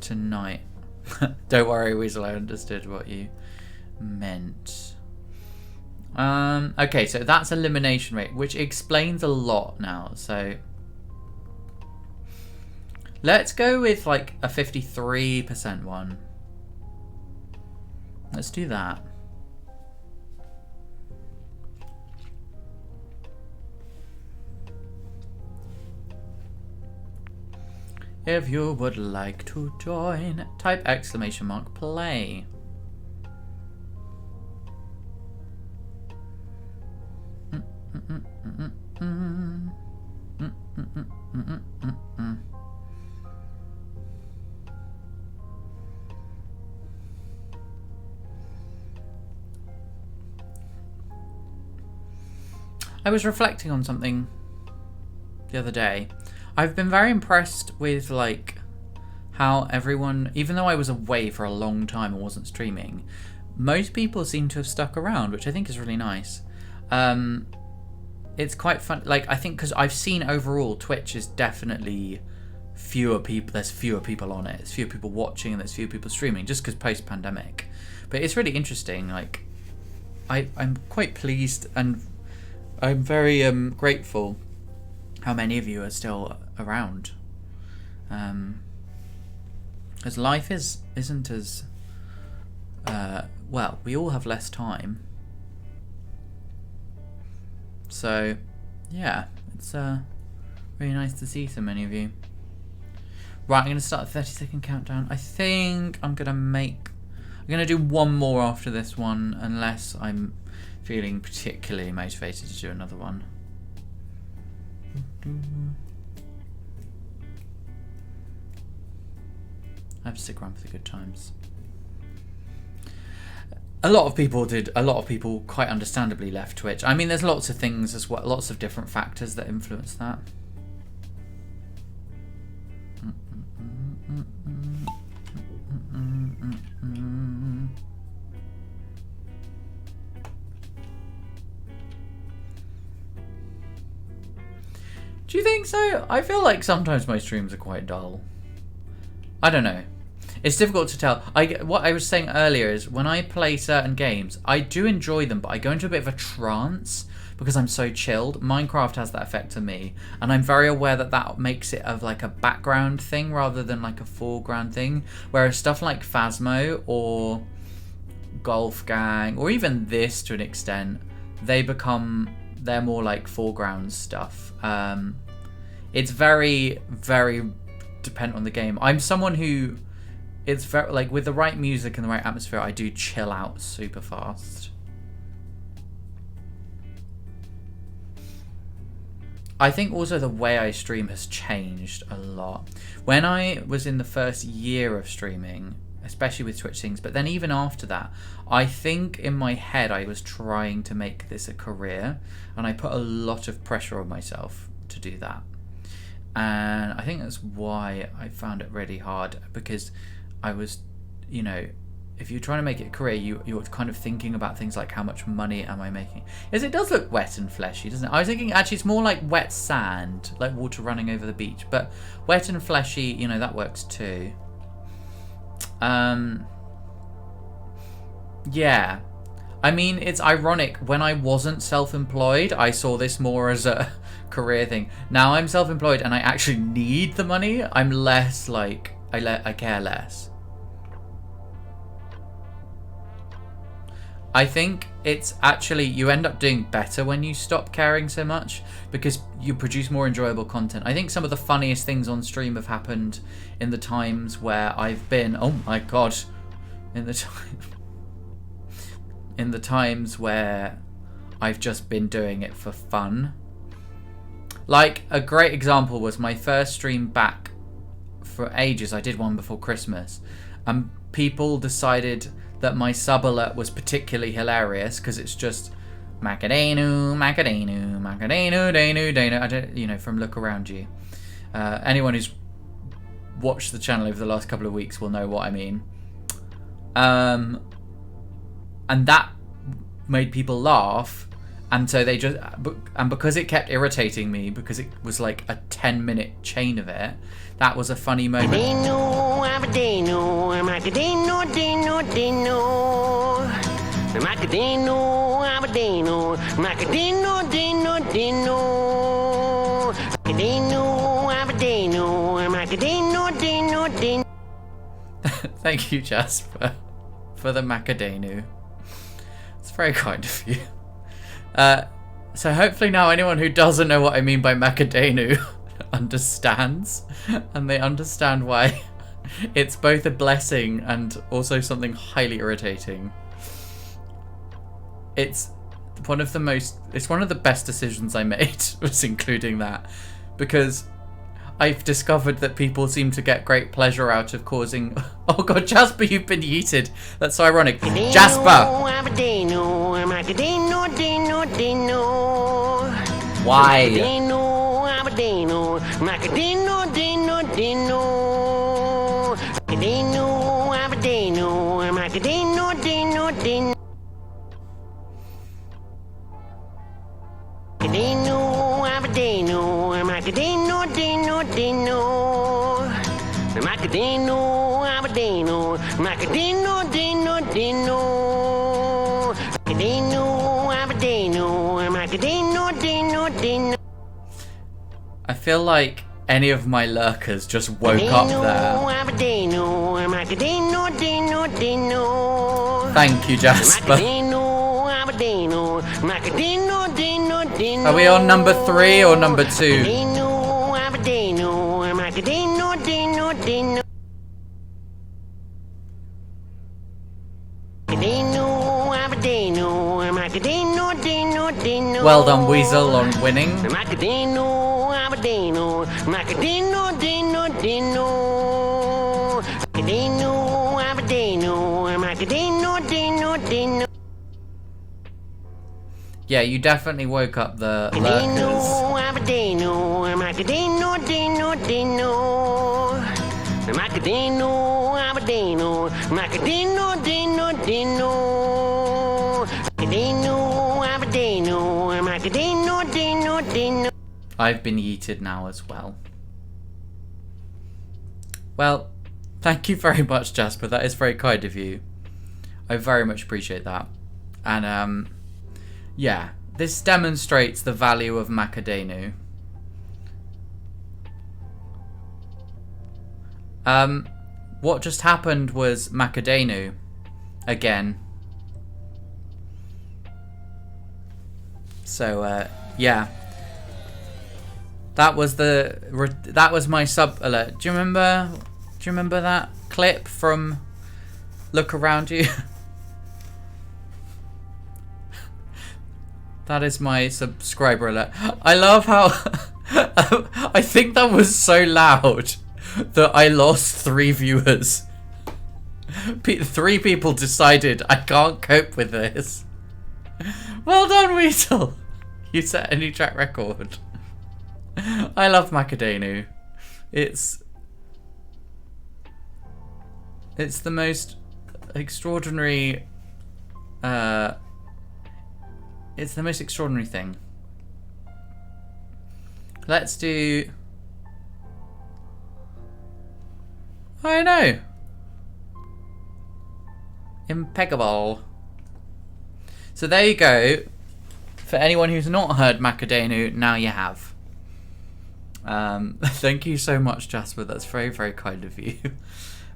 tonight. Don't worry, Weasel, I understood what you meant. Okay, so that's elimination rate, which explains a lot now. So let's go with like a 53% one. Let's do that. If you would like to join, type !play. I was reflecting on something the other day. I've been very impressed with like how everyone, even though I was away for a long time and wasn't streaming, most people seem to have stuck around, which I think is really nice. It's quite fun. Like, I think because I've seen overall Twitch is definitely fewer people. There's fewer people on it. There's fewer people watching and there's fewer people streaming just because post-pandemic. But it's really interesting. Like, I'm quite pleased and I'm very grateful how many of you are still around. Because life isn't as well, we all have less time. So yeah, it's really nice to see so many of you. Right, I'm going to start a 30-second countdown. I think I'm going to do one more after this one, unless I'm feeling particularly motivated to do another one. I have to stick around for the good times. A lot of people quite understandably left Twitch. I mean, there's lots of things as well, lots of different factors that influence that. Do you think so? I feel like sometimes my streams are quite dull. I don't know. It's difficult to tell. What I was saying earlier is when I play certain games, I do enjoy them, but I go into a bit of a trance because I'm so chilled. Minecraft has that effect to me, and I'm very aware that that makes it of like a background thing rather than like a foreground thing. Whereas stuff like Phasmo or Golf Gang, or even this to an extent, they're more like foreground stuff. It's very, very dependent on the game. I'm someone who, it's very like with the right music and the right atmosphere, I do chill out super fast. I think also the way I stream has changed a lot. When I was in the first year of streaming, especially with Twitch things, but then even after that, I think in my head I was trying to make this a career, and I put a lot of pressure on myself to do that. And I think that's why I found it really hard, because I was, you know, if you're trying to make it a career, you're kind of thinking about things like how much money am I making. Yes, it does look wet and fleshy, doesn't it? I was thinking actually it's more like wet sand, like water running over the beach, but wet and fleshy, you know, that works too. Yeah, I mean, it's ironic. When I wasn't self-employed, I saw this more as a career thing. Now I'm self-employed and I actually need the money. I'm less like, I care less. I think it's actually, you end up doing better when you stop caring so much because you produce more enjoyable content. I think some of the funniest things on stream have happened in the times where I've been, oh my god, in the times where I've just been doing it for fun. Like a great example was my first stream back for ages. I did one before Christmas, and people decided that my sub alert was particularly hilarious because it's just Macadanu, Macadanu, Macadanu, Danu, Danu. I don't, you know, from Look Around You. Anyone who's watched the channel over the last couple of weeks will know what I mean. And that made people laugh, and so they just, and because it kept irritating me because it was like a 10-minute chain of it, that was a funny moment. Thank you, Jasper, for the Macadanu. It's very kind of you. So hopefully now anyone who doesn't know what I mean by Macadanu understands, and they understand why it's both a blessing and also something highly irritating. It's one of the best decisions I made, was including that, because I've discovered that people seem to get great pleasure out of causing... Oh god, Jasper, you've been yeeted. That's so ironic. Jasper! Why? I feel like any of my lurkers just woke up there. Thank you, Jasper. Are we on number 3 or number 2? Well done, Weasel, on winning. Yeah, you definitely woke up the lurkers. I've been yeeted now as well. Well, thank you very much, Jasper. That is very kind of you. I very much appreciate that. And, yeah, this demonstrates the value of Macadanu. What just happened was Macadanu again. So, yeah. That was my sub alert. Do you remember that clip from Look Around You? That is my subscriber alert. I love how I think that was so loud that I lost 3 viewers. 3 people decided I can't cope with this. Well done, Weasel. You set a new track record. I love Macadanu. It's the most extraordinary it's the most extraordinary thing. Let's do... I know. Impeccable. So there you go. For anyone who's not heard Macadanu, now you have. Thank you so much, Jasper. That's very, very kind of you.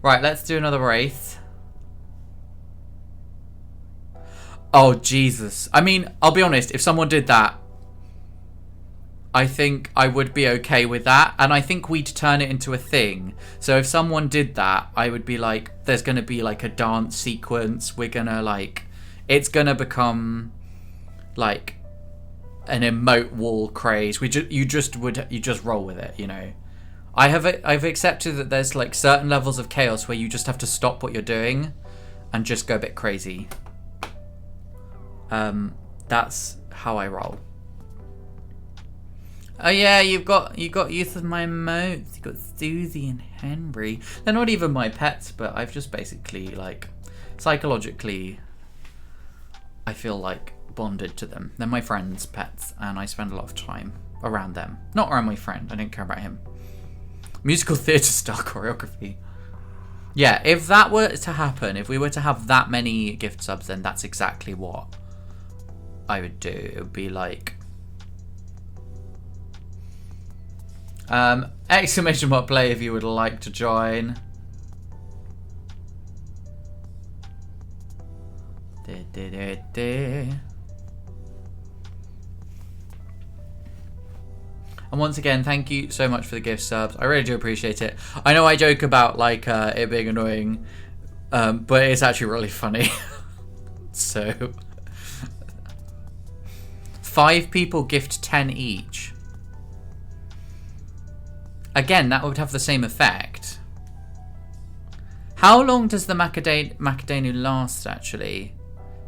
Right, let's do another race. Oh, Jesus. I mean, I'll be honest. If someone did that, I think I would be okay with that. And I think we'd turn it into a thing. So if someone did that, I would be like, there's going to be like a dance sequence. We're going to like, it's going to become like an emote wall craze. You just roll with it, you know. I've accepted that there's like certain levels of chaos where you just have to stop what you're doing and just go a bit crazy. That's how I roll. Oh yeah, you got use of my emotes. You got Susie and Henry. They're not even my pets, but I've just basically like psychologically I feel like bonded to them. They're my friends' pets, and I spend a lot of time around them. Not around my friend. I don't care about him. Musical theatre style choreography. Yeah, if that were to happen, if we were to have that many gift subs, then that's exactly what I would do. It would be like exclamation mark play if you would like to join. And once again, thank you so much for the gift subs. I really do appreciate it. I know I joke about like it being annoying, but it's actually really funny. So 5 people gift 10 each. Again, that would have the same effect. How long does the Macadanu last, actually?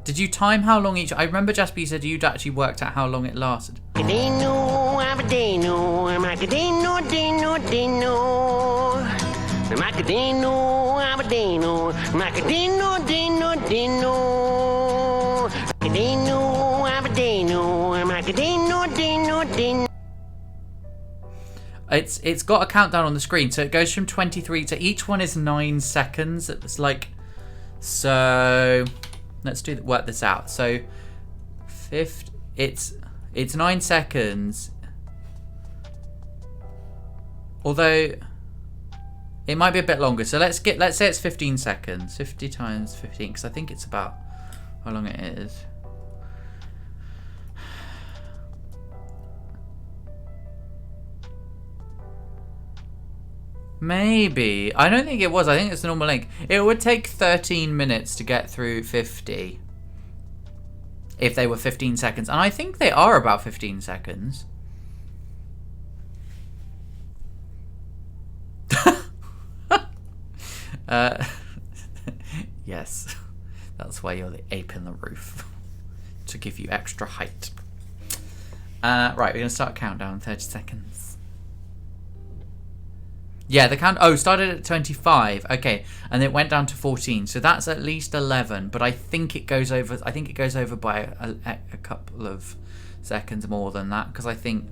Did you time how long each... I remember, Jasper, you said you'd actually worked out how long it lasted. It's got a countdown on the screen, so it goes from 23 to each one is 9 seconds. It's like, so let's work this out. So it's 9 seconds. Although it might be a bit longer. So let's say it's 15 seconds. 50 times 15, because I think it's about how long it is. Maybe. I don't think it was. I think it's a normal length. It would take 13 minutes to get through 50. If they were 15 seconds. And I think they are about 15 seconds. Yes. That's why you're the ape in the roof. To give you extra height. Right, we're going to start a countdown. 30 seconds. Yeah, the count... Oh, started at 25. Okay, and it went down to 14. So that's at least 11. But I think it goes over... I think it goes over by a couple of seconds more than that. Because I think...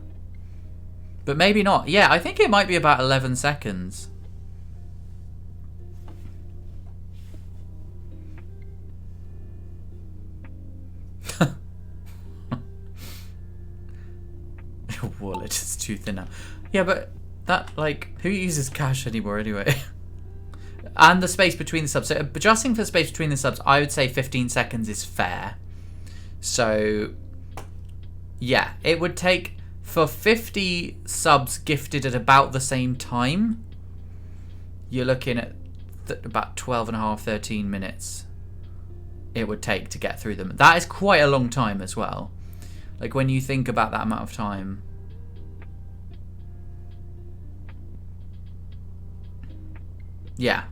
But maybe not. Yeah, I think it might be about 11 seconds. Your wallet is too thin now. Yeah, but that, like, who uses cash anymore anyway? And the space between the subs. So adjusting for the space between the subs, I would say 15 seconds is fair. So, yeah, it would take, for 50 subs gifted at about the same time, you're looking at about 12 and a half, 13 minutes it would take to get through them. That is quite a long time as well. Like, when you think about that amount of time. Yeah.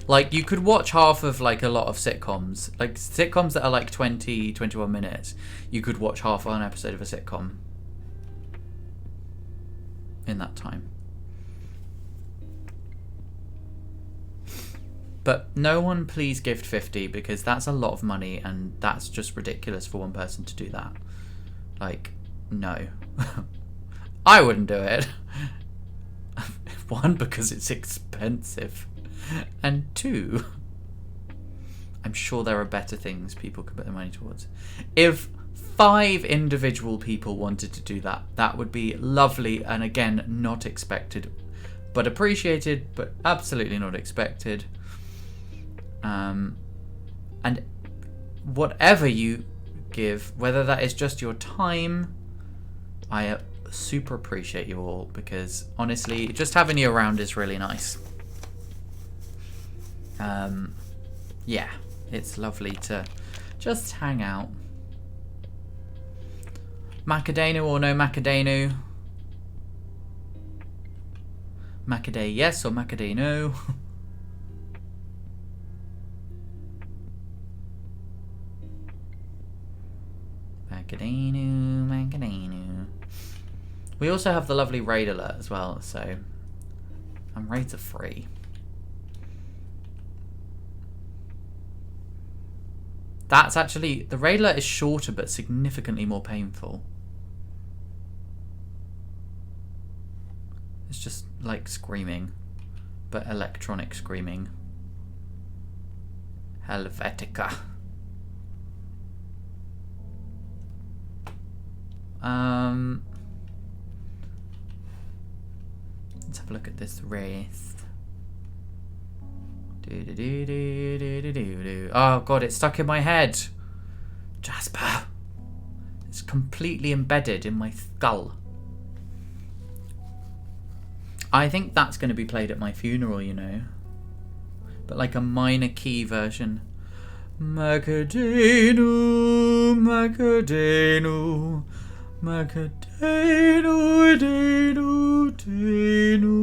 Like, you could watch half of, like, a lot of sitcoms. Like, sitcoms that are, like, 20, 21 minutes. You could watch half of an episode of a sitcom in that time. But no one please gift 50, because that's a lot of money, and that's just ridiculous for one person to do that. Like, no. I wouldn't do it. One, because it's expensive. And two, I'm sure there are better things people could put their money towards. If 5 individual people wanted to do that, that would be lovely, and again, not expected, but appreciated, but absolutely not expected. And whatever you give, whether that is just your time, I super appreciate you all, because honestly, just having you around is really nice. Yeah, it's lovely to just hang out. Macadano or no Macadano? Macaday yes or Macaday no? Macadano, Macadano. We also have the lovely raid alert as well, so and raids are free. That's actually, the raid alert is shorter but significantly more painful. It's just like screaming, but electronic screaming. Helvetica. Let's have a look at this race. Oh god, it's stuck in my head. Jasper. It's completely embedded in my skull. I think that's going to be played at my funeral, you know. But like a minor key version. Macadano, Macadano, Macadano, Dano, Dano.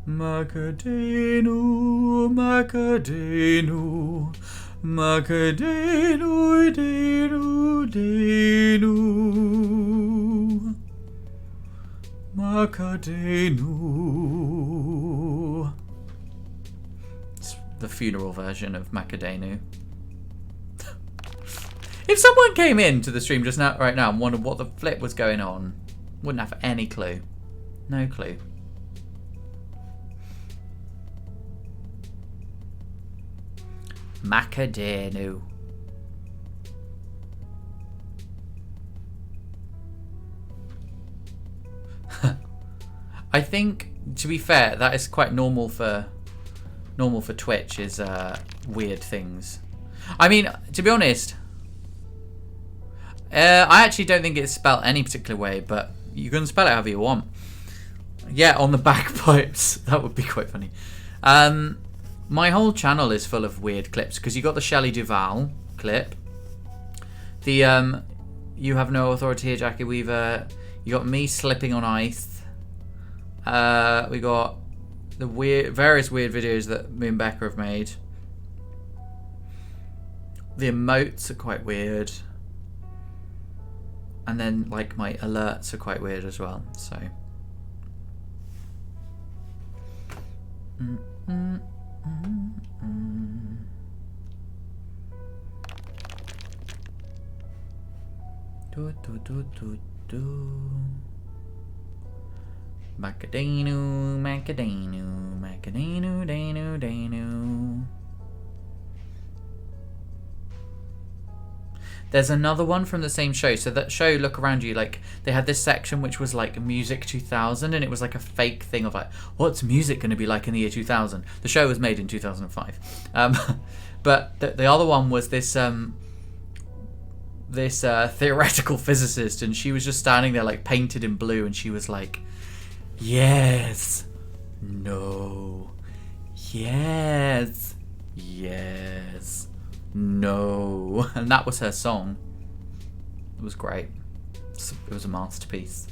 Macadano, Macadano, Macadano, Dano, Dano. Macadano. It's the funeral version of Macadano. If someone came into the stream just now, right now, and wondered what the flip was going on, wouldn't have any clue. No clue. Macadano. I think, to be fair, that is quite normal for Twitch, is weird things. I mean, to be honest, I actually don't think it's spelled any particular way, but you can spell it however you want. Yeah, on the bagpipes. That would be quite funny. My whole channel is full of weird clips, because you got the Shelley Duvall clip, the you have no authority here, Jackie Weaver. You got me slipping on ice. We got the various weird videos that me and Becca have made. The emotes are quite weird, and then like my alerts are quite weird as well. So. Do do do do do. Macadano, macadano, macadano, dano, dano. There's another one from the same show. So that show, Look Around You, like they had this section which was like Music 2000, and it was like a fake thing of like, what's music going to be like in the year 2000? The show was made in 2005, but the other one was this theoretical physicist, and she was just standing there like painted in blue, and she was like, yes, no, yes, yes, no. And that was her song. It was great. It was a masterpiece.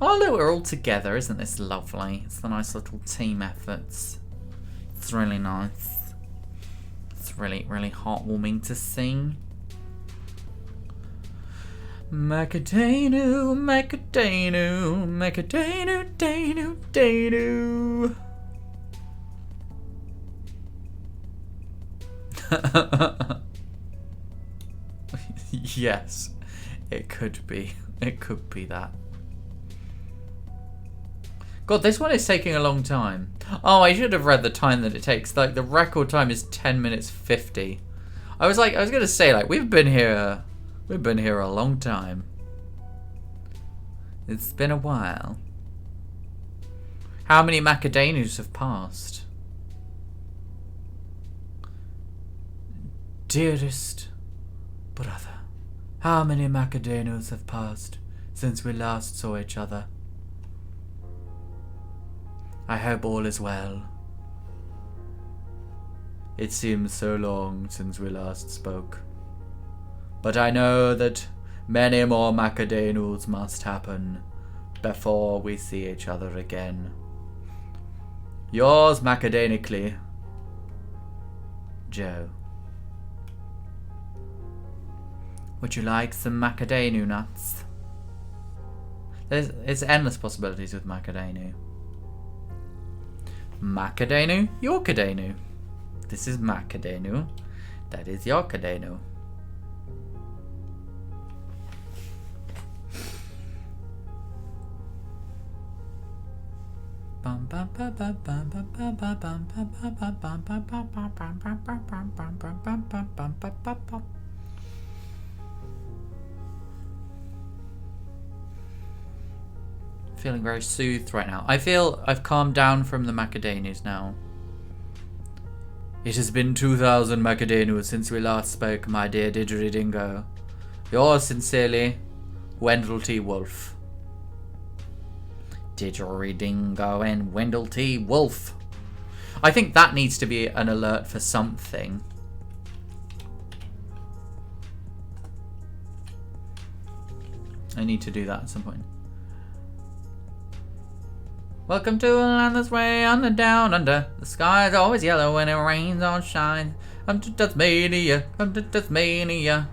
Oh look, we're all together. Isn't this lovely? It's the nice little team efforts. It's really nice. It's really, really heartwarming to see. Macadano, macadano, macadano, dano, dano. Yes, it could be. It could be that. God, this one is taking a long time. Oh, I should have read the time that it takes. Like, the record time is 10 minutes 50. I was gonna say, like, we've been here a long time. It's been a while. How many Macadanos have passed? Dearest brother, how many Macadanos have passed since we last saw each other? I hope all is well. It seems so long since we last spoke, but I know that many more Macadanos must happen before we see each other again. Yours macadanically, Joe. Would you like some macadano nuts? It's endless possibilities with macadano. Macadano, Yorkadano. This is macadano. That is Yorkadano. Feeling very soothed right now. I feel I've calmed down from the Macadanos now. It has been 2,000 Macadanos since we last spoke, my dear Didgeridingo. Yours sincerely, Wendell T. Wolf. Didgeridingo and Wendell T. Wolf. I think that needs to be an alert for something. I need to do that at some point. Welcome to a land that's way on the down under. The sky's always yellow when it rains or shines. Come to Tasmania, come to Tasmania.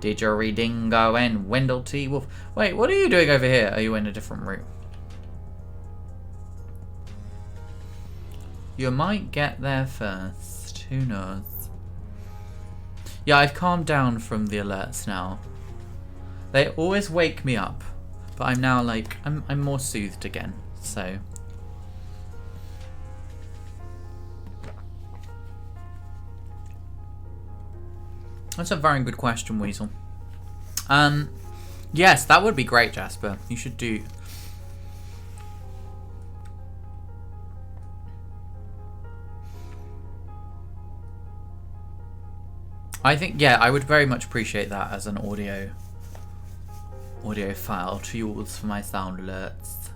Didgeridingo and Wendell T. Wolf. Wait, what are you doing over here? Are you in a different route? You might get there first. Who knows? Yeah, I've calmed down from the alerts now. They always wake me up. But I'm now like, I'm more soothed again, so. That's a very good question, Weasel. Yes, that would be great, Jasper. You should do. I think, yeah, I would very much appreciate that as an audio file to use for my sound alerts.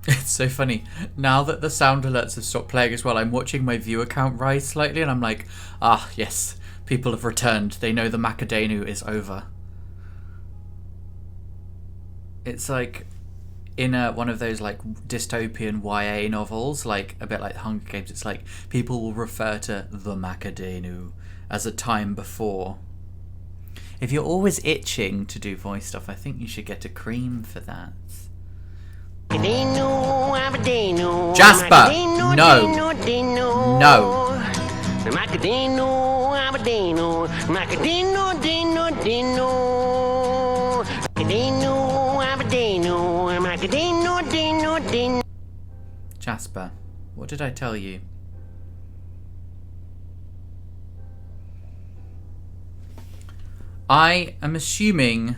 It's so funny. Now that the sound alerts have stopped playing as well, I'm watching my viewer count rise slightly and I'm like, ah, yes, people have returned. They know the Macadano is over. It's like in one of those like dystopian YA novels, like a bit like Hunger Games, it's like people will refer to the Macadano as a time before. If you're always itching to do voice stuff, I think you should get a cream for that. Jasper! No! No! Jasper, what did I tell you? I am assuming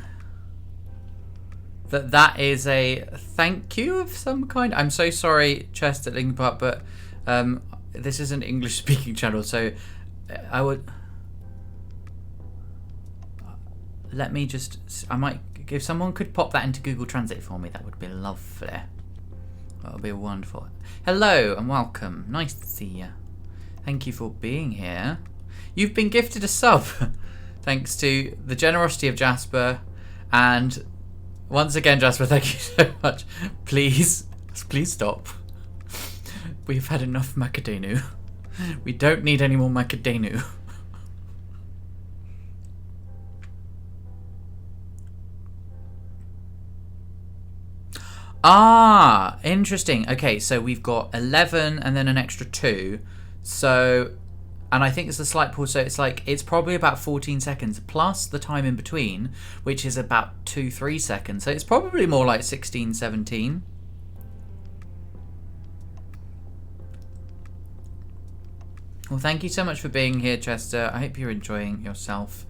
that that is a thank you of some kind. I'm so sorry, Chest at Linkin Park, but this is an English-speaking channel, so I would... Let me just... I might... If someone could pop that into Google Translate for me, that would be lovely. That would be wonderful. Hello and welcome. Nice to see you. Thank you for being here. You've been gifted a sub, thanks to the generosity of Jasper. And once again, Jasper, thank you so much. Please stop. We've had enough macadamia. We don't need any more macadamia. Ah, interesting. Okay, so we've got 11 and then an extra 2. So, and I think it's a slight pause, so it's probably about 14 seconds plus the time in between, which is about 2-3 seconds. So it's probably more like 16, 17. Well, thank you so much for being here, Chester. I hope you're enjoying yourself.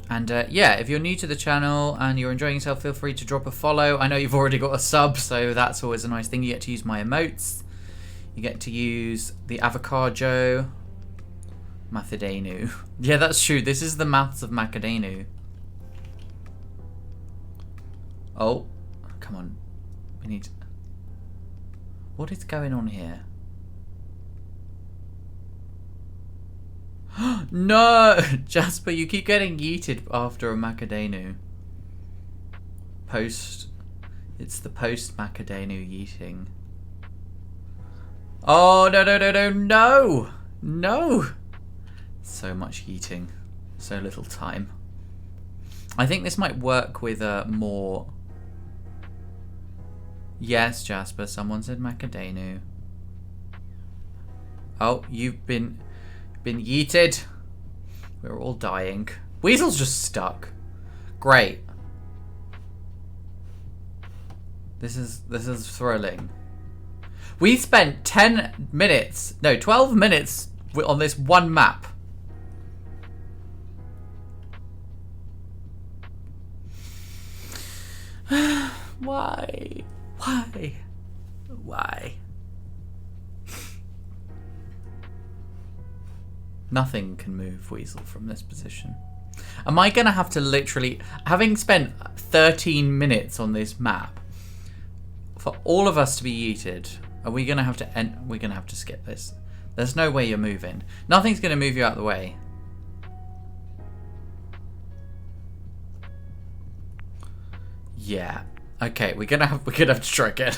And yeah, if you're new to the channel and you're enjoying yourself, feel free to drop a follow. I know you've already got a sub, so that's always a nice thing. You get to use my emotes. You get to use the avocado. Macadamia. Yeah, that's true. This is the maths of macadamia. Oh, come on. We need... What is going on here? No! Jasper, you keep getting yeeted after a macadamia. It's the post-macadamia yeeting. Oh, no! No! So much yeeting. So little time. I think this might work with more... Yes, Jasper, someone said macadamia. Oh, you've been yeeted. We're all dying. Weasel's just stuck. Great. This is thrilling. We spent 12 minutes on this one map. Why? Nothing can move Weasel from this position. Am I going to have to literally, having spent 13 minutes on this map, for all of us to be yeeted, are we going to have to we're going to have to skip this. There's no way you're moving. Nothing's going to move you out of the way. Yeah. Okay, we're gonna have to try again.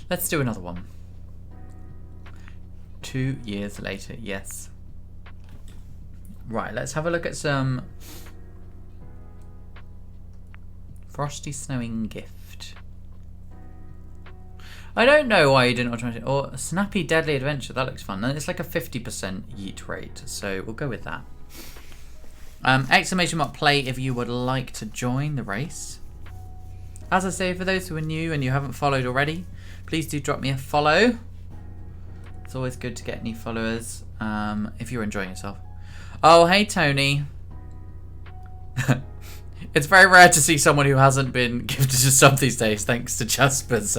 Let's do another one. 2 years later, yes. Right, let's have a look at some Frosty Snowing Gift. I don't know why you didn't automatically... Or Snappy Deadly Adventure, that looks fun. And it's like a 50% yeet rate, so we'll go with that. Exclamation mark play if you would like to join the race. As I say, for those who are new and you haven't followed already, please do drop me a follow. It's always good to get new followers if you're enjoying yourself. Oh, hey, Tony. It's very rare to see someone who hasn't been gifted a sub these days, thanks to Jasper's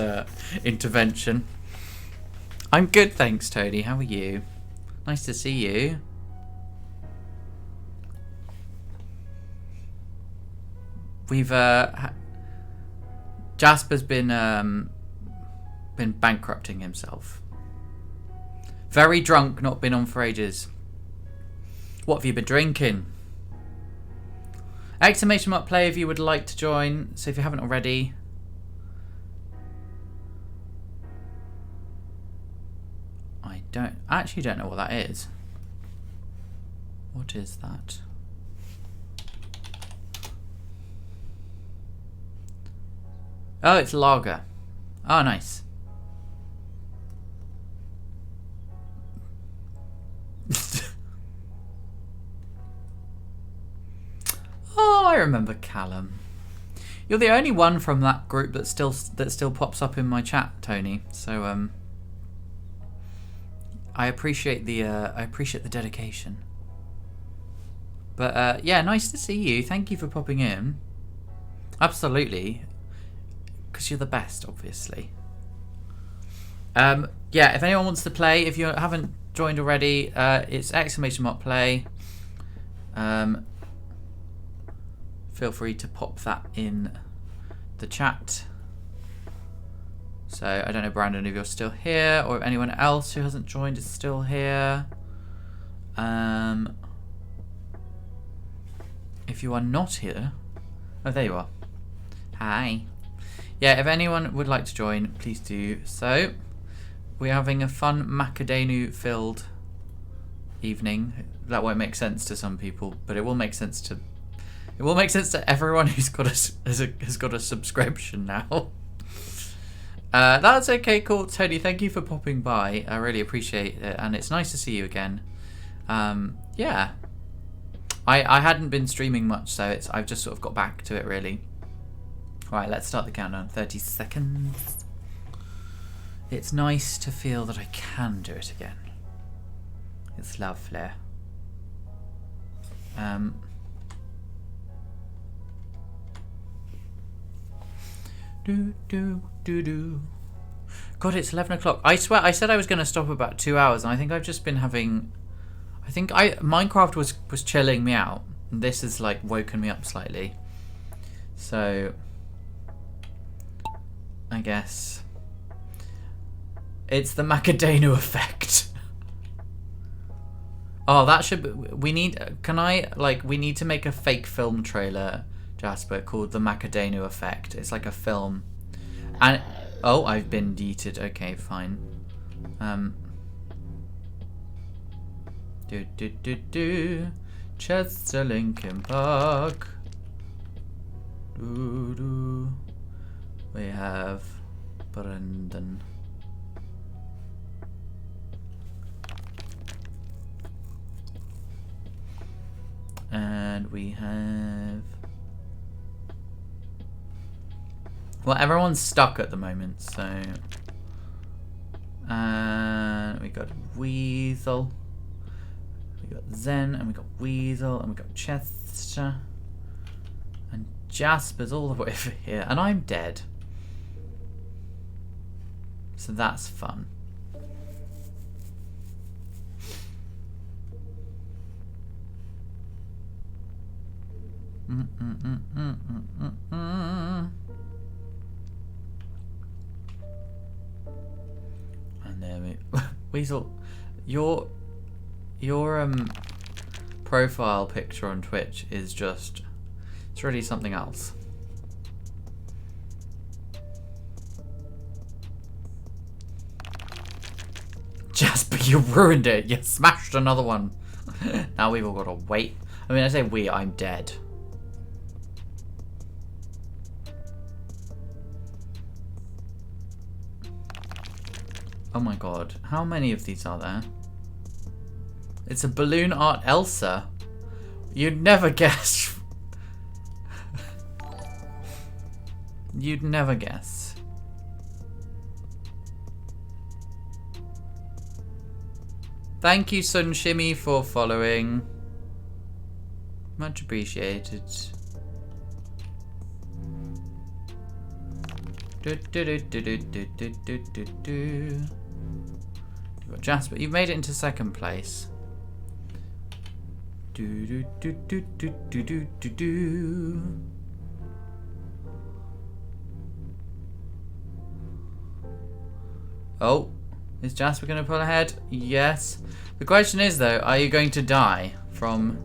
intervention. I'm good, thanks, Tony. How are you? Nice to see you. We've Jasper's been bankrupting himself. Very drunk, not been on for ages. What have you been drinking? Exclamation mark play if you would like to join. So if you haven't already. I actually don't know what that is. What is that? Oh, it's lager. Oh, nice. Oh, I remember Callum. You're the only one from that group that still pops up in my chat, Tony. So I appreciate the dedication. But yeah, nice to see you. Thank you for popping in. Absolutely, because you're the best, obviously. Yeah, if anyone wants to play, if you haven't joined already, it's !play. Feel free to pop that in the chat. So I don't know, Brandon, if you're still here, or if anyone else who hasn't joined is still here. If you are not here, oh, there you are. Hi. Yeah, if anyone would like to join, please do so. We're having a fun macadamia-filled evening. That won't make sense to some people, but it will make sense to everyone who's got has got a subscription now. That's okay, cool. Tony, thank you for popping by. I really appreciate it, and it's nice to see you again. Yeah, I hadn't been streaming much, so I've just sort of got back to it really. Right, let's start the countdown. 30 seconds. It's nice to feel that I can do it again. It's lovely. God, it's 11 o'clock. I swear, I said I was going to stop about 2 hours, and I think I've just been having... Minecraft was chilling me out, and this has like woken me up slightly. So... I guess... It's the macadamia effect. Oh, that should be... We need... we need to make a fake film trailer, Jasper, called The Macadamia Effect. It's like a film. And... Oh, I've been yeeted. Okay, fine. Chester Linkin Park. We have... Brendan. And we have... Well, everyone's stuck at the moment, so... And we got Weasel. We got Zen, and we got Weasel, and we got Chester. And Jasper's all the way over here, and I'm dead. So that's fun. And there we Weasel, your profile picture on Twitch is just, it's really something else. Jasper, you ruined it. You smashed another one. Now we've all got to wait. I mean, I say we, I'm dead. Oh my god, how many of these are there? It's a balloon art Elsa. You'd never guess. You'd never guess. Thank you, Sun Shimmy, for following. Much appreciated. You've got Jasper. You've made it into second place. Oh, is Jasper going to pull ahead? Yes. The question is, though, are you going to die from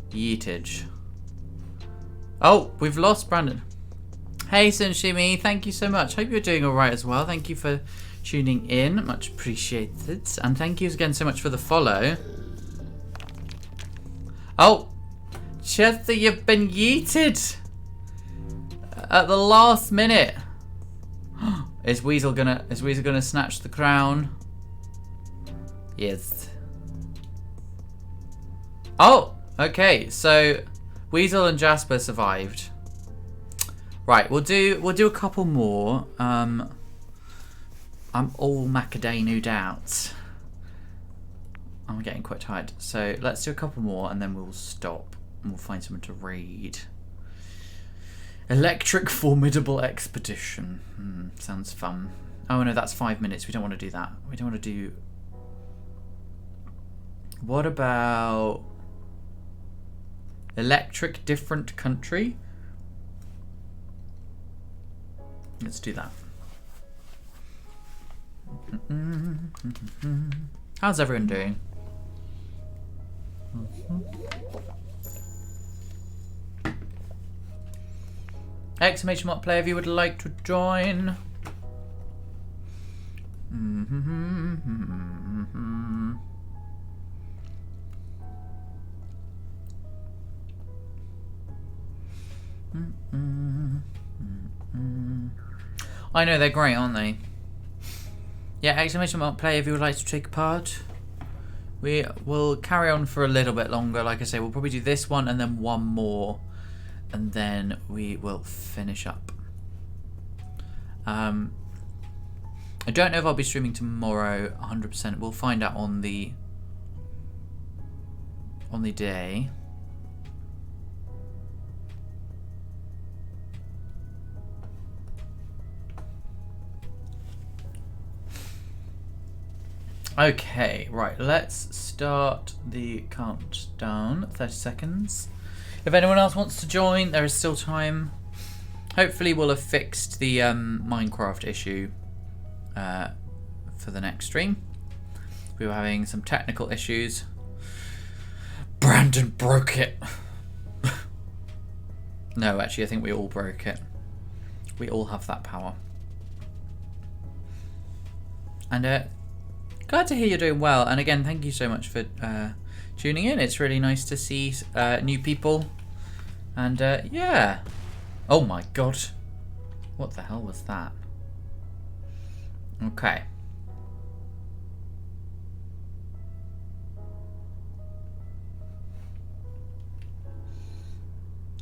yeetage? Oh, we've lost Brandon. Hey, Sunshimi, thank you so much. Hope you're doing all right as well. Thank you for tuning in. Much appreciated. And thank you again so much for the follow. Oh, Chester, you've been yeeted at the last minute. Is Weasel gonna snatch the crown? Yes. Oh, okay. So Weasel and Jasper survived. Right, we'll do a couple more. I'm all macadamia out. I'm getting quite tired. So let's do a couple more and then we'll stop and we'll find someone to raid. Electric Formidable Expedition. Sounds fun. Oh no, that's 5 minutes. We don't want to do that. We don't want to do... What about... Electric Different Country? Let's do that. How's everyone doing? Exclamation mark player if you would like to join. I know, they're great, aren't they? Yeah, exclamation mark player if you would like to take part. We will carry on for a little bit longer. Like I say, we'll probably do this one and then one more. And then we will finish up. I don't know if I'll be streaming tomorrow 100%. We'll find out on the day. Okay, right, let's start the countdown. 30 seconds. If anyone else wants to join, there is still time. Hopefully we'll have fixed the Minecraft issue for the next stream. We were having some technical issues. Brandon broke it. No, actually, I think we all broke it. We all have that power. And glad to hear you're doing well. And again, thank you so much for tuning in. It's really nice to see new people. And yeah. Oh my god. What the hell was that? Okay.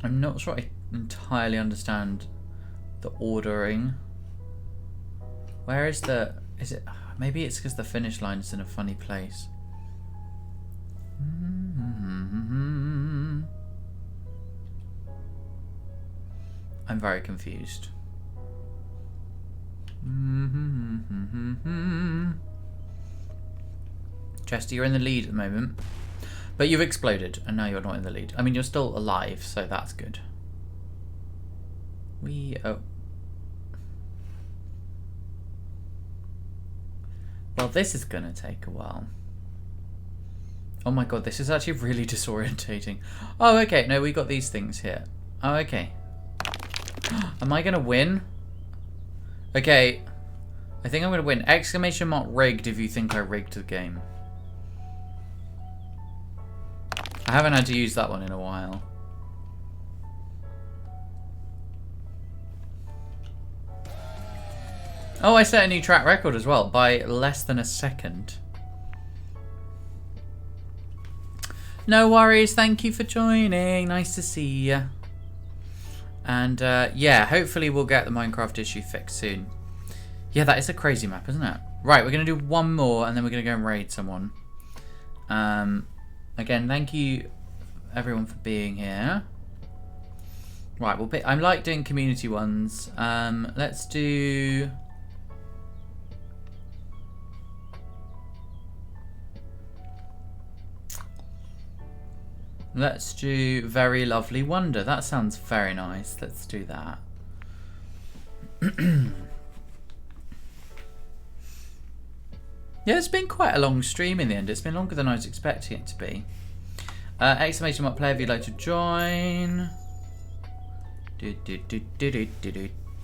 I'm not sure I entirely understand the ordering. Where is the... Is it... Maybe it's because the finish line is in a funny place. I'm very confused. Chester, you're in the lead at the moment. But you've exploded, and now you're not in the lead. I mean, you're still alive, so that's good. Oh. Well, this is gonna take a while. Oh my god, this is actually really disorientating. Oh, okay. No, we got these things here. Oh, okay. Am I gonna win? Okay. I think I'm gonna win. Exclamation mark rigged if you think I rigged the game. I haven't had to use that one in a while. Oh, I set a new track record as well by less than a second. No worries, thank you for joining. Nice to see you. And yeah, hopefully we'll get the Minecraft issue fixed soon. Yeah, that is a crazy map, isn't it? Right, we're going to do one more and then we're going to go and raid someone. Again, thank you everyone for being here. Right, we'll pick... I like doing community ones. Let's do... Let's do Very Lovely Wonder. That sounds very nice. Let's do that. Yeah, it's been quite a long stream in the end. It's been longer than I was expecting it to be. Exclamation mark player if you'd like to join.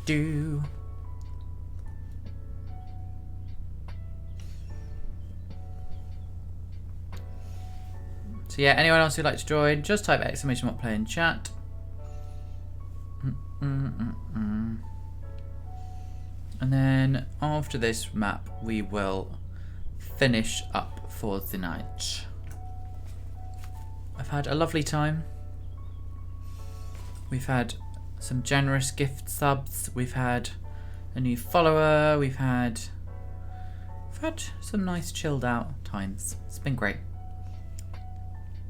Do. So yeah, anyone else who'd like to join, just type !play in chat. And then after this map, we will finish up for the night. I've had a lovely time. We've had some generous gift subs. We've had a new follower. We've had some nice chilled out times. It's been great.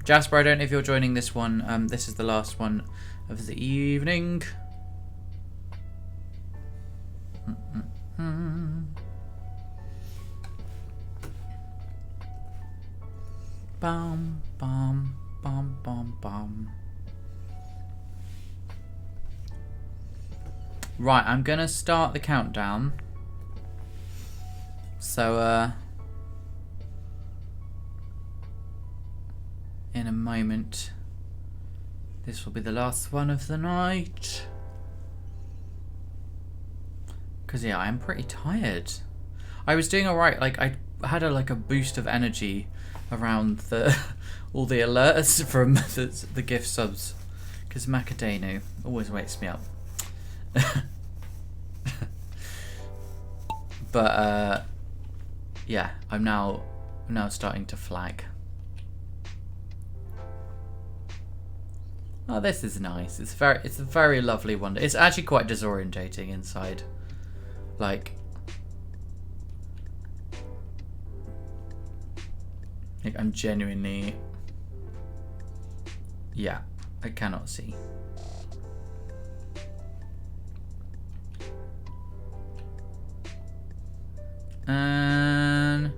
Jasper, I don't know if you're joining this one. This is the last one of the evening. Bum, bum, bum, bum, bum. Right, I'm gonna start the countdown. So, in a moment, this will be the last one of the night. Because, yeah, I'm pretty tired. I was doing alright, like, I had a boost of energy around all the alerts from the gift subs. Because Macadano always wakes me up. But, yeah, I'm now starting to flag. Oh, this is nice. It's a very lovely wonder. It's actually quite disorientating inside. Like I'm genuinely, yeah, I cannot see. And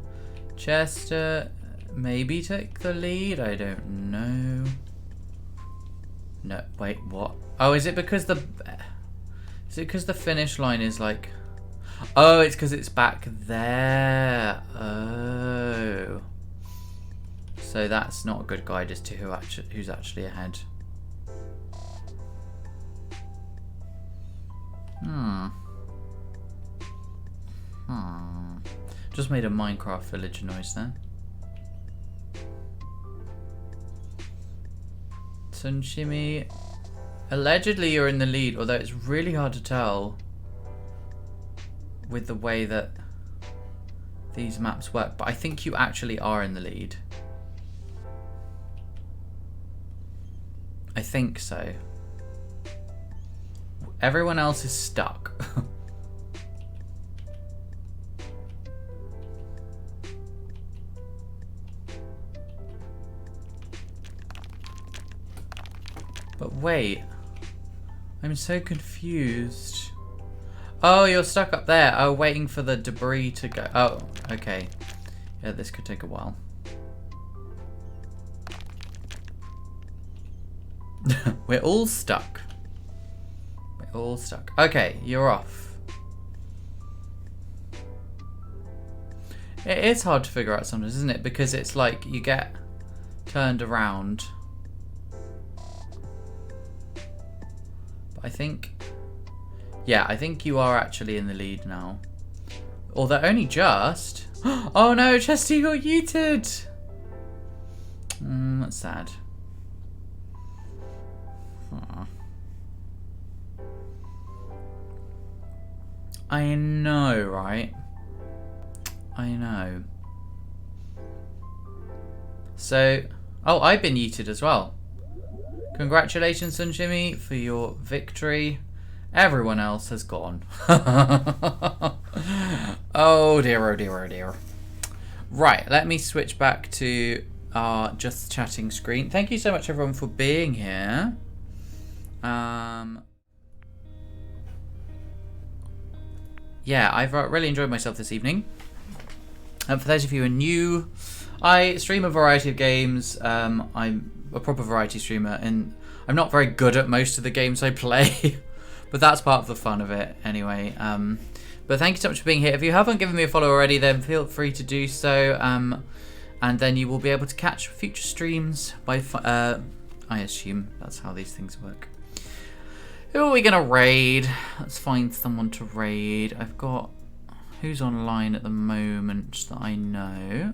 Chester maybe take the lead. I don't know. No, wait, what? Oh, is it because the finish line is like? Oh, it's because it's back there. Oh, so that's not a good guide as to who's actually ahead. Just made a Minecraft villager noise there. Sunshimi, allegedly you're in the lead, although it's really hard to tell with the way that these maps work, but I think you actually are in the lead. I think so. Everyone else is stuck. But wait, I'm so confused. Oh, you're stuck up there. Oh, waiting for the debris to go. Oh, okay. Yeah, this could take a while. We're all stuck. We're all stuck. Okay, you're off. It is hard to figure out sometimes, isn't it? Because it's like you get turned around. I think, yeah, I think you are actually in the lead now. Although only just. Oh no, Chester, you got yeeted. That's sad. I know, right? I know. So, oh, I've been yeeted as well. Congratulations, Sunshimi, for your victory. Everyone else has gone. Oh dear, oh dear, oh dear. Right, let me switch back to our just chatting screen. Thank you so much, everyone, for being here. Yeah, I've really enjoyed myself this evening. And for those of you who are new, I stream a variety of games. I'm a proper variety streamer, and I'm not very good at most of the games I play, but that's part of the fun of it anyway. But thank you so much for being here. If you haven't given me a follow already, then feel free to do so, and then you will be able to catch future streams by I assume that's how these things work. Who are we gonna raid? Let's find someone to raid. I've got who's online at the moment that I know.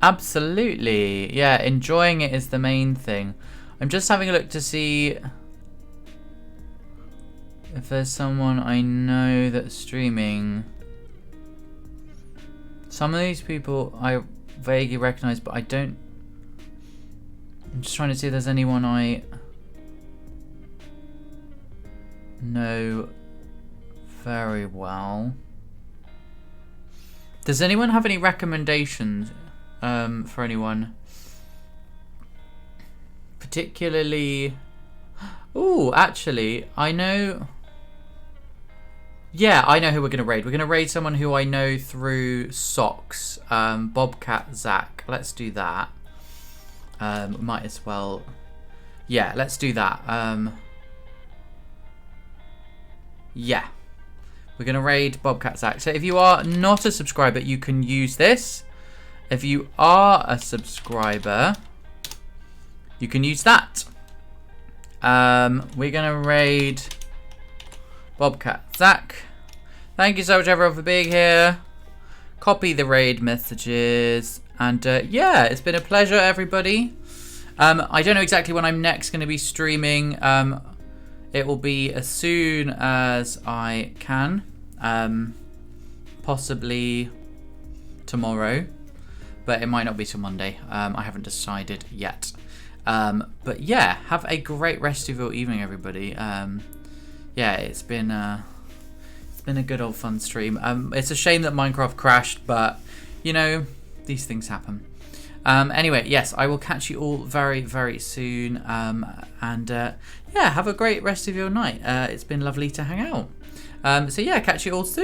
Absolutely. Yeah, enjoying it is the main thing. I'm just having a look to see if there's someone I know that's streaming. Some of these people I vaguely recognise, but I don't... I'm just trying to see if there's anyone I know very well. Does anyone have any recommendations for anyone? Particularly... Ooh, actually, I know... Yeah, I know who we're going to raid. We're going to raid someone who I know through Socks. Bobcat Zach. Let's do that. Might as well... Yeah, let's do that. Yeah. We're going to raid Bobcat Zach. So if you are not a subscriber, you can use this. If you are a subscriber, you can use that. We're going to raid Bobcat Zach. Thank you so much everyone for being here. Copy the raid messages. And yeah, it's been a pleasure, everybody. I don't know exactly when I'm next going to be streaming. It will be as soon as I can. Possibly tomorrow. But it might not be till Monday. I haven't decided yet. But yeah, have a great rest of your evening, everybody. Yeah, it's been a good old fun stream. It's a shame that Minecraft crashed, but you know, these things happen. Anyway, yes, I will catch you all very, very soon. And yeah, have a great rest of your night. It's been lovely to hang out. So yeah, catch you all soon.